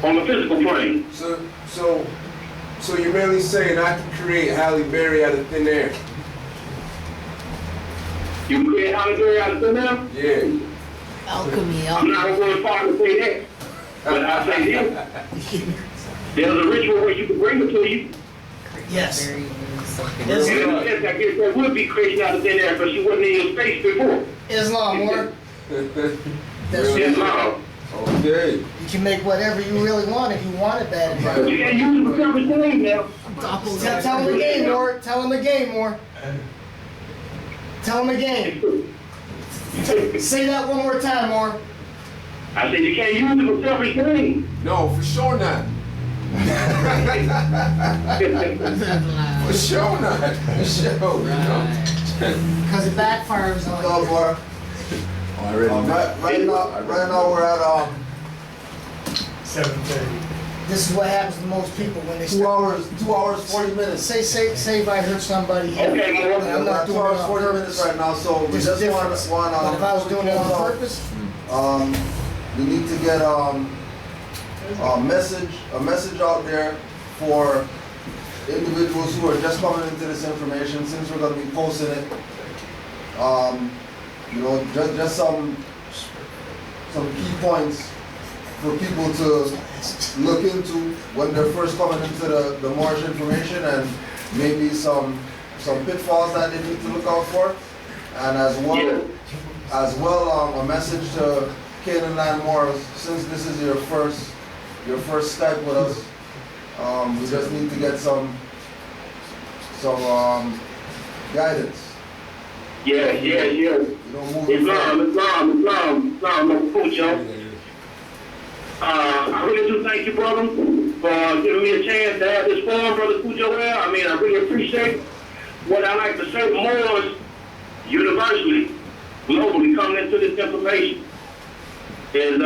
on the physical plane. So you're merely saying I can create Halle Berry out of thin air? You can create Halle Berry out of thin air? Yeah. Alchemy. I'm not going far to say that, but I say this. There's a ritual where you can bring it to you. Yes. And in a sense, I guess that would be creation out of thin air, but she wasn't in your space before. Islam, or that's Islam. Okay. you can make whatever you really want if you want it bad. But you can't use it for self-esteem now. Tell him again, more. Tell him again, more. Tell him again. Say that one more time, more. I said you can't use it for self-esteem. No, for sure not. For sure not. For sure. Because it backfires on No, you. boy. Right now we're at 7:30. This is what happens to most people when they 2 hours, 40 minutes. Say if I hurt somebody. Okay, more. I'm not doing it 2 hours, on 40 purpose. minutes right now, so we There's just a want difference. But if I was doing it on purpose, we need to get a message out there for individuals who are just coming into this information, since we're going to be posting it. You know, just some key points for people to look into when they're first coming into the Moorish information, and maybe some pitfalls that they need to look out for, and as well a message to Canaanland Moors, since this is your first Skype with us. We just need to get some guidance. Yes. You know, moving Islam, no Pucho. I really do thank you, brother, for giving me a chance to have this forum, Brother Pujo. I mean, I really appreciate what I like to say. Moors, universally, globally, coming into this information is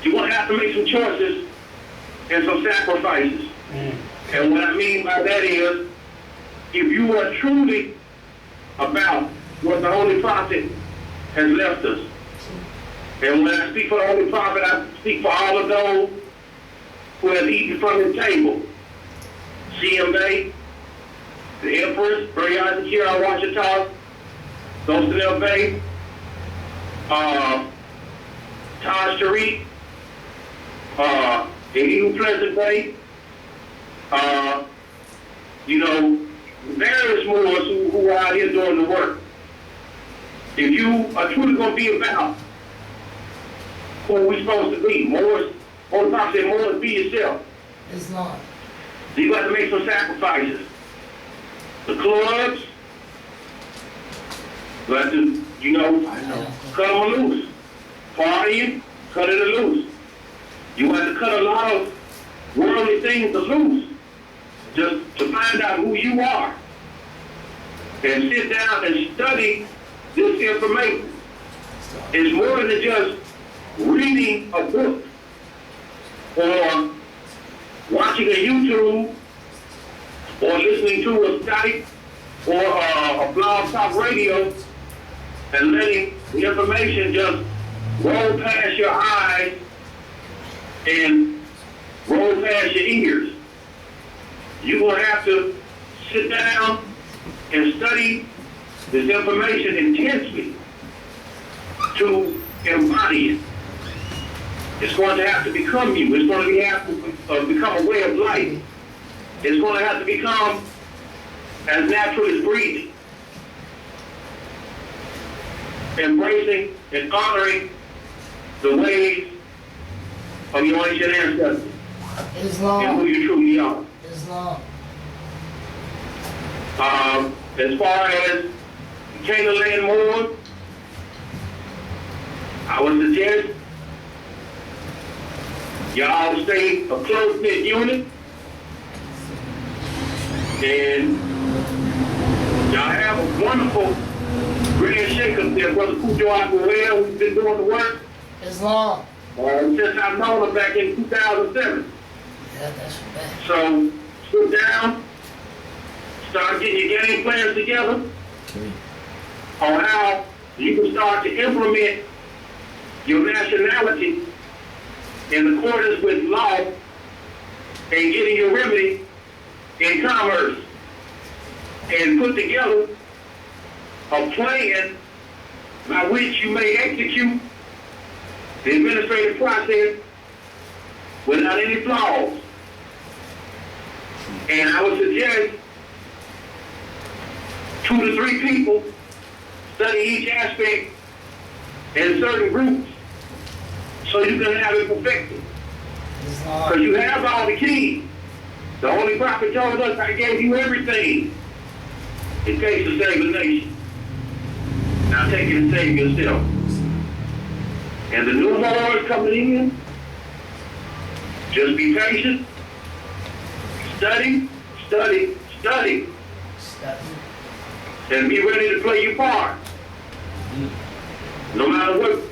you're going to have to make some choices and some sacrifices. And what I mean by that is, if you are truly about what the Holy Prophet has left us, and when I speak for the Holy Prophet, I speak for all of those who have eaten from his table. C.M. Bay, the Empress, Brianna Kira, Washita, Dostanel Bay, Taj Tariq, the Eagle Pleasant Bay, you know, various Moors who are out here doing the work. If you are truly going to be about who we supposed to be, Moors, Holy Prophet said, Moors, be yourself. Islam. So you got to make some sacrifices. The clubs, you have to, you know, cut them loose. Partying, cut it loose. You have to cut a lot of worldly things loose, just to find out who you are. And sit down and study this information. It's more than just reading a book or watching a YouTube or listening to a Skype or a blog talk radio and letting the information just roll past your eyes and roll past your ears. You're going to have to sit down and study this information intensely to embody it. It's going to have to become you. It's going to have to become a way of life. It's going to have to become as natural as breathing. Embracing and honoring the ways of your ancient ancestors and who Islam. you truly are. Islam. As far as Canaanland Moors, I would suggest y'all stay a close-knit unit. And y'all have a wonderful grand shake-up there, Brother Cujo Aguilera, who's been doing the work. Islam. Since I've known him back in 2007. Yeah, that's bad. So, sit down, start getting your game plans together on how you can start to implement your nationality in accordance with law and getting your remedy in commerce, and put together a plan by which you may execute the administrative process without any flaws. And I would suggest 2 to 3 people study each aspect in certain groups so you can have it perfected. Because you have all the keys. The Holy Prophet told us, I gave you everything it takes to save a nation. Now take it and save yourself. And the new Moors coming in, just be patient, study, study, study, and be ready to play your part. No matter what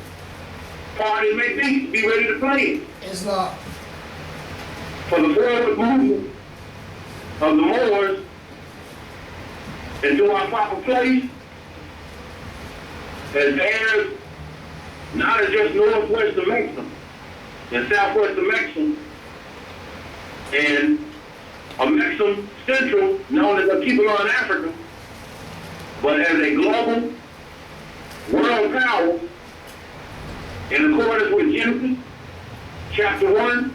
part it may be ready to play it. Islam. For the forward movement of the Moors into our proper place as heirs, not as just northwest of Mexico and southwest of Mexico, and a Mexican Central known as a Keepalon Africa, but as a global world power in accordance with Genesis chapter 1,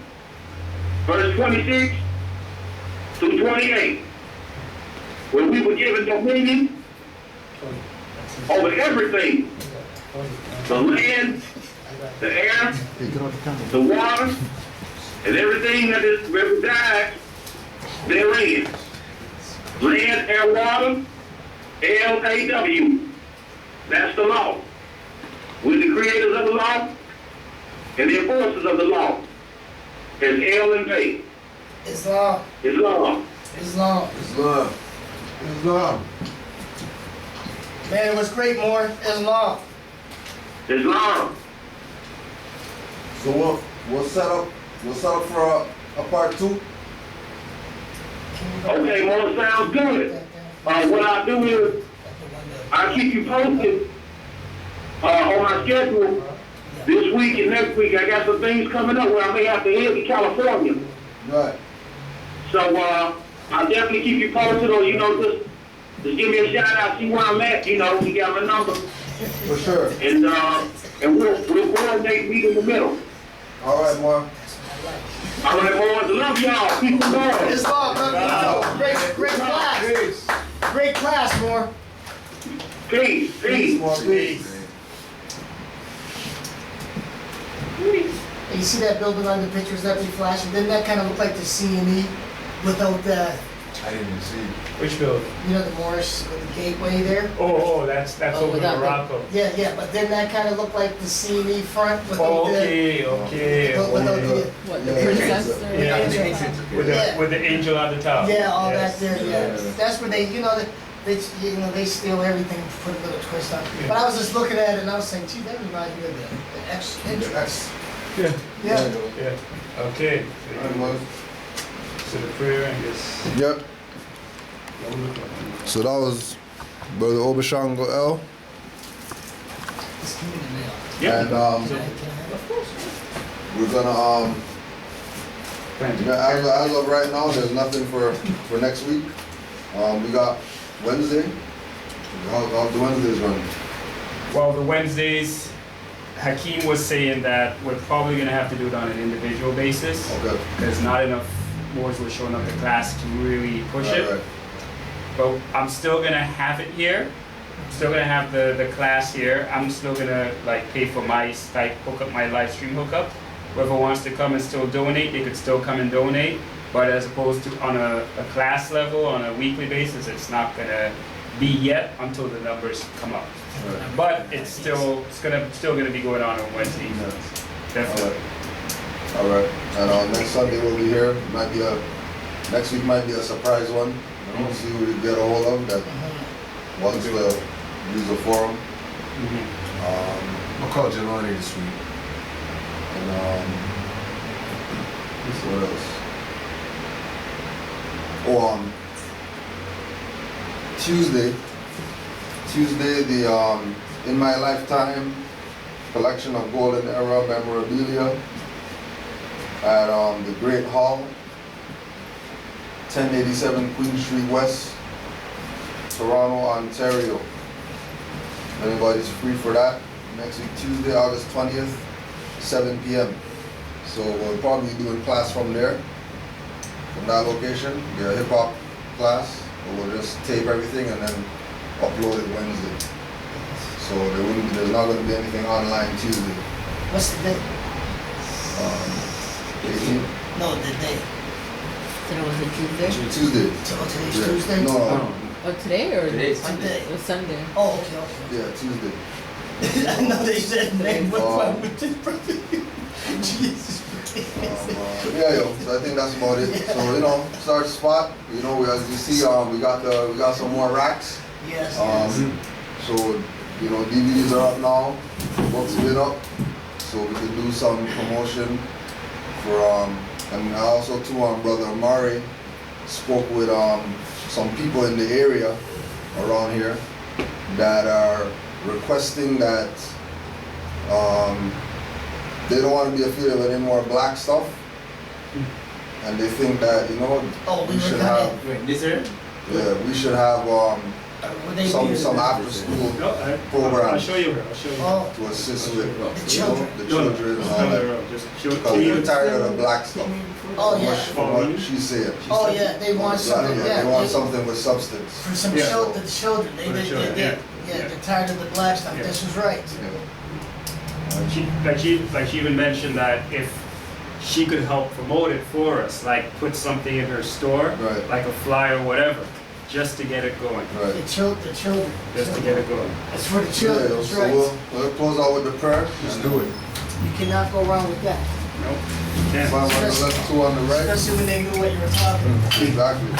verse 26 through 28, where we were given dominion over everything, the land, the air, the water, and everything that resides therein. Land, air, water, LAW. That's the law. We're the creators of the law and the enforcers of the law. It's L and A. Islam. Islam. Islam. Islam. Islam. Man, it was great, more Islam. Islam. So we'll set up for a part 2. Okay, well, it sounds good. What I'll do is I'll keep you posted on my schedule this week and next week. I got some things coming up where I may have to head to California. Right. So I'll definitely keep you posted, or just give me a shout out, see where I'm at. You got my number. For sure. And we'll coordinate, meet in the middle. All right, Mark. All right, boys. Love y'all. Peace and love. Islam, love you. Great class. Great class, more. Peace. Peace. Mark. Peace. You see that building on the pictures that we flashed? Didn't that kind of look like the C&E without the, I didn't even see. Which building? the Moorish with the gateway there? Oh, that's over in without Morocco. Yeah, but then that kind of looked like the C&E front without Okay. without the, What, the princess? Or Yeah. Yeah. With the angel at the top. yeah, all Yes. that there, yeah. That's where they, they steal everything and put a little twist on it. But I was just looking at it and I was saying, gee, that reminds me of the X entrance. Yeah. Yeah. Yeah. Okay. All right, Mark. So the prayer and this. Yep. So that was Brother Obashango L. Just give me the mail. Yeah. And Can I have it? we're gonna as of right now, there's nothing for next week. We got Wednesday. How the Wednesdays run? Well, the Wednesdays, Hakeem was saying that we're probably going to have to do it on an individual basis. Okay. Because not enough Moors were showing up to class to really push it. Right. But I'm still going to have it here. I'm still going to have the class here. I'm still going to pay for my Skype hookup, my live stream hookup. Whoever wants to come and still donate, they could still come and donate. But as opposed to on a class level, on a weekly basis, it's not going to be yet until the numbers come up. Right. But it's still gonna be going on Wednesday. Definitely. All right. And next Sunday we'll be here. Next week might be a surprise one. You know, see who you get a hold of that wants to use the forum. I'll call Jelani this week. And what else? Oh, Tuesday, the In My Lifetime collection of Golden Era memorabilia at the Great Hall, 1087 Queen Street West, Toronto, Ontario. Anybody's free for that. Next week, Tuesday, August 20th, 7 p.m. So we'll probably be doing class from there, from that location. Be a hip hop class. We'll just tape everything and then upload it Wednesday. So there's not going to be anything online Tuesday. What's the date? 18th? No, the date. Today was it Tuesday? Tuesday. Oh, today's Yeah. Tuesday? No. Oh, today or Today's Sunday. It was Sunday. Oh, okay. Yeah, Tuesday. I know they said name. What's Oh. wrong with this brother? Jesus. So I think that's about it. So start spot. As you see, we got some more racks. Yes. So DVDs are up now. Books been up, so we can do some promotion for and also too brother Mari spoke with some people in the area around here that are requesting that they don't want to be affiliated with any more black stuff, and they think that we should have we should have some after school programs I'll show you her. I'll show you her. Oh, to assist with the children. the children and all that. Just show it Because to they're you. tired of the black stuff. Oh, yeah. From what she said. Oh, yeah, they want something, They want something with substance. For some Yeah. children, the children, For the children, they're tired of the black stuff, Yeah. this is right. She even mentioned that if she could help promote it for us, like put something in her store, Right. like a flyer or whatever, just to get it going. Right. The children. Just to get it going. It's for the children, that's so right. we'll close out with the prayer. Let's do it. You cannot go wrong with that, Nope. Can't. 5 on the left, 2 on the right. especially when they knew what you were talking about. Exactly.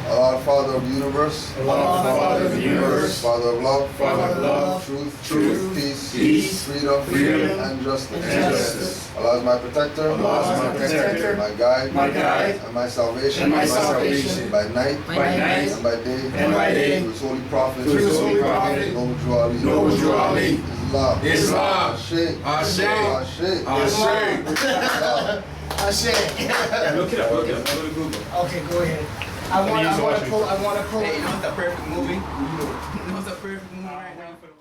Allah, Father of the universe. Allah, Father of the universe. Father of love. Father of love. Truth. Peace. Peace. Freedom. Freedom. And justice. And justice. Allah is my protector. Allah is my protector. My guide. My guide. And my salvation. And my salvation. By night. By night. And by day. And by day. Through his holy prophet. Through his holy prophet. Noble Ali. Noble Ali. Islam. Islam. Ashe. Ashe. Ashe. Ashe. I say. Yeah, look it up. Go to Google. Okay, go ahead. I Let me want use to the pull. Hey, you know what's the perfect movie? You know what's the perfect movie right now?